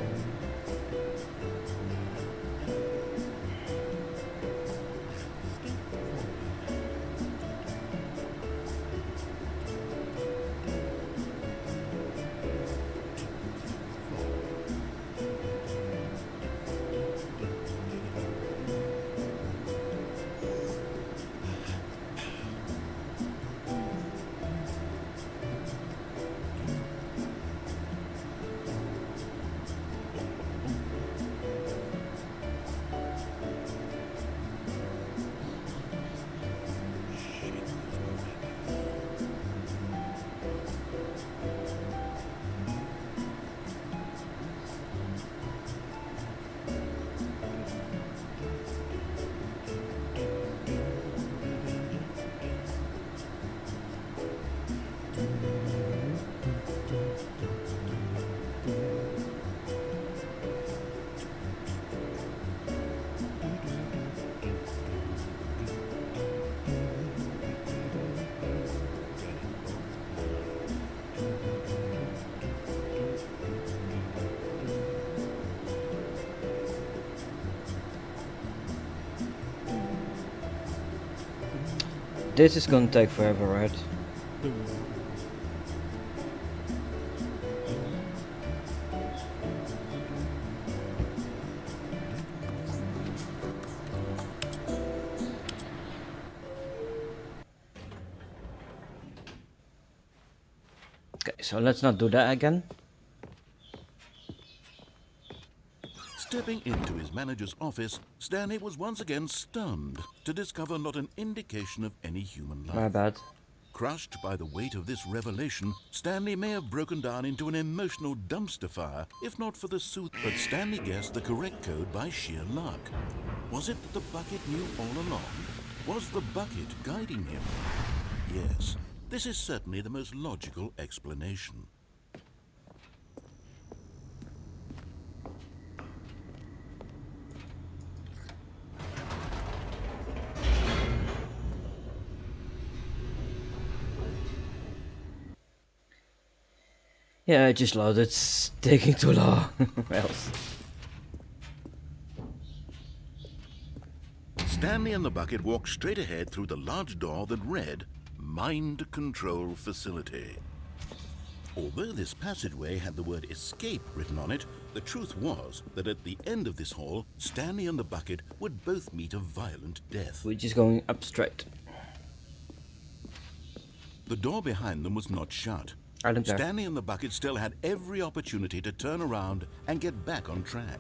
This is gonna take forever, right? Okay, so let's not do that again. Stepping into his manager's office, Stanley was once again stunned to discover not an indication of any human life. My bad. Crushed by the weight of this revelation, Stanley may have broken down into an emotional dumpster fire, if not for the sooth. But Stanley guessed the correct code by sheer luck. Was it that the bucket knew all along? Was the bucket guiding him? Yes, this is certainly the most logical explanation. Yeah, I just loaded. It's taking too long. Else. Stanley and the bucket walked straight ahead through the large door that read, Mind Control Facility. Although this passageway had the word escape written on it, the truth was that at the end of this hall, Stanley and the bucket would both meet a violent death. We're just going up straight. The door behind them was not shut. I don't care. Stanley and the bucket still had every opportunity to turn around and get back on track.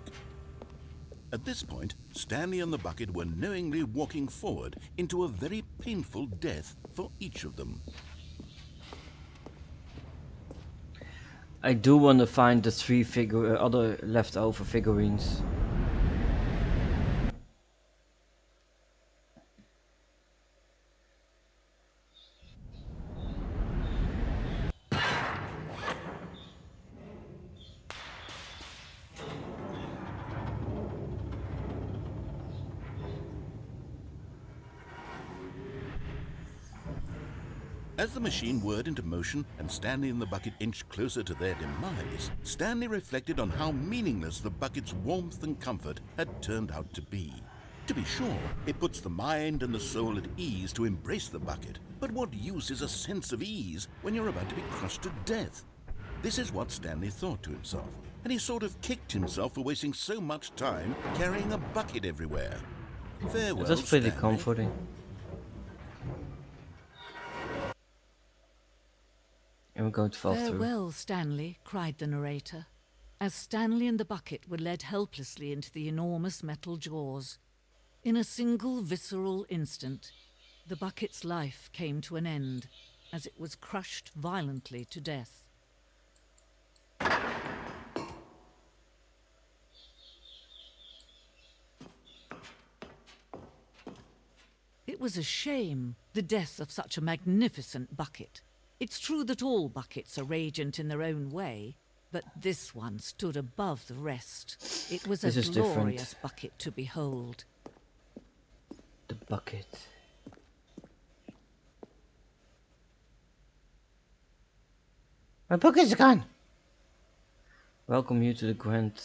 At this point, Stanley and the bucket were knowingly walking forward into a very painful death for each of them. I do want to find the three other leftover figurines. As the machine whirred into motion and Stanley and the bucket inched closer to their demise, Stanley reflected on how meaningless the bucket's warmth and comfort had turned out to be. To be sure, it puts the mind and the soul at ease to embrace the bucket, but what use is a sense of ease when you're about to be crushed to death? This is what Stanley thought to himself, and he sort of kicked himself for wasting so much time carrying a bucket everywhere. Farewell, That's pretty Stanley. comforting. And we're going to fall through. Farewell, Stanley, cried the narrator, as Stanley and the bucket were led helplessly into the enormous metal jaws. In a single visceral instant, the bucket's life came to an end as it was crushed violently to death. It was a shame, the death of such a magnificent bucket. It's true that all buckets are radiant in their own way, but this one stood above the rest. It was This a is different. glorious bucket to behold. The bucket. My bucket's gone! Welcome you to the Grand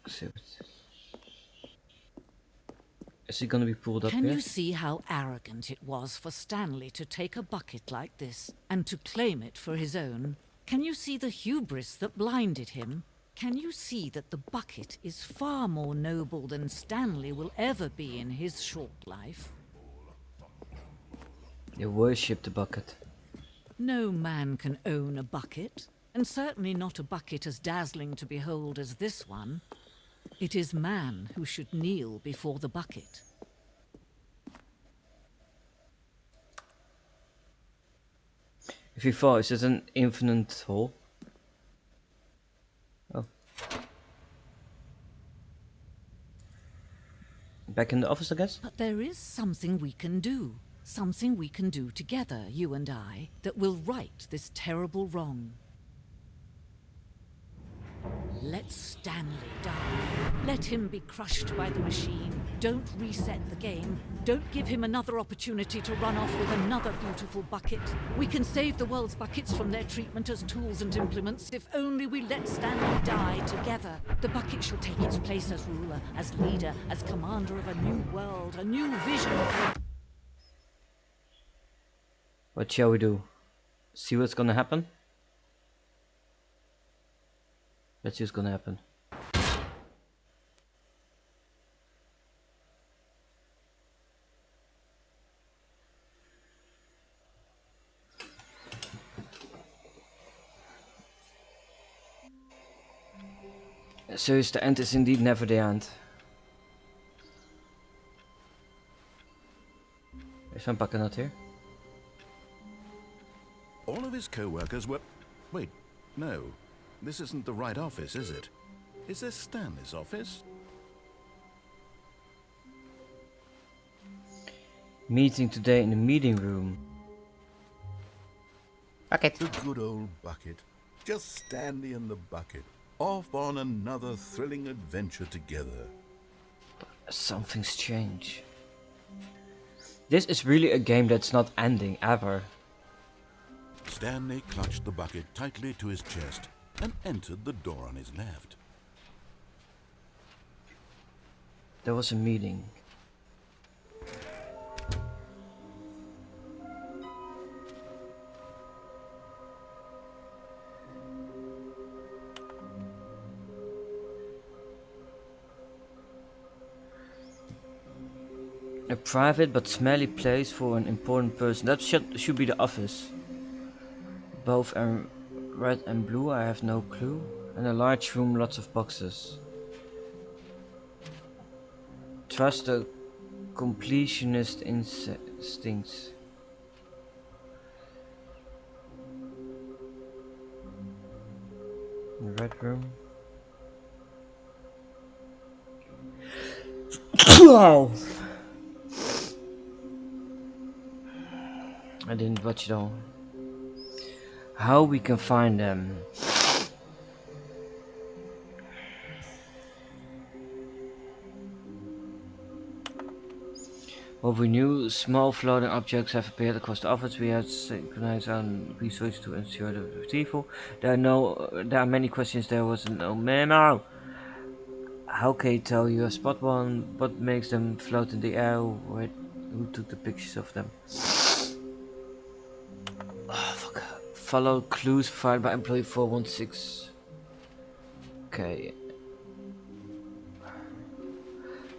Exhibit. Is he gonna be pulled up Can here? you see how arrogant it was for Stanley to take a bucket like this and to claim it for his own? Can you see the hubris that blinded him? Can you see that the bucket is far more noble than Stanley will ever be in his short life? You worship the bucket. No man can own a bucket, and certainly not a bucket as dazzling to behold as this one. It is man who should kneel before the bucket. If he falls, is it an infinite hole? Oh. Back in the office, I guess? But there is something we can do. Something we can do together, you and I, that will right this terrible wrong. Let Stanley die. Let him be crushed by the machine. Don't reset the game. Don't give him another opportunity to run off with another beautiful bucket. We can save the world's buckets from their treatment as tools and implements if only we let Stanley die together. The bucket shall take its place as ruler, as leader, as commander of a new world, a new vision. What shall we do? See what's gonna happen? Let's see what's gonna happen. So is the end is indeed never the end. Is mijn bucket not here? All of his co-workers were... Wait, no. This isn't the right office, is it? Is this Stanley's office? Meeting today in the meeting room. Bucket. The good old bucket. Just Stanley and the bucket. Off on another thrilling adventure together. Something's changed. This is really a game that's not ending ever. Stanley clutched the bucket tightly to his chest and entered the door on his left. There was a meeting. A private but smelly place for an important person. That should be the office. Both red and blue, I have no clue. And a large room, lots of boxes. Trust the completionist instincts. The red room. Wow. I didn't watch it all. How we can find them. What we knew, small floating objects have appeared across the office. We had synchronized our research to ensure the retrieval. There are many questions. There was no memo. How can you tell you a spot one? What makes them float in the air? Who took the pictures of them? Oh, fuck. Follow clues provided by employee 416. Okay.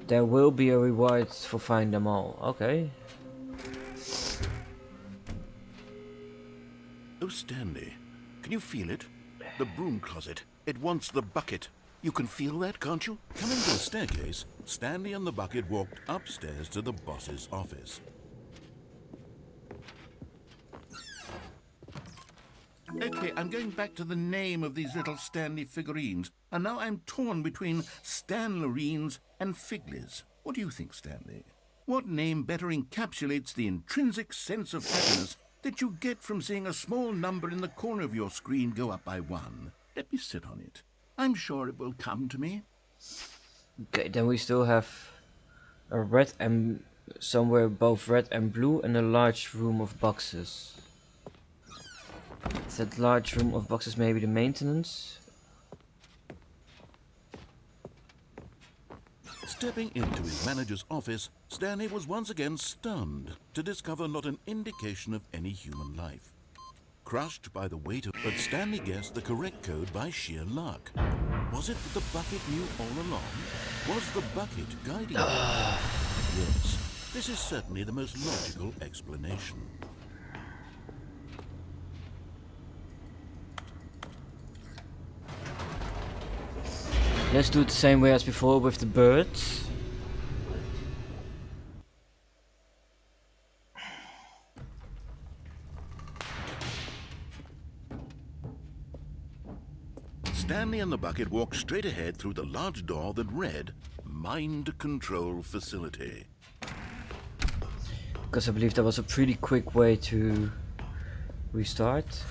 There will be a reward for finding them all. Okay. Oh, Stanley, can you feel it? The broom closet. It wants the bucket. You can feel that, can't you? Coming to the staircase, Stanley and the bucket walked upstairs to the boss's office. Okay, I'm going back to the name of these little Stanley figurines, and now I'm torn between Stanlerines and Figlies. What do you think, Stanley? What name better encapsulates the intrinsic sense of happiness that you get from seeing a small number in the corner of your screen go up by 1? Let me sit on it. I'm sure it will come to me. Okay, then we still have a red and somewhere both red and blue and a large room of boxes. Is that large room of boxes maybe the maintenance? Stepping into his manager's office, Stanley was once again stunned to discover not an indication of any human life. Crushed by the weight of... But Stanley guessed the correct code by sheer luck. Was it that the bucket knew all along? Was the bucket guiding him? Yes, this is certainly the most logical explanation. Let's do it the same way as before with the birds. Stanley and the bucket walked straight ahead through the large door that read, Mind Control Facility. Because I believe that was a pretty quick way to restart.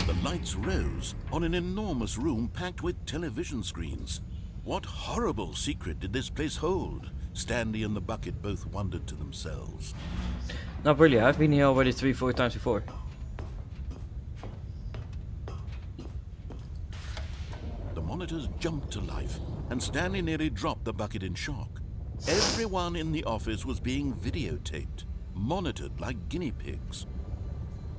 The lights rose on an enormous room packed with television screens. What horrible secret did this place hold? Stanley and the bucket both wondered to themselves. Not really, I've been here already 3-4 times before. The monitors jumped to life, and Stanley nearly dropped the bucket in shock. Everyone in the office was being videotaped, monitored like guinea pigs.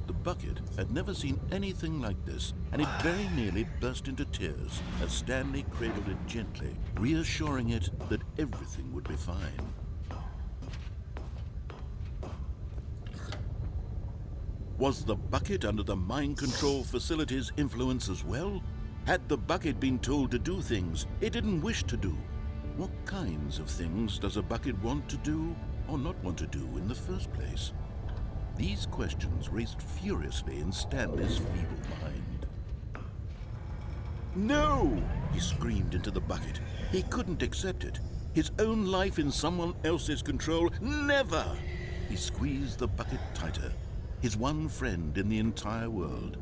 The bucket had never seen anything like this, and it very nearly burst into tears as Stanley cradled it gently, reassuring it that everything would be fine. Was the bucket under the mind control facility's influence as well? Had the bucket been told to do things it didn't wish to do? What kinds of things does a bucket want to do or not want to do in the first place? These questions raced furiously in Stanley's feeble mind. No! He screamed into the bucket. He couldn't accept it. His own life in someone else's control, never! He squeezed the bucket tighter. His one friend in the entire world.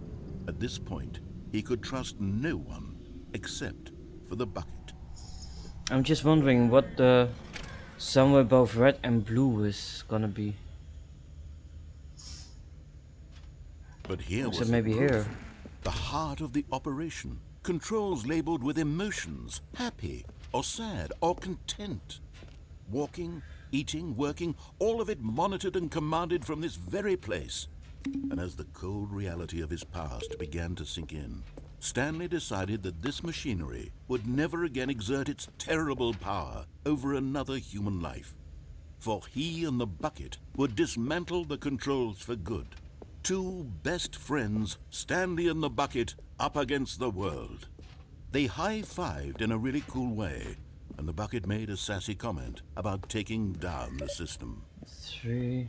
At this point, he could trust no one except for the bucket. I'm just wondering what the somewhere above red and blue is gonna be. But here So was the maybe proof. here. The heart of the operation. Controls labeled with emotions, happy or sad or content. Walking, eating, working, all of it monitored and commanded from this very place. And as the cold reality of his past began to sink in, Stanley decided that this machinery would never again exert its terrible power over another human life. For he and the bucket would dismantle the controls for good. Two best friends, Stanley and the bucket, up against the world. They high-fived in a really cool way, and the bucket made a sassy comment about taking down the system. 3.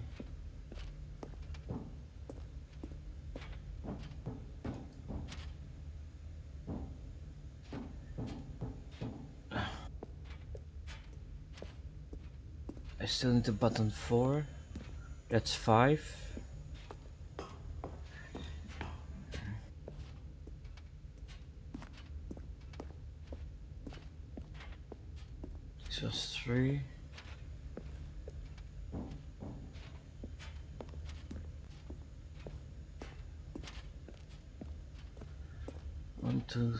I still need the button 4. That's 5. This was 3. One, two,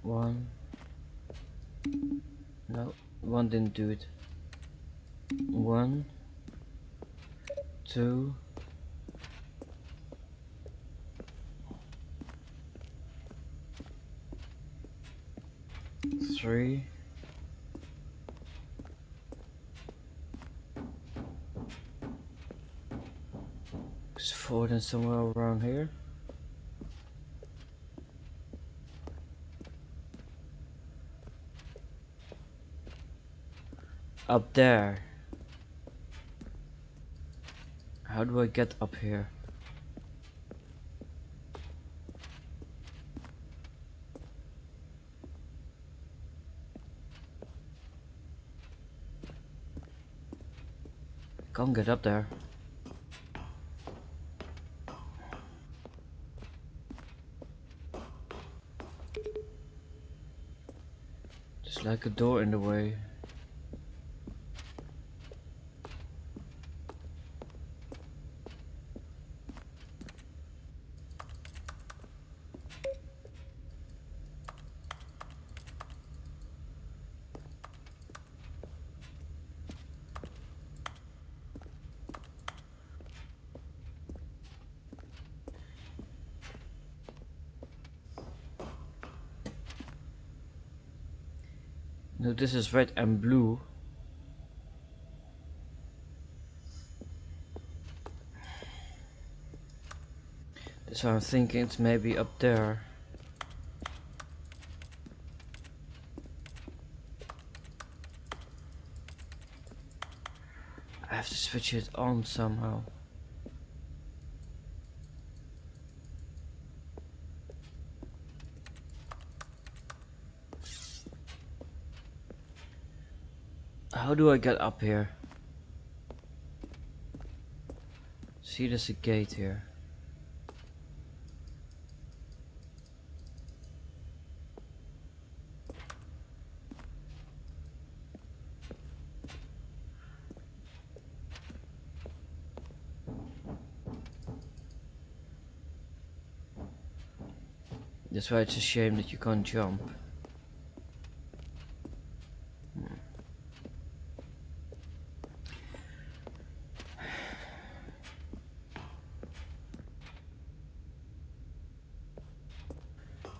1. No, 1 didn't do it. 1, 2, 3. Is 4 then somewhere around here? Up there. How do I get up here? Can't get up there. There's like a door in the way. No, this is red and blue. That's why I'm thinking it's maybe up there. I have to switch it on somehow. How do I get up here? See, there's a gate here. That's why it's a shame that you can't jump.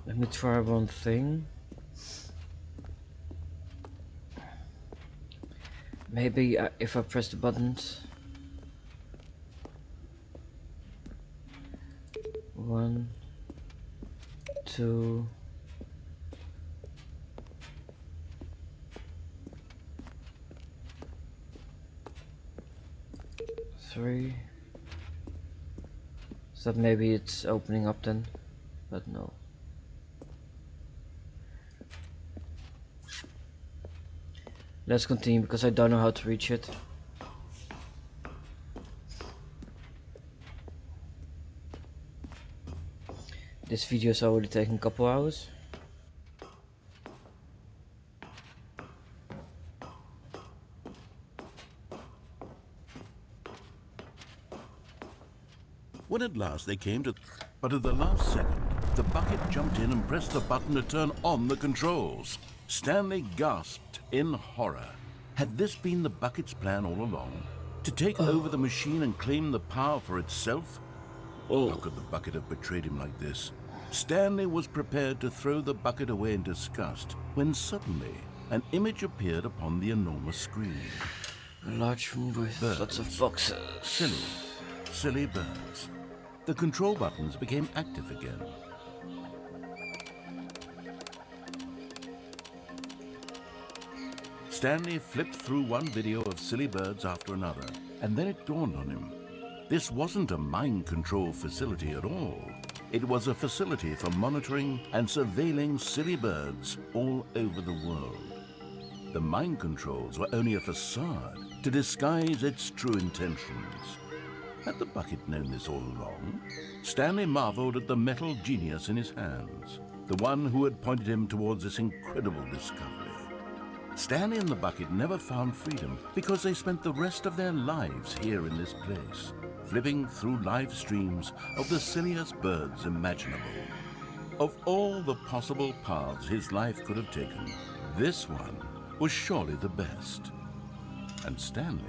Let me try one thing. Maybe if I press the buttons. 1, 2, 3. So that maybe it's opening up then, but no. Let's continue because I don't know how to reach it. This video's already taken a couple hours. When at last they came to... But at the last second, the bucket jumped in and pressed the button to turn on the controls. Stanley gasped in horror. Had this been the bucket's plan all along? To take over the machine and claim the power for itself? How could the bucket have betrayed him like this? Stanley was prepared to throw the bucket away in disgust when suddenly an image appeared upon the enormous screen. A large room with Birds. lots of boxes. Silly birds. The control buttons became active again. Stanley flipped through one video of silly birds after another, and then it dawned on him. This wasn't a mind control facility at all. It was a facility for monitoring and surveilling silly birds all over the world. The mind controls were only a facade to disguise its true intentions. Had the bucket known this all along? Stanley marveled at the metal genius in his hands, the one who had pointed him towards this incredible discovery. Stanley and the bucket never found freedom because they spent the rest of their lives here in this place, flipping through live streams of the silliest birds imaginable. Of all the possible paths his life could have taken, this one was surely the best. And Stanley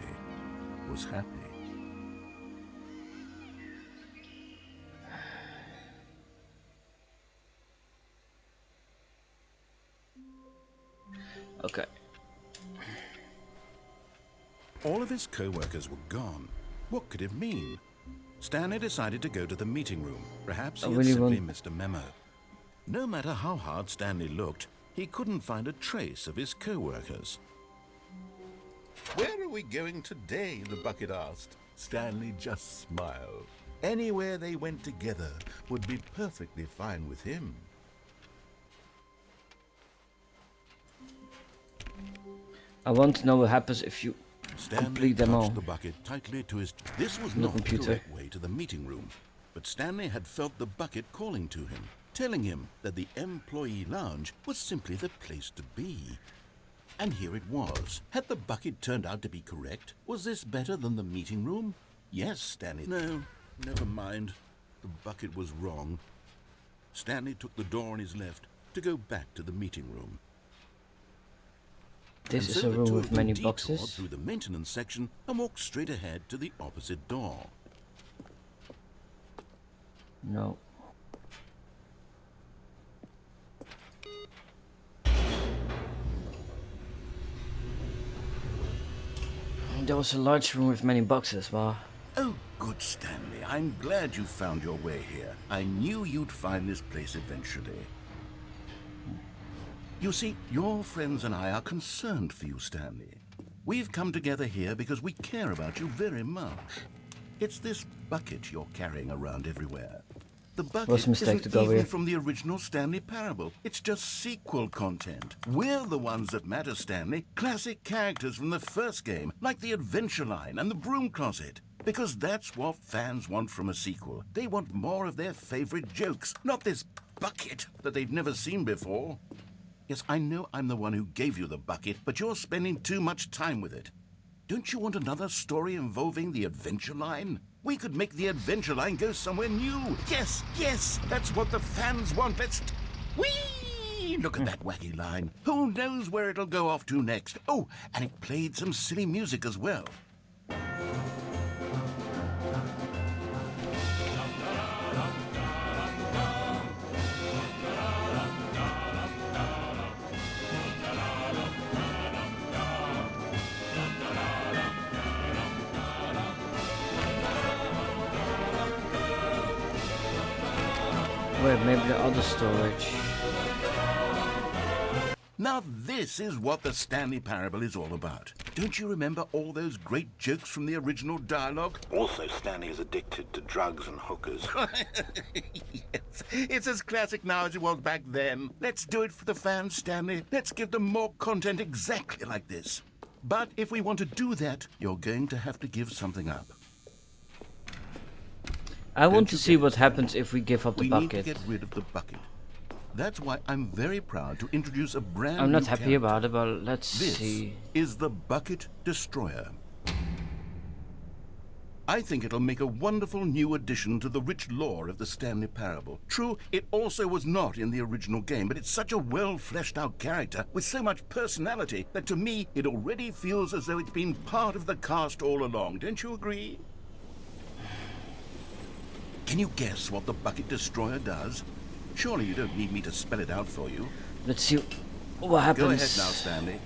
was happy. Okay. All of his co-workers were gone. What could it mean? Stanley decided to go to the meeting room. Perhaps he had simply missed a memo. No matter how hard Stanley looked, he couldn't find a trace of his co-workers. Where are we going today? The bucket asked. Stanley just smiled. Anywhere they went together would be perfectly fine with him. I want to know what happens if you Stanley complete them all. the bucket tightly to his... This was The not the computer. correct way to the meeting room, but Stanley had felt the bucket calling to him, telling him that the employee lounge was simply the place to be. And here it was. Had the bucket turned out to be correct? Was this better than the meeting room? Yes, Stanley... No, never mind. The bucket was wrong. Stanley took the door on his left to go back to the meeting room. This And is so a the room two with of them many detoured boxes. through the maintenance section and walked straight ahead to the opposite door. No. There was a large room with many boxes, wow. Oh, good, Stanley. I'm glad you found your way here. I knew you'd find this place eventually. You see, your friends and I are concerned for you, Stanley. We've come together here because we care about you very much. It's this bucket you're carrying around everywhere. The bucket What's the mistake isn't to go even here? from the original Stanley Parable. It's just sequel content. We're the ones that matter, Stanley. Classic characters from the first game, like the Adventure Line and the Broom Closet. Because that's what fans want from a sequel. They want more of their favorite jokes, not this bucket that they've never seen before. Yes, I know I'm the one who gave you the bucket, but you're spending too much time with it. Don't you want another story involving the Adventure Line? We could make the Adventure Line go somewhere new. Yes, yes, that's what the fans want. Whee! Look at that wacky line. Who knows where it'll go off to next? Oh, and it played some silly music as well. Wait, maybe the other storage. Now this is what the Stanley Parable is all about. Don't you remember all those great jokes from the original dialogue? Also, Stanley is addicted to drugs and hookers. Yes, it's as classic now as it was back then. Let's do it for the fans, Stanley. Let's give them more content exactly like this. But if we want to do that, you're going to have to give something up. I want Don't to you see get it, what Stanley? happens if we give up the We need to bucket. get rid of the bucket. That's why I'm very proud to introduce a brand I'm not new happy character. about it, but let's This see. is the Bucket Destroyer. I think it'll make a wonderful new addition to the rich lore of the Stanley Parable. True, it also was not in the original game, but it's such a well-fleshed-out character with so much personality that to me it already feels as though it's been part of the cast all along. Don't you agree? Can you guess what the Bucket Destroyer does? Surely you don't need me to spell it out for you. Let's see what happens. Go ahead now, Stanley.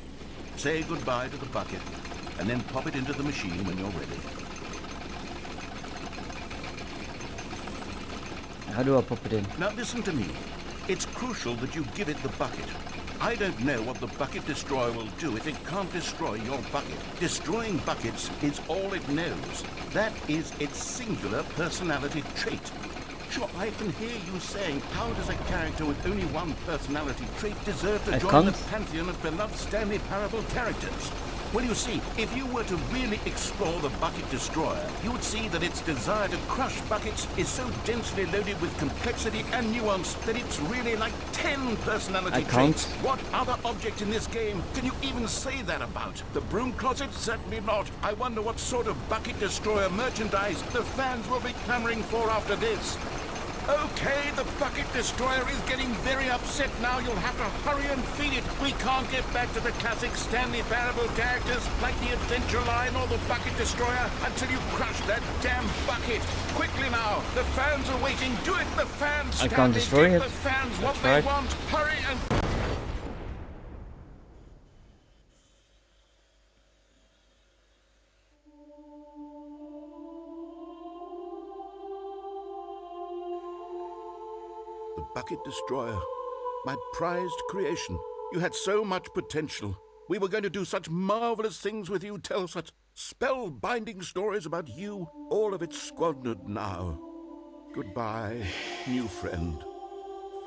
Say goodbye to the bucket, and then pop it into the machine when you're ready. How do I pop it in? Now listen to me. It's crucial that you give it the bucket. I don't know what the Bucket Destroyer will do if it can't destroy your bucket. Destroying buckets is all it knows. That is its singular personality trait. Sure, I can hear you saying, how does a character with only one personality trait deserve to I join can't. the pantheon of beloved Stanley Parable characters? Well, you see, if you were to really explore the Bucket Destroyer, you would see that its desire to crush buckets is so densely loaded with complexity and nuance that it's really like 10 personality I can't. traits. What other object in this game can you even say that about? The broom closet? Certainly not. I wonder what sort of Bucket Destroyer merchandise the fans will be clamoring for after this. Okay, the Bucket Destroyer is getting very upset now. You'll have to hurry and feed it. We can't get back to the classic Stanley Parable characters like the Adventure Line or the Bucket Destroyer until you crush that damn bucket. Quickly now, the fans are waiting. Do it, the fans. I can't Stanley, destroy give it. the fans what That's they right. want. Hurry and... The Bucket Destroyer, my prized creation. You had so much potential. We were going to do such marvelous things with you, tell such spellbinding stories about you. All of it squandered now. Goodbye, new friend.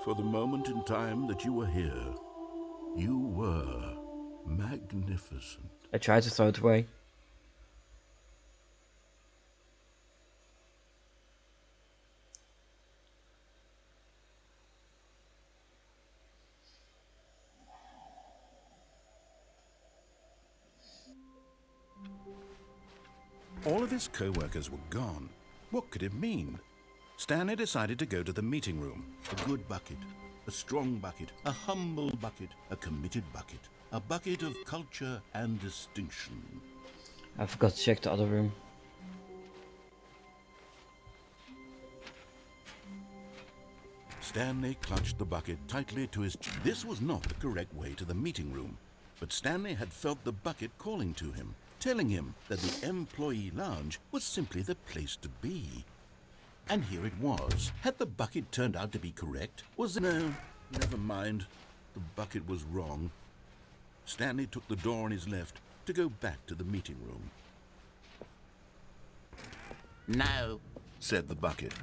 For the moment in time that you were here, you were magnificent. I tried to throw it away. All of his co-workers were gone. What could it mean? Stanley decided to go to the meeting room. A good bucket, a strong bucket, a humble bucket, a committed bucket, a bucket of culture and distinction. I forgot to check the other room. Stanley clutched the bucket tightly to his chest. This was not the correct way to the meeting room, but Stanley had felt the bucket calling to him, telling him that the employee lounge was simply the place to be. And here it was. Had the bucket turned out to be correct? No, never mind. The bucket was wrong. Stanley took the door on his left to go back to the meeting room. No, Said the bucket.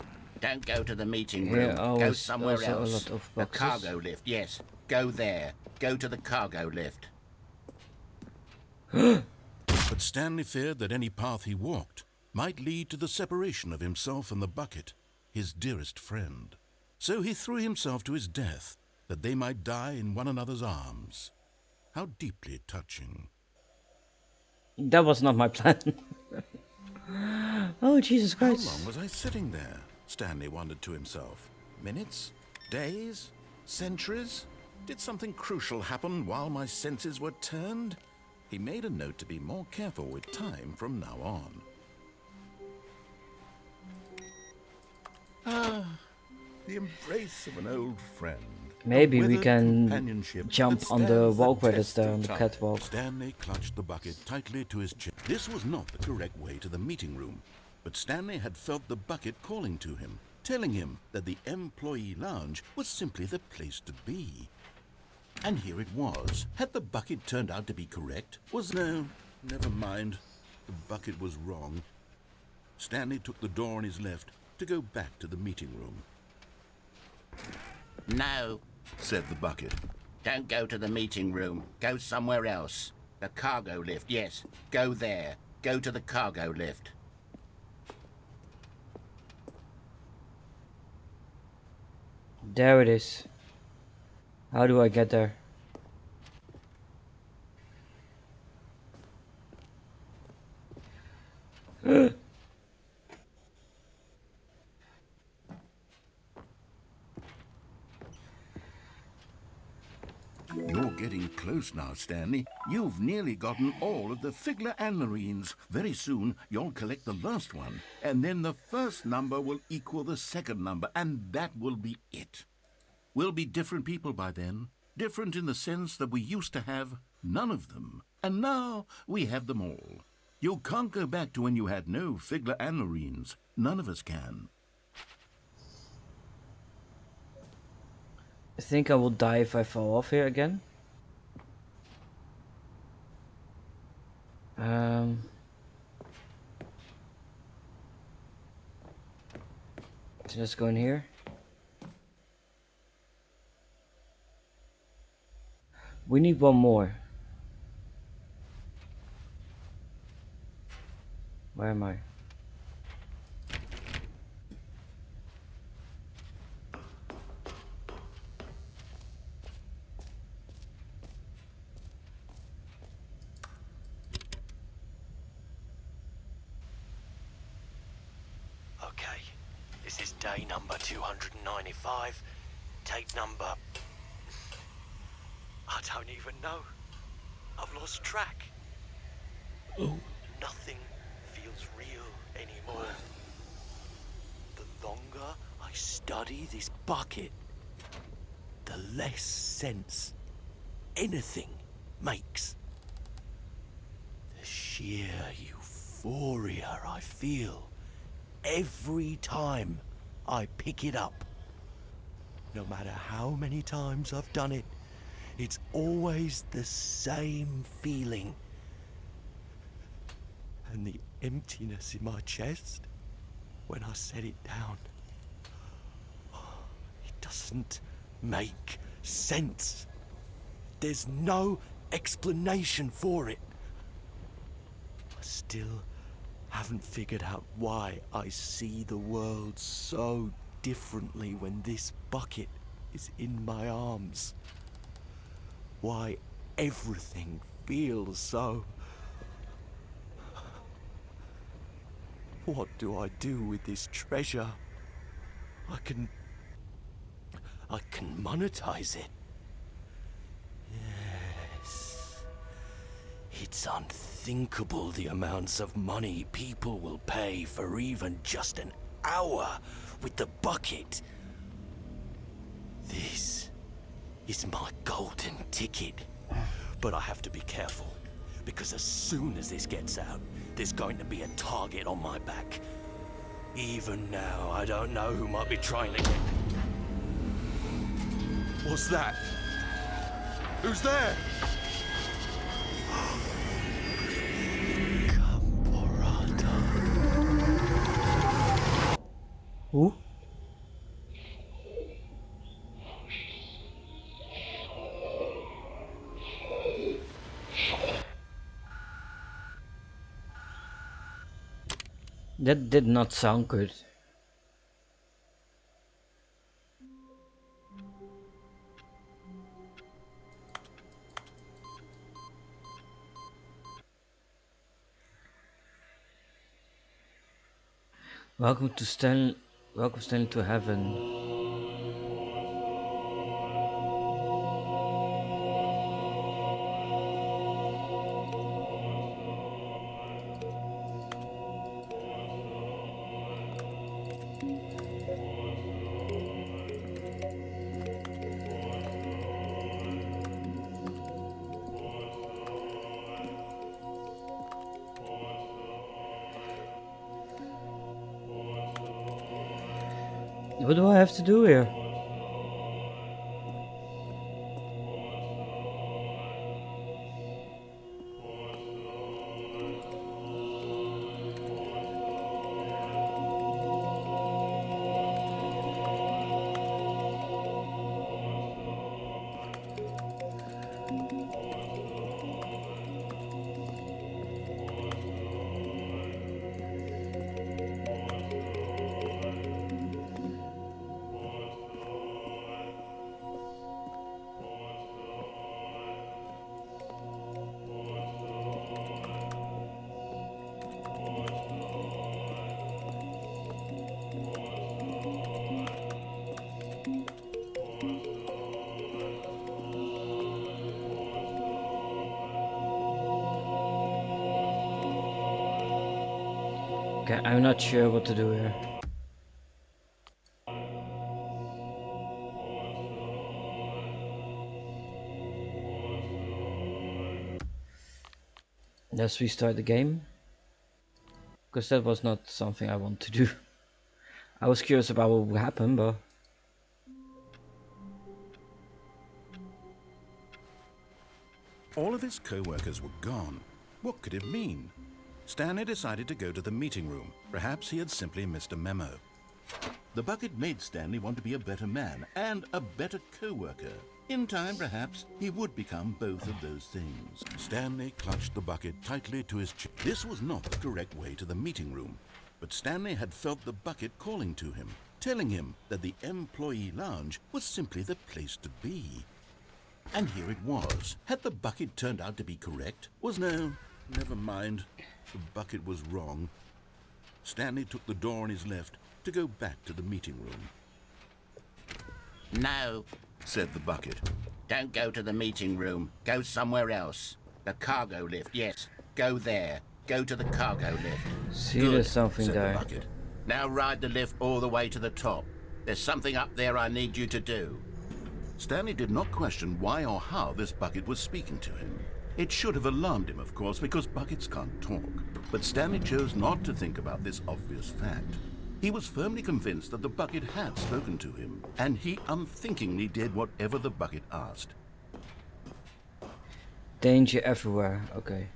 don't go to the meeting Here room. are Go somewhere also a else. lot of The boxes. cargo lift, yes. Go there. Go to the cargo lift. But Stanley feared that any path he walked might lead to the separation of himself and the bucket, his dearest friend. So he threw himself to his death, that they might die in one another's arms. How deeply touching. That was not my plan. Oh, Jesus How Christ. long was I sitting there? Stanley wondered to himself. Minutes? Days? Centuries? Did something crucial happen while my senses were turned? He made a note to be more careful with time from now on. Ah, the embrace of an old friend. Maybe The we withered can companionship jump that on the stands walkway test that's there of on the time. catwalk. Stanley clutched the bucket tightly to his chest. This was not the correct way to the meeting room, but Stanley had felt the bucket calling to him, telling him that the employee lounge was simply the place to be. And here it was. Had the bucket turned out to be correct? No, never mind. The bucket was wrong. Stanley took the door on his left to go back to the meeting room. No, Said the bucket. don't go to the meeting room. Go somewhere else. The cargo lift, yes. Go there. Go to the cargo lift. There it is. How do I get there? You're getting close now, Stanley. You've nearly gotten all of the Figler and Marines. Very soon, you'll collect the last one, and then the first number will equal the second number, and that will be it. We'll be different people by then. Different in the sense that we used to have none of them, and now we have them all. You can't go back to when you had no Figler and Marines. None of us can. I think I will die if I fall off here again. So let's go in here. We need one more. Where am I? Okay, this is day number 295. Tape number... I don't even know. I've lost track. Nothing feels real anymore. The longer I study this bucket, the less sense anything makes. The sheer euphoria I feel every time I pick it up. No matter how many times I've done it, it's always the same feeling. And the emptiness in my chest when I set it down. It doesn't make sense. There's no explanation for it. I still haven't figured out why I see the world so differently when this bucket is in my arms. Why everything feels so... What do I do with this treasure? I can monetize it. Yes. It's unthinkable the amounts of money people will pay for even just an hour with the bucket. This is my golden ticket. But I have to be careful, because as soon as this gets out, there's going to be a target on my back. Even now, I don't know who might be trying to get... What's that? Who's there? Who? That did not sound good. Welcome Stanley to heaven. What do I have to do here? Okay, I'm not sure what to do here. Let's restart the game. Because that was not something I want to do. I was curious about what would happen, but... All of his co-workers were gone. What could it mean? Stanley decided to go to the meeting room. Perhaps he had simply missed a memo. The bucket made Stanley want to be a better man and a better co-worker. In time, perhaps, he would become both of those things. Stanley clutched the bucket tightly to his chest. This was not the correct way to the meeting room, but Stanley had felt the bucket calling to him, telling him that the employee lounge was simply the place to be. And here it was. Had the bucket turned out to be correct? No, never mind. The bucket was wrong. Stanley took the door on his left to go back to the meeting room. No, Said the bucket. don't go to the meeting room. Go somewhere else. The cargo lift, yes. Go there. Go to the cargo lift. See, Good, there's something Said the there. bucket. Now ride the lift all the way to the top. There's something up there I need you to do. Stanley did not question why or how this bucket was speaking to him. It should have alarmed him, of course, because buckets can't talk. But Stanley chose not to think about this obvious fact. He was firmly convinced that the bucket had spoken to him, and he unthinkingly did whatever the bucket asked. Danger everywhere. Okay.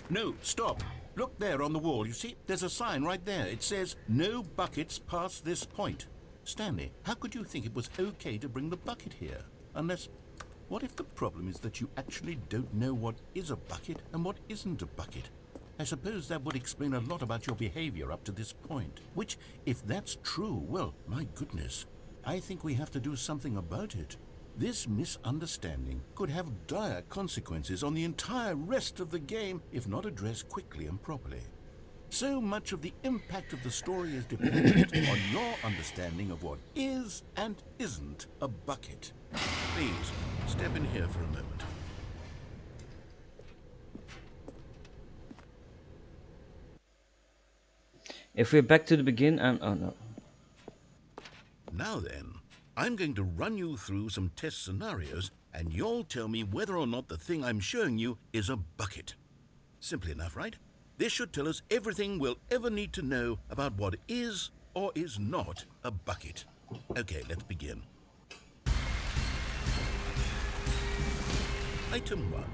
No, stop. Look there on the wall. You see, there's a sign right there. It says, "No buckets past this point." Stanley, how could you think it was okay to bring the bucket here? Unless, what if the problem is that you actually don't know what is a bucket and what isn't a bucket? I suppose that would explain a lot about your behavior up to this point. Which, if that's true, well, my goodness, I think we have to do something about it. This misunderstanding could have dire consequences on the entire rest of the game if not addressed quickly and properly. So much of the impact of the story is dependent on your understanding of what is and isn't a bucket. Please, step in here for a moment. If we're back to the begin and... oh no. Now then, I'm going to run you through some test scenarios, and you'll tell me whether or not the thing I'm showing you is a bucket. Simple enough, right? This should tell us everything we'll ever need to know about what is or is not a bucket. Okay, let's begin. Item 1.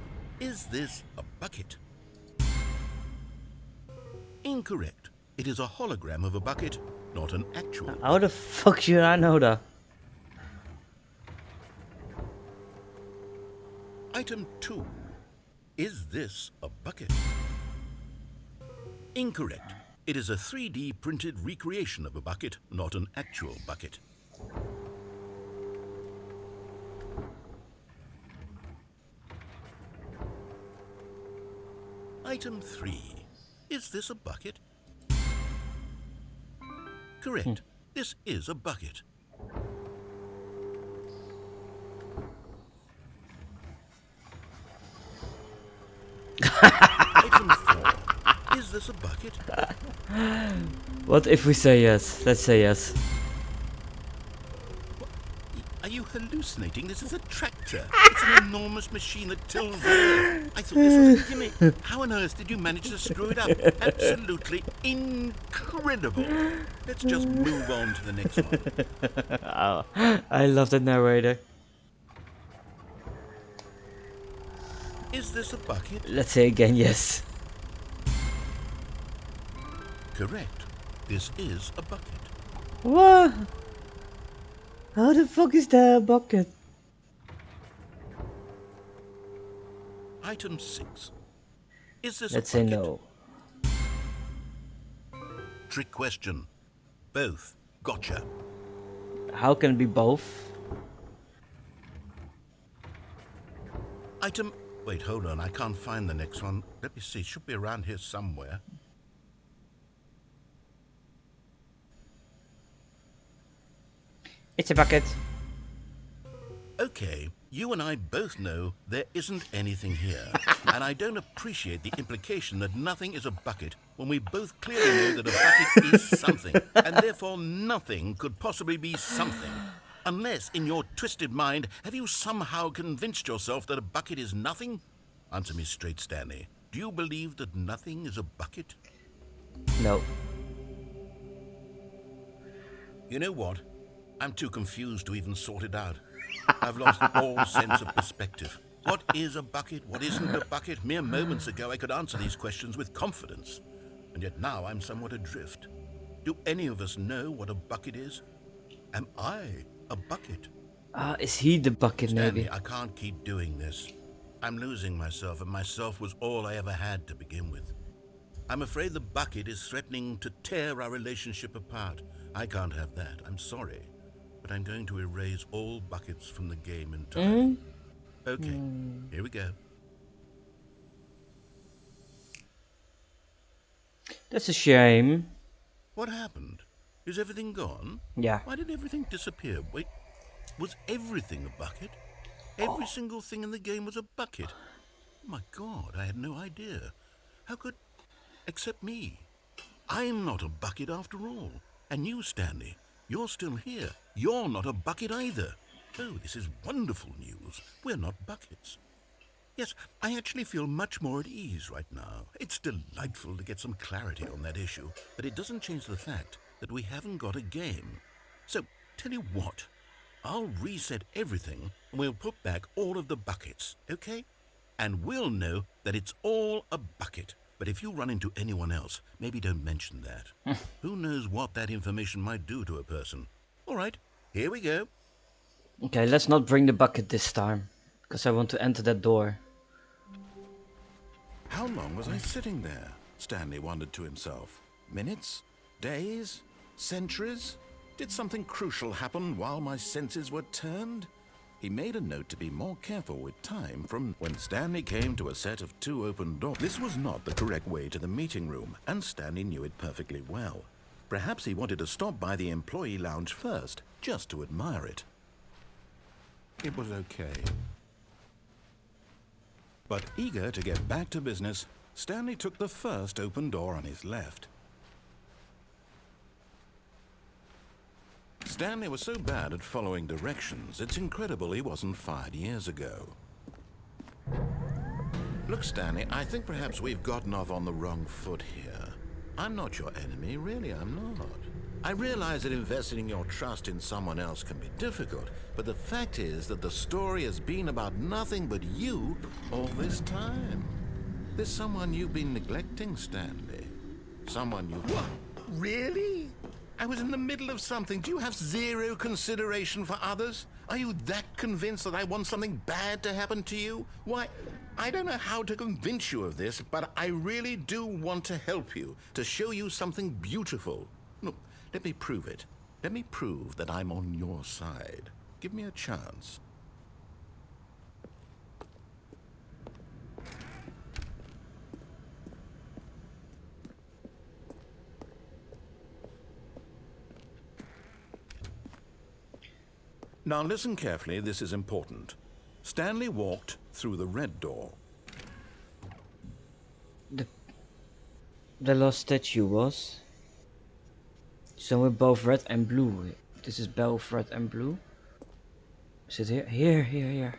Is this a bucket? Incorrect. It is a hologram of a bucket, not an actual. How the fuck should I know that? Item 2. Is this a bucket? Incorrect. It is a 3D printed recreation of a bucket, not an actual bucket. Item 3. Is this a bucket? Correct. This is a bucket. Item 4. Is this a bucket? What if we say yes? Let's say yes. Are you hallucinating? This is a tractor. It's an enormous machine that tills the earth. I thought this was a gimmick. How on earth did you manage to screw it up? Absolutely incredible. Let's just move on to the next one. Oh, I love the narrator. Is this a bucket? Let's say again yes. Correct. This is a bucket. What? How the fuck is that a bucket? Item 6. Is this Let's a say bucket? no. Trick question. Both. Gotcha. How can it be both? Item Wait, hold on. I can't find the next one. Let me see. It should be around here somewhere. It's a bucket. Okay, you and I both know there isn't anything here. And I don't appreciate the implication that nothing is a bucket when we both clearly know that a bucket is something. And therefore nothing could possibly be something. Unless, in your twisted mind, have you somehow convinced yourself that a bucket is nothing? Answer me straight, Stanley. Do you believe that nothing is a bucket? No. You know what? I'm too confused to even sort it out. I've lost all sense of perspective. What is a bucket? What isn't a bucket? Mere moments ago I could answer these questions with confidence. And yet now I'm somewhat adrift. Do any of us know what a bucket is? Am I a bucket? Is he the bucket, Stanley, maybe? I can't keep doing this. I'm losing myself, and myself was all I ever had to begin with. I'm afraid the bucket is threatening to tear our relationship apart. I can't have that. I'm sorry. But I'm going to erase all buckets from the game entirely. Okay, here we go. That's a shame. What happened? Is everything gone? Yeah. Why did everything disappear? Wait, was everything a bucket? Every single thing in the game was a bucket. Oh my God, I had no idea. How could... Except me. I'm not a bucket after all. And you, Stanley, you're still here. You're not a bucket either. Oh, this is wonderful news. We're not buckets. Yes, I actually feel much more at ease right now. It's delightful to get some clarity on that issue, but it doesn't change the fact that we haven't got a game. So, tell you what, I'll reset everything and we'll put back all of the buckets, okay? And we'll know that it's all a bucket. But if you run into anyone else, maybe don't mention that. Who knows what that information might do to a person? All right, here we go. Okay, let's not bring the bucket this time, because I want to enter that door. How long was I sitting there? Stanley wondered to himself. Minutes? Days? Centuries? Did something crucial happen while my senses were turned? He made a note to be more careful with time from when Stanley came to a set of 2 open doors. This was not the correct way to the meeting room, and Stanley knew it perfectly well. Perhaps he wanted to stop by the employee lounge first, just to admire it. It was okay. But eager to get back to business, Stanley took the first open door on his left. Stanley was so bad at following directions, it's incredible he wasn't fired years ago. Look, Stanley, I think perhaps we've gotten off on the wrong foot here. I'm not your enemy, really, I'm not. I realize that investing your trust in someone else can be difficult, but the fact is that the story has been about nothing but you all this time. There's someone you've been neglecting, Stanley. Someone you... What? Really? I was in the middle of something. Do you have zero consideration for others? Are you that convinced that I want something bad to happen to you? Why, I don't know how to convince you of this, but I really do want to help you, to show you something beautiful. Look, let me prove it. Let me prove that I'm on your side. Give me a chance. Now listen carefully, this is important. Stanley walked through the red door. The last statue was... So we're both red and blue. This is both red and blue. Is it here? Here.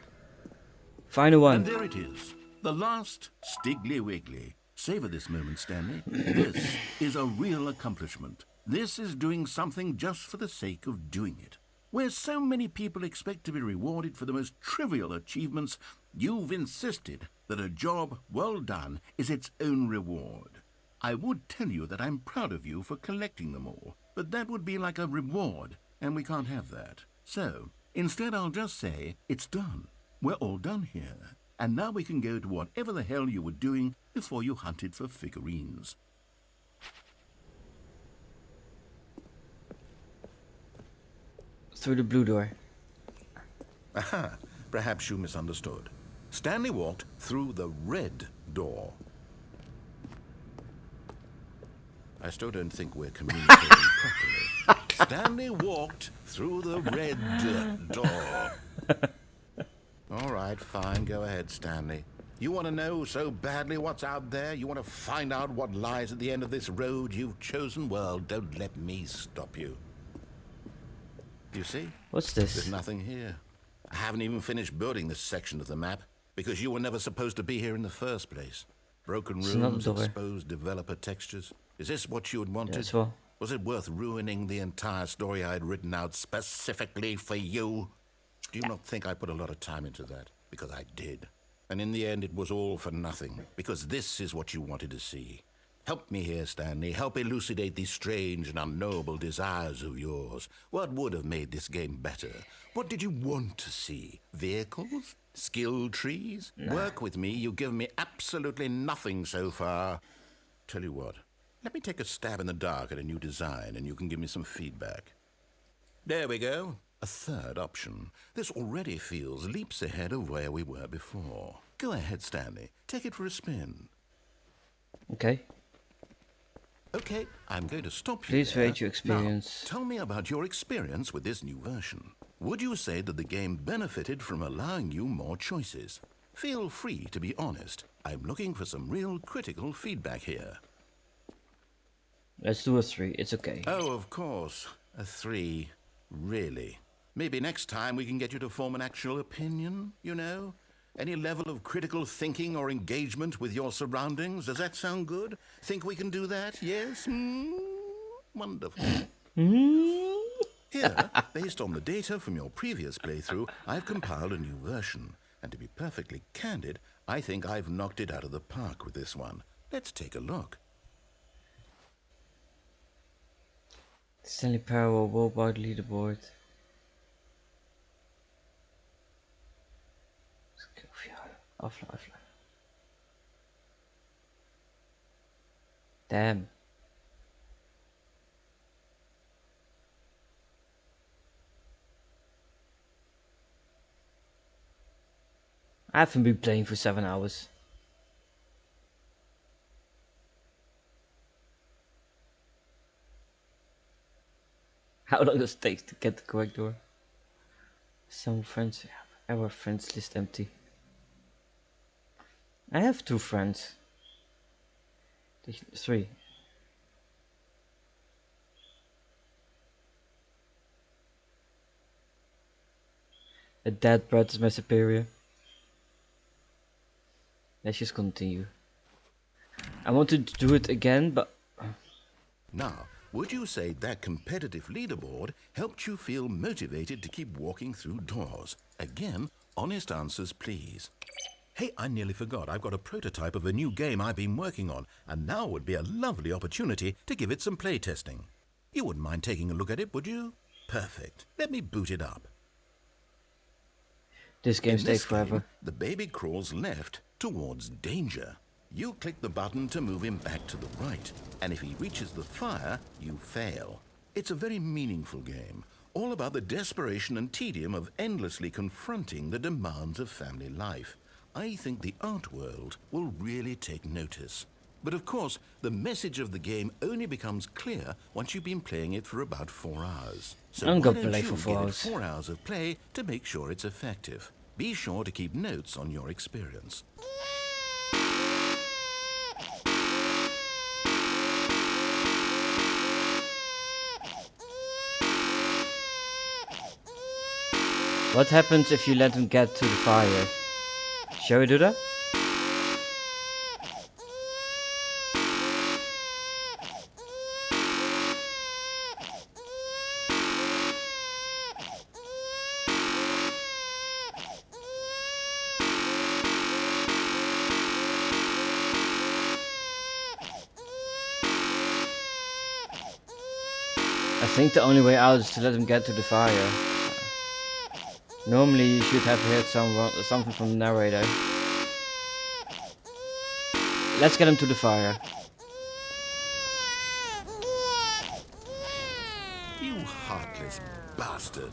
Final one. And there it is. The last Stiggly Wiggly. Savor this moment, Stanley. This is a real accomplishment. This is doing something just for the sake of doing it. Where so many people expect to be rewarded for the most trivial achievements, you've insisted that a job well done is its own reward. I would tell you that I'm proud of you for collecting them all, but that would be like a reward, and we can't have that. So, instead I'll just say, it's done. We're all done here. And now we can go to whatever the hell you were doing before you hunted for figurines. Through the blue door. Aha, perhaps you misunderstood. Stanley walked through the red door. I still don't think we're communicating properly. Stanley walked through the red door. All right, fine. Go ahead, Stanley. You want to know so badly what's out there? You want to find out what lies at the end of this road you've chosen? Well, don't let me stop you. You see? What's this? There's nothing here. I haven't even finished building this section of the map because you were never supposed to be here in the first place. Broken rooms, exposed developer textures. Is this what you had wanted? Yes, well. Was it worth ruining the entire story I had written out specifically for you? Do you not think I put a lot of time into that? Because I did. And in the end, it was all for nothing. Because this is what you wanted to see. Help me here, Stanley. Help elucidate these strange and unknowable desires of yours. What would have made this game better? What did you want to see? Vehicles? Skill trees? Nah. Work with me. You've given me absolutely nothing so far. Tell you what. Let me take a stab in the dark at a new design, and you can give me some feedback. There we go. A third option. This already feels leaps ahead of where we were before. Go ahead, Stanley. Take it for a spin. Okay. Okay, I'm going to stop you. Please there. rate your experience. Now, tell me about your experience with this new version. Would you say that the game benefited from allowing you more choices? Feel free to be honest. I'm looking for some real critical feedback here. Let's do a 3. It's okay. Oh, of course. A 3. Really? Maybe next time we can get you to form an actual opinion, you know? Any level of critical thinking or engagement with your surroundings? Does that sound good? Think we can do that? Yes? Wonderful. Here, based on the data from your previous playthrough, I've compiled a new version. And to be perfectly candid, I think I've knocked it out of the park with this one. Let's take a look. Stanley Parable Worldwide Leaderboard. Offline. Damn. I haven't been playing for 7 hours. How long does it take to get the correct door? Some friends, our friends list empty. I have 2 friends. 3. A dead brat is my superior. Let's just continue. I wanted to do it again, but... Now, would you say that competitive leaderboard helped you feel motivated to keep walking through doors? Again, honest answers, please. Hey, I nearly forgot. I've got a prototype of a new game I've been working on, and now would be a lovely opportunity to give it some playtesting. You wouldn't mind taking a look at it, would you? Perfect. Let me boot it up. This game takes forever. The baby crawls left towards danger. You click the button to move him back to the right, and if he reaches the fire, you fail. It's a very meaningful game, all about the desperation and tedium of endlessly confronting the demands of family life. I think the art world will really take notice. But of course, the message of the game only becomes clear once you've been playing it for about 4 hours. So I'm why gonna don't play you for 4 give it hours. 4 hours of play to make sure it's effective. Be sure to keep notes on your experience. What happens if you let him get to the fire? Shall we do that? I think the only way out is to let him get to the fire. Normally you should have heard something from the narrator. Let's get him to the fire. You heartless bastard.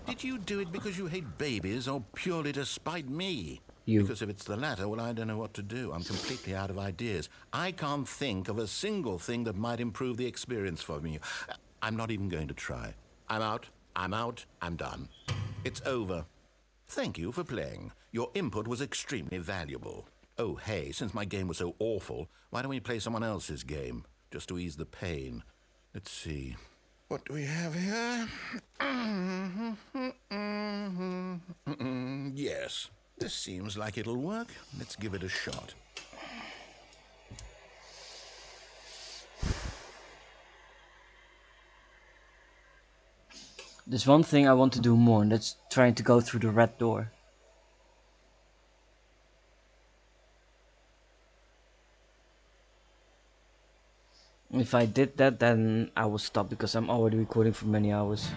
Did you do it because you hate babies or purely to spite me? You. Because if it's the latter, well, I don't know what to do. I'm completely out of ideas. I can't think of a single thing that might improve the experience for me. I'm not even going to try. I'm out. I'm done. It's over. Thank you for playing. Your input was extremely valuable. Oh, hey, since my game was so awful, why don't we play someone else's game? Just to ease the pain. Let's see. What do we have here? Yes, this seems like it'll work. Let's give it a shot. There's one thing I want to do more, and that's trying to go through the red door. If I did that, then I will stop because I'm already recording for many hours.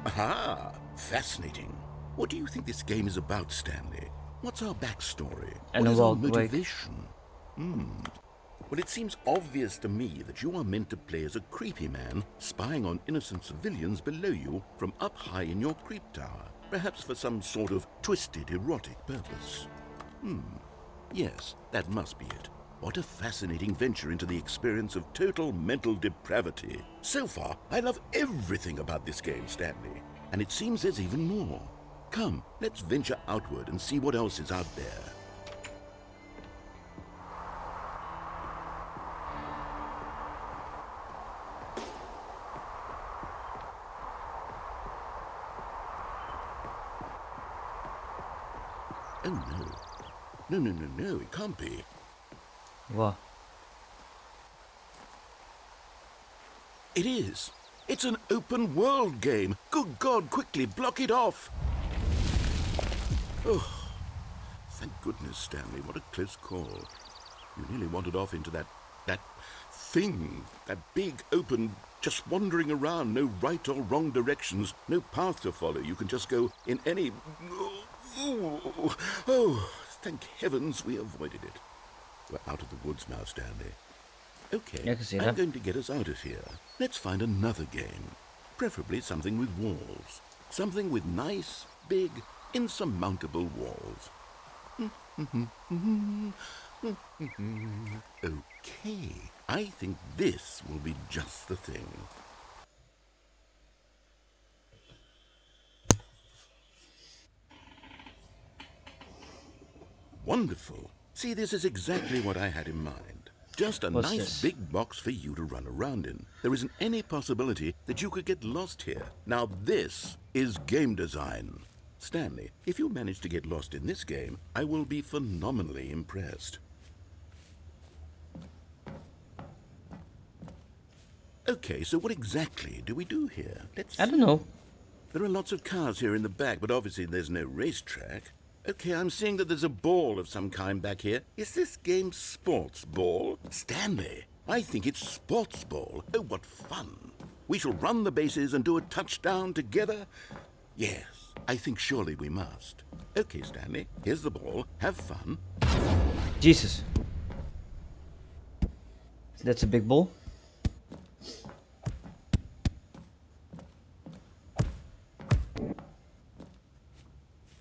Aha! Fascinating. What do you think this game is about, Stanley? What's our backstory? And what is our wait. motivation? Well, it seems obvious to me that you are meant to play as a creepy man spying on innocent civilians below you from up high in your creep tower, perhaps for some sort of twisted erotic purpose. Yes, that must be it. What a fascinating venture into the experience of total mental depravity. So far, I love everything about this game, Stanley. And it seems there's even more. Come, let's venture outward and see what else is out there. Oh, no. No, it can't be. What? It is. It's an open world game. Good God, quickly block it off. Oh, thank goodness, Stanley. What a close call. You nearly wandered off into that thing. That big, open, just wandering around. No right or wrong directions. No path to follow. You can just go in any... Oh, thank heavens we avoided it. We're out of the woods now, Stanley. Okay, Yeah, I can see I'm that. going to get us out of here. Let's find another game. Preferably something with walls. Something with nice, big, insurmountable walls. Okay, I think this will be just the thing. Wonderful. See, this is exactly what I had in mind. Just a What's nice this? big box for you to run around in. There isn't any possibility that you could get lost here. Now this is game design. Stanley, if you manage to get lost in this game, I will be phenomenally impressed. Okay, so what exactly do we do here? I don't know. There are lots of cars here in the back, but obviously there's no racetrack. Okay, I'm seeing that there's a ball of some kind back here. Is this game sports ball? Stanley, I think it's sports ball. Oh, what fun. We shall run the bases and do a touchdown together? Yes, I think surely we must. Okay, Stanley, here's the ball. Have fun. Jesus. That's a big ball.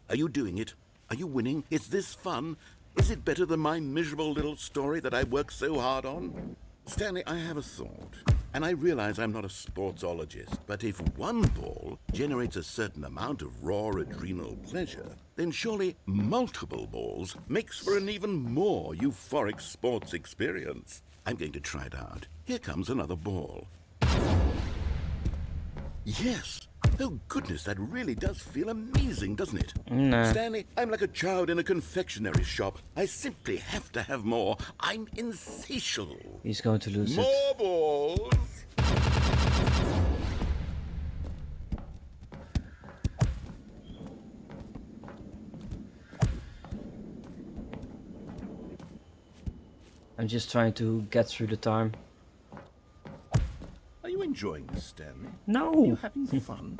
Are you doing it? Are you winning? Is this fun? Is it better than my miserable little story that I worked so hard on? Stanley, I have a thought. And I realize I'm not a sportsologist, but if one ball generates a certain amount of raw adrenal pleasure, then surely multiple balls makes for an even more euphoric sports experience. I'm going to try it out. Here comes another ball. Yes! Oh goodness, that really does feel amazing, doesn't it? Nah. Stanley, I'm like a child in a confectionery shop. I simply have to have more. I'm insatiable. He's going to lose it. More balls! I'm just trying to get through the time. Are you enjoying this, Stanley? No. Are you having fun?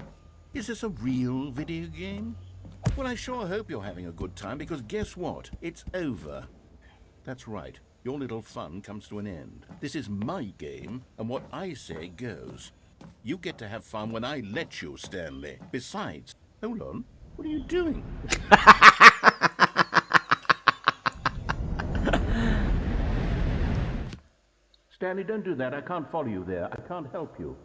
Is this a real video game? Well, I sure hope you're having a good time, because guess what? It's over. That's right. Your little fun comes to an end. This is my game, and what I say goes. You get to have fun when I let you, Stanley. Besides, hold on. What are you doing? Stanley, don't do that. I can't follow you there. I can't help you.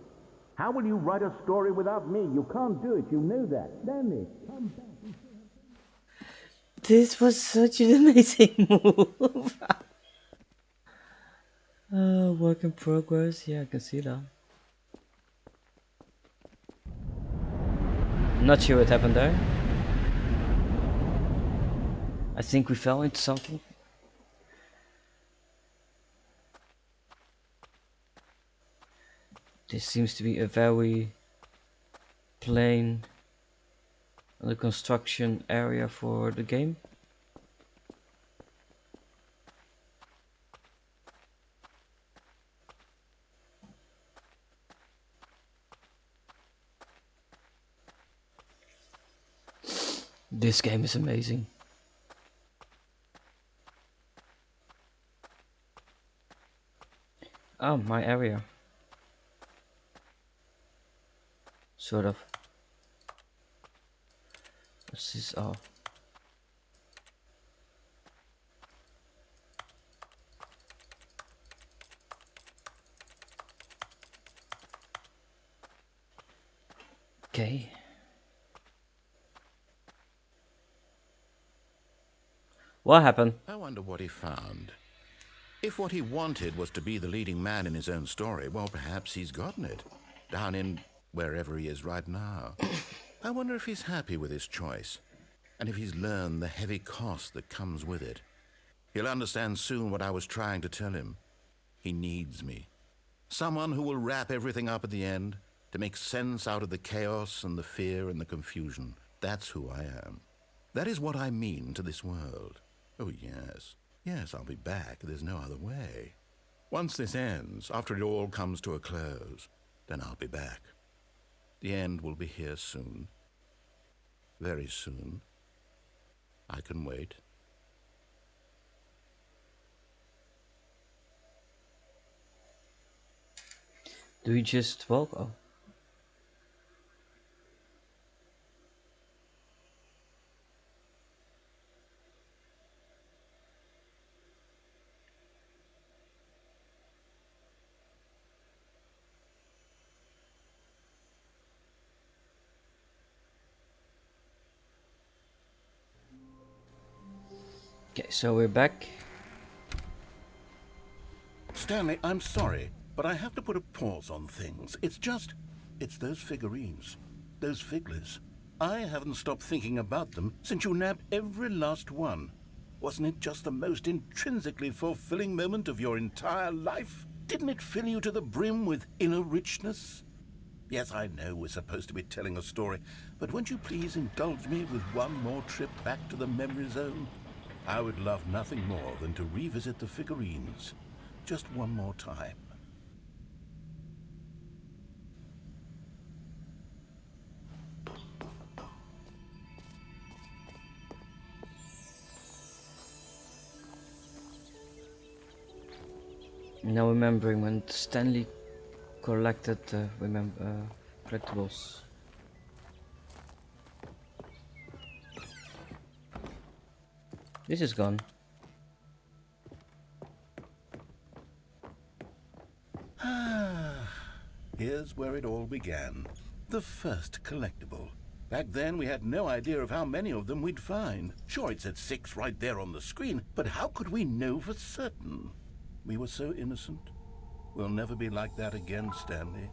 How will you write a story without me? You can't do it. You know that. Stanley, come back. This was such an amazing move. Work in progress. Yeah, I can see that. Not sure what happened there. I think we fell into something. This seems to be a very plain under construction area for the game. This game is amazing. Oh, my area. Sort of. What's this? Oh. Okay. What happened? I wonder what he found. If what he wanted was to be the leading man in his own story, well, perhaps he's gotten it. Down in wherever he is right now. I wonder if he's happy with his choice, and if he's learned the heavy cost that comes with it. He'll understand soon what I was trying to tell him. He needs me. Someone who will wrap everything up at the end, to make sense out of the chaos and the fear and the confusion. That's who I am. That is what I mean to this world. Oh, yes. Yes, I'll be back. There's no other way. Once this ends, after it all comes to a close, then I'll be back. The end will be here soon. Very soon. I can wait. Do we just walk? Oh. Okay, so we're back. Stanley, I'm sorry, but I have to put a pause on things. It's those figurines, those figglers. I haven't stopped thinking about them since you nabbed every last one. Wasn't it just the most intrinsically fulfilling moment of your entire life? Didn't it fill you to the brim with inner richness? Yes, I know we're supposed to be telling a story, but won't you please indulge me with one more trip back to the memory zone? I would love nothing more than to revisit the figurines. Just one more time. Now remembering when Stanley collected collectibles. This is gone. Here's where it all began. The first collectible. Back then, we had no idea of how many of them we'd find. Sure, it said 6 right there on the screen, but how could we know for certain? We were so innocent. We'll never be like that again, Stanley.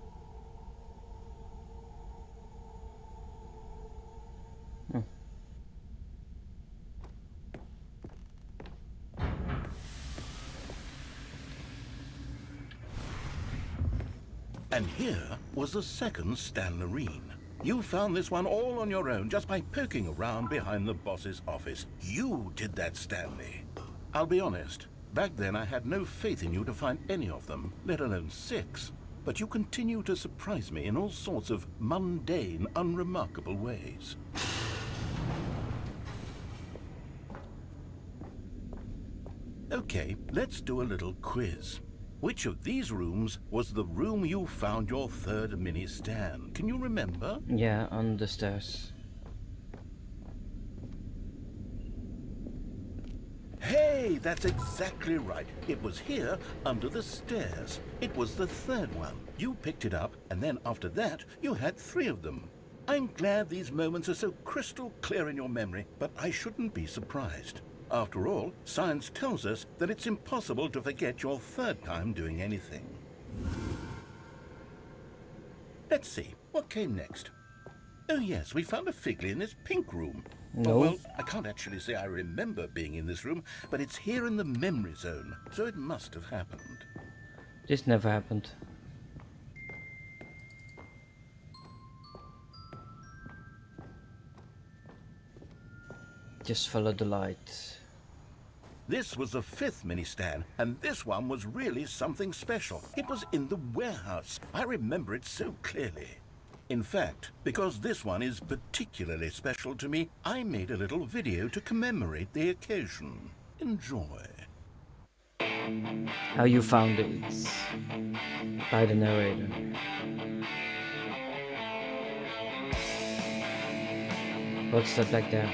And here was the second Stanlerine. You found this one all on your own just by poking around behind the boss's office. You did that, Stanley. I'll be honest, back then I had no faith in you to find any of them, let alone 6. But you continue to surprise me in all sorts of mundane, unremarkable ways. Okay, let's do a little quiz. Which of these rooms was the room you found your third mini Stan? Can you remember? Yeah, on the stairs. Hey! Hey, that's exactly right. It was here, under the stairs. It was the third one. You picked it up, and then after that, you had 3 of them. I'm glad these moments are so crystal clear in your memory, but I shouldn't be surprised. After all, science tells us that it's impossible to forget your 3rd time doing anything. Let's see, what came next? Oh yes, we found a Figley in this pink room. No. Well, I can't actually say I remember being in this room, but it's here in the memory zone, so it must have happened. This never happened. Just follow the light. This was the 5th mini-stand, and this one was really something special. It was in the warehouse. I remember it so clearly. In fact, because this one is particularly special to me, I made a little video to commemorate the occasion. Enjoy. How you found it by the narrator. What's that like there?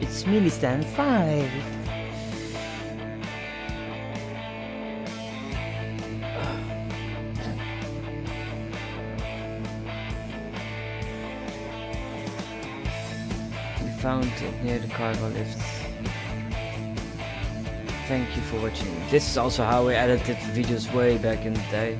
It's mini stand 5. We found it near the cargo lift. Thank you for watching. This is also how we edited videos way back in the day.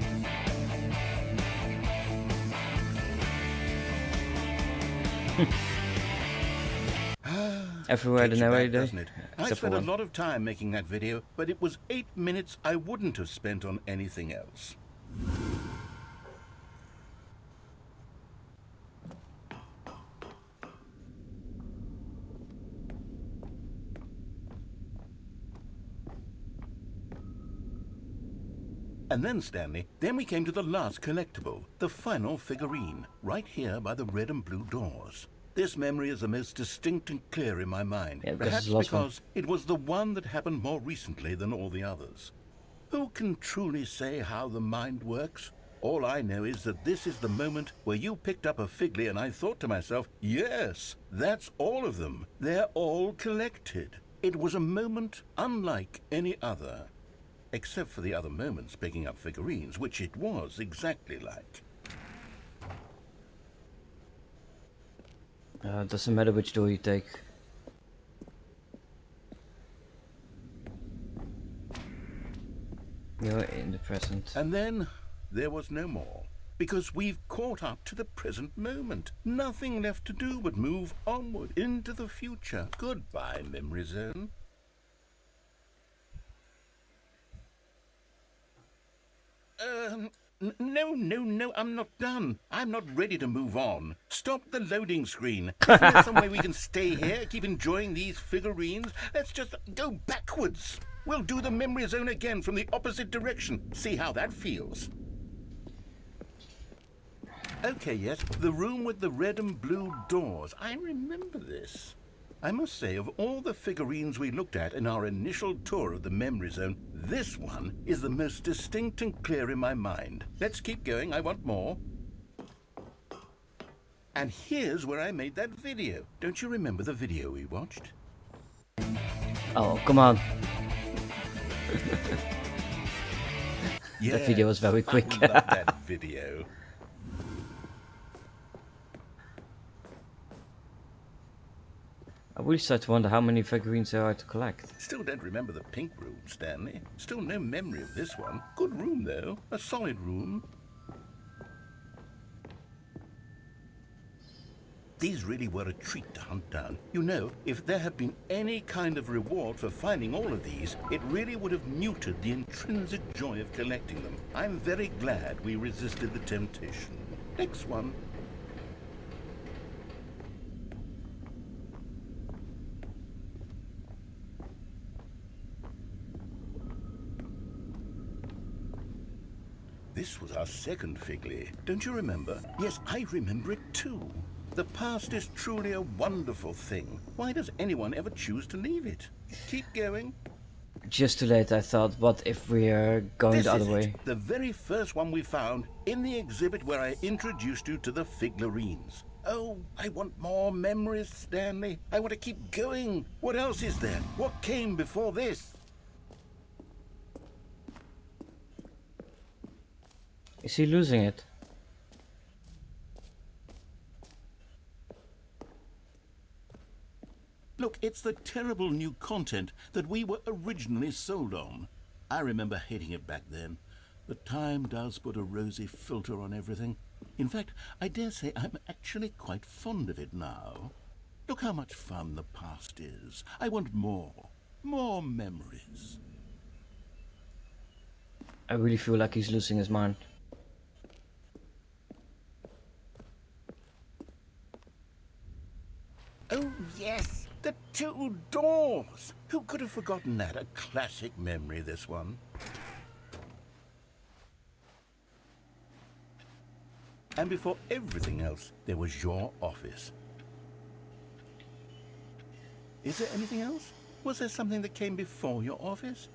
Everywhere the narrator, doesn't it? I except for spent a one. lot of time making that video, but it was 8 minutes I wouldn't have spent on anything else. And then, Stanley, then we came to the last collectible, the final figurine, right here by the red and blue doors. This memory is the most distinct and clear in my mind, Yeah, perhaps the last one. because it was the one that happened more recently than all the others. Who can truly say how the mind works? All I know is that this is the moment where you picked up a Figley and I thought to myself, yes, that's all of them. They're all collected. It was a moment unlike any other. Except for the other moments picking up figurines, which it was exactly like. Doesn't matter which door you take. You're in the present. And then there was no more, because we've caught up to the present moment. Nothing left to do but move onward into the future. Goodbye, memory zone. No, I'm not done. I'm not ready to move on. Stop the loading screen. Isn't there some way we can stay here, keep enjoying these figurines? Let's just go backwards. We'll do the memory zone again from the opposite direction. See how that feels. Okay, yes, the room with the red and blue doors. I remember this. I must say, of all the figurines we looked at in our initial tour of the memory zone, this one is the most distinct and clear in my mind. Let's keep going, I want more. And here's where I made that video. Don't you remember the video we watched? Oh, come on. Yeah, That video was very quick. I love that video. I really start to wonder how many figurines there are to collect. Still don't remember the pink room, Stanley. Still no memory of this one. Good room, though. A solid room. These really were a treat to hunt down. You know, if there had been any kind of reward for finding all of these, it really would have muted the intrinsic joy of collecting them. I'm very glad we resisted the temptation. Next one. This was our second Figley. Don't you remember? Yes, I remember it too. The past is truly a wonderful thing. Why does anyone ever choose to leave it? Keep going. Just too late, I thought, what if we are going This the is other way? it, the very first one we found in the exhibit where I introduced you to the figurines. Oh, I want more memories, Stanley. I want to keep going. What else is there? What came before this? Is he losing it? Look, it's the terrible new content that we were originally sold on. I remember hating it back then. But time does put a rosy filter on everything. In fact, I dare say I'm actually quite fond of it now. Look how much fun the past is. I want more. More memories. I really feel like he's losing his mind. Oh, yes, the two doors. Who could have forgotten that? A classic memory, this one. And before everything else, there was your office. Is there anything else? Was there something that came before your office?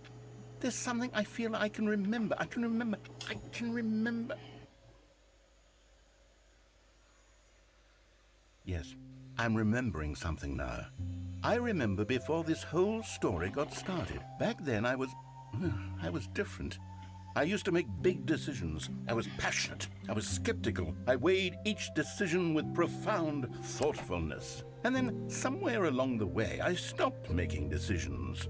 There's something I feel I can remember. I can remember. Yes, I'm remembering something now. I remember before this whole story got started. Back then I was different. I used to make big decisions. I was passionate. I was skeptical. I weighed each decision with profound thoughtfulness. And then somewhere along the way, I stopped making decisions.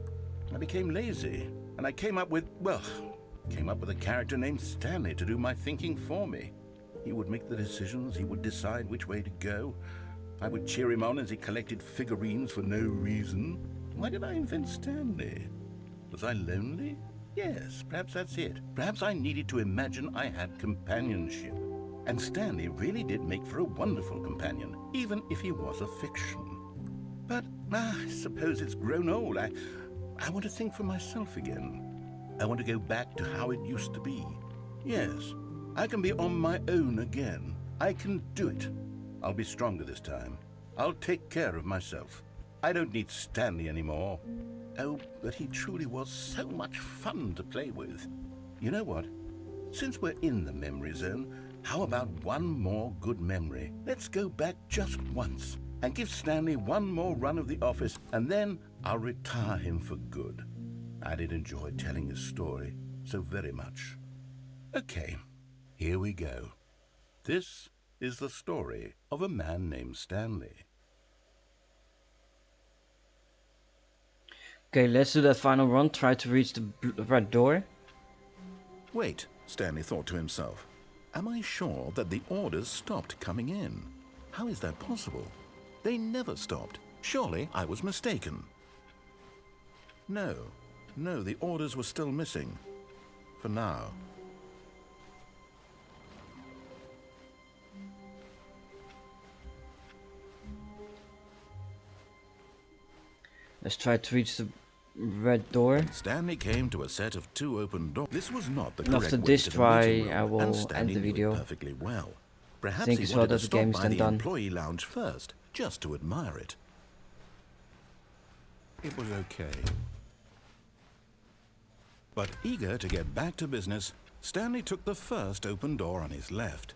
I became lazy. And I came up with a character named Stanley to do my thinking for me. He would make the decisions. He would decide which way to go. I would cheer him on as he collected figurines for no reason. Why did I invent Stanley? Was I lonely? Yes, perhaps that's it. Perhaps I needed to imagine I had companionship. And Stanley really did make for a wonderful companion, even if he was a fiction. But I suppose it's grown old. I want to think for myself again. I want to go back to how it used to be. Yes, I can be on my own again. I can do it. I'll be stronger this time. I'll take care of myself. I don't need Stanley anymore. Oh, but he truly was so much fun to play with. You know what? Since we're in the memory zone, how about one more good memory? Let's go back just once and give Stanley one more run of the office, and then I'll retire him for good. I did enjoy telling his story so very much. Okay, here we go. This is the story of a man named Stanley. Okay, let's do that final run. Try to reach the red door. Wait, Stanley thought to himself. Am I sure that the orders stopped coming in? How is that possible? They never stopped. Surely I was mistaken. No, the orders were still missing. For now. Let's try to reach the red door. Stanley came to a set of two open doors. This was not the correct After way this to the try, meeting room, I will and Stanley end the knew it video. perfectly well. Perhaps Think he as well wanted that to the stop game is by then the done. employee lounge first, just to admire it. It was okay. But eager to get back to business, Stanley took the first open door on his left.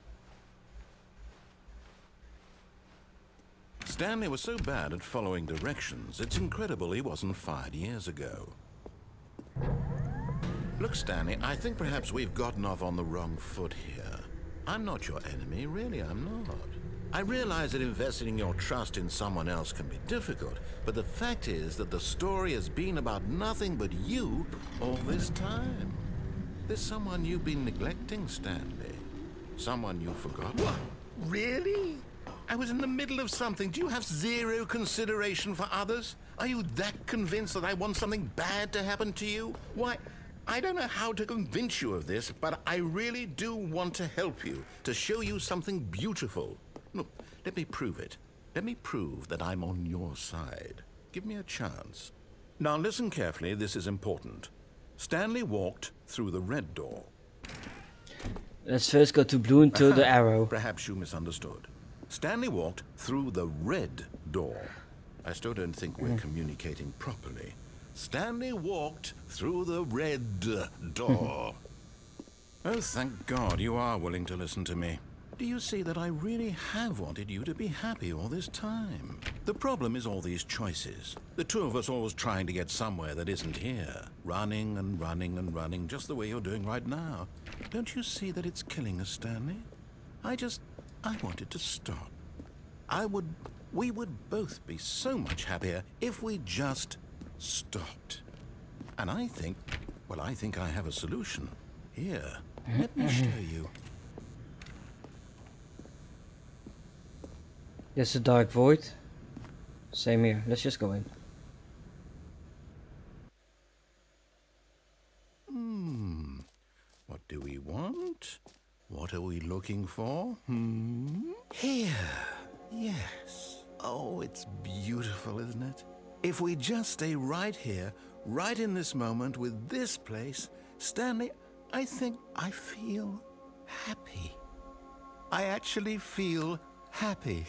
Stanley was so bad at following directions, it's incredible he wasn't fired years ago. Look, Stanley, I think perhaps we've gotten off on the wrong foot here. I'm not your enemy, really, I'm not. I realize that investing your trust in someone else can be difficult, but the fact is that the story has been about nothing but you all this time. There's someone you've been neglecting, Stanley. Someone you forgot. What? Really? I was in the middle of something. Do you have zero consideration for others? Are you that convinced that I want something bad to happen to you? Why, I don't know how to convince you of this, but I really do want to help you, to show you something beautiful. Look, let me prove it. Let me prove that I'm on your side. Give me a chance. Now listen carefully, this is important. Stanley walked through the red door. Let's first go to blue until the arrow. Perhaps you misunderstood. Stanley walked through the red door. I still don't think we're communicating properly. Stanley walked through the red door. Oh, thank God you are willing to listen to me. Do you see that I really have wanted you to be happy all this time? The problem is all these choices. The two of us always trying to get somewhere that isn't here. Running and running and running, just the way you're doing right now. Don't you see that it's killing us, Stanley? I wanted to stop. We would both be so much happier if we just stopped. And I think I have a solution. Here, let me show you. There's a dark void. Same here. Let's just go in. What do we want? What are we looking for? Here. Yes. Oh, it's beautiful, isn't it? If we just stay right here, right in this moment with this place, Stanley, I think I feel happy. I actually feel happy.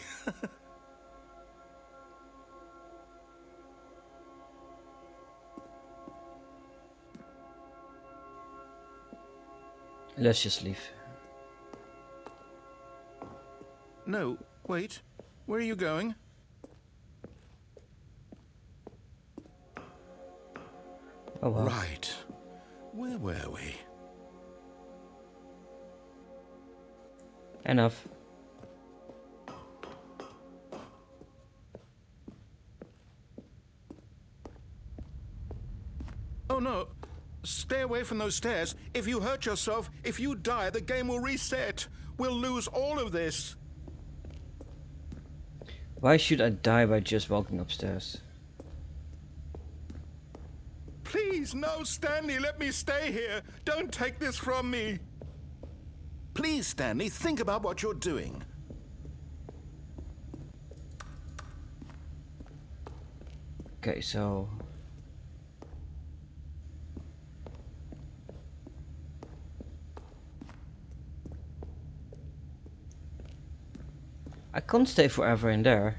Let's just leave. No, wait. Where are you going? Oh well. Right. Where were we? Enough. Oh no. Stay away from those stairs. If you hurt yourself, if you die, the game will reset. We'll lose all of this. Why should I die by just walking upstairs? Please, no, Stanley, let me stay here. Don't take this from me. Please, Stanley, think about what you're doing. Okay, so... I can't stay forever in there.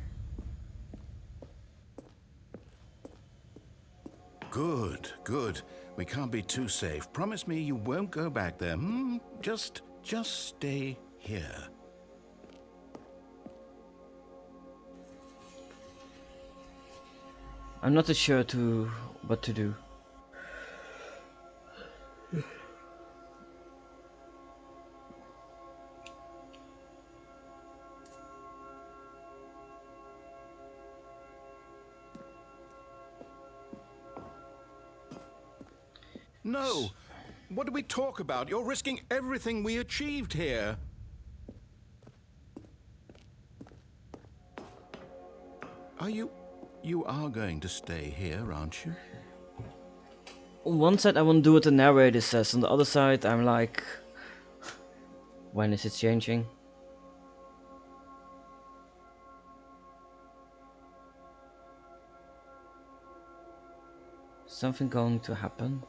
Good, good. We can't be too safe. Promise me you won't go back there. Just stay here. I'm not too sure what to do. No! What do we talk about? You're risking everything we achieved here. You are going to stay here, aren't you? On one side I want to do what the narrator says, on the other side I'm like... When is it changing? Something going to happen?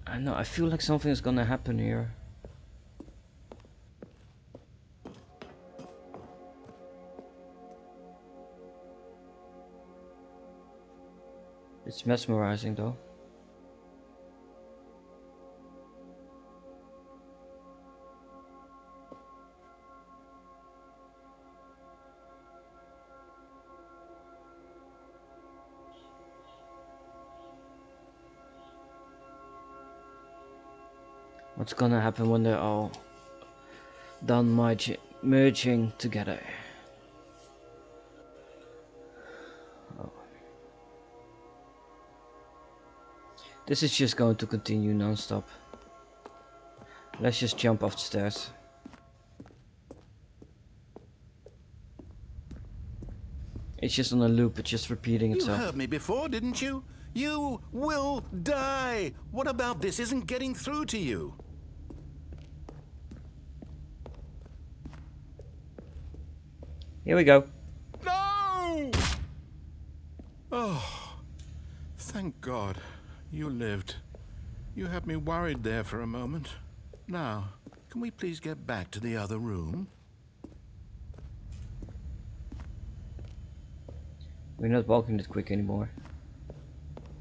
I know, I feel like something is gonna happen here. It's mesmerizing though. What's gonna happen when they're all done merging together? Oh. This is just going to continue non-stop. Let's just jump off the stairs. It's just on a loop, it's just repeating itself. You heard me before, didn't you? You will die! What about this isn't getting through to you? Here we go. No! Oh, thank God you lived. You had me worried there for a moment. Now, can we please get back to the other room? We're not walking that quick anymore.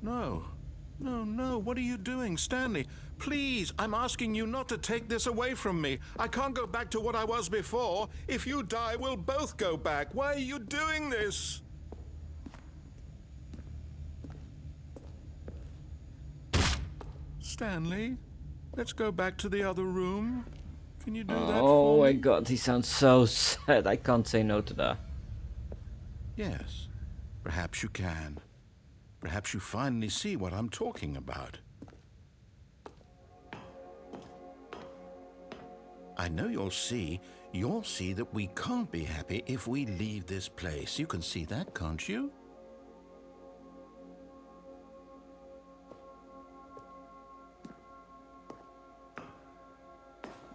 No. No, no, what are you doing, Stanley? Please, I'm asking you not to take this away from me. I can't go back to what I was before. If you die, we'll both go back. Why are you doing this? Stanley, let's go back to the other room. Can you do that for me? Oh my god, he sounds so sad. I can't say no to that. Yes, perhaps you can. Perhaps you finally see what I'm talking about. I know you'll see that we can't be happy if we leave this place. You can see that, can't you?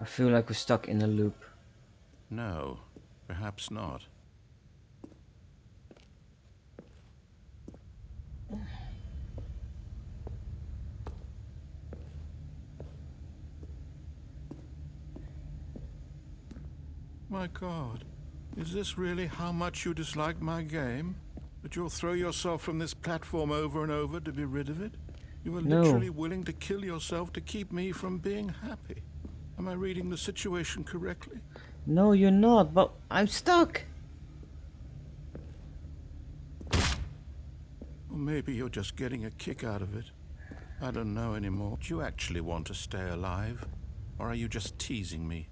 I feel like we're stuck in a loop. No, perhaps not. My God, is this really how much you dislike my game? That you'll throw yourself from this platform over and over to be rid of it? You are literally willing to kill yourself to keep me from being happy. Am I reading the situation correctly? No, you're not, but I'm stuck. Or maybe you're just getting a kick out of it. I don't know anymore. Do you actually want to stay alive? Or are you just teasing me?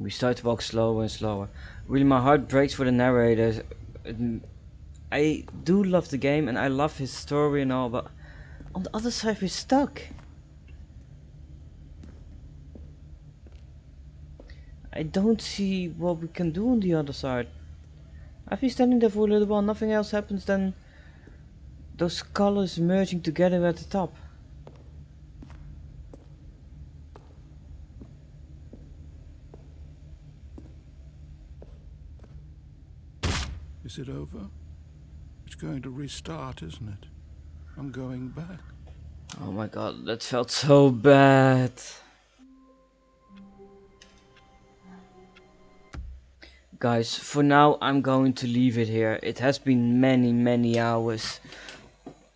We start to walk slower and slower. Really, my heart breaks for the narrator. I do love the game and I love his story and all, but on the other side we're stuck. I don't see what we can do on the other side. I've been standing there for a little while, nothing else happens than those colors merging together at the top. Is it over? It's going to restart, isn't it? I'm going back. Oh my god, that felt so bad. Guys, for now I'm going to leave it here. It has been many hours.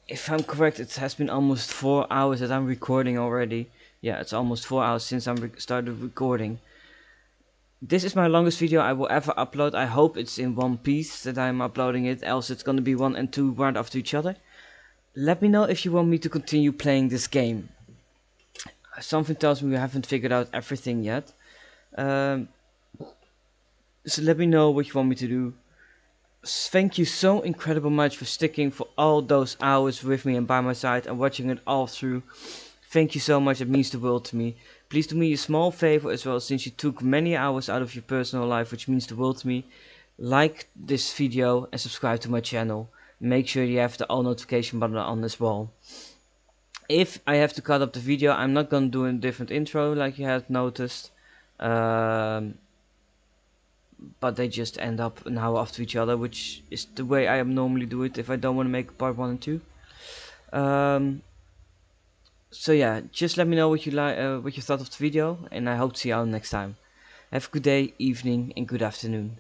If I'm correct, it has been almost 4 hours that I'm recording already. Yeah, it's almost 4 hours since I started recording. This is my longest video I will ever upload. I hope it's in one piece that I'm uploading it, else it's gonna be 1 and 2 right after each other. Let me know if you want me to continue playing this game. Something tells me we haven't figured out everything yet. So let me know what you want me to do. Thank you so incredible much for sticking for all those hours with me and by my side and watching it all through. Thank you so much, it means the world to me. Please do me a small favor as well, since you took many hours out of your personal life, which means the world to me. Like this video and subscribe to my channel. Make sure you have the all notification button on as well. If I have to cut up the video, I'm not gonna do a different intro like you have noticed. But they just end up an hour after each other, which is the way I normally do it if I don't want to make part 1 and 2. So yeah, just let me know what you thought of the video, and I hope to see you all next time. Have a good day, evening, and good afternoon.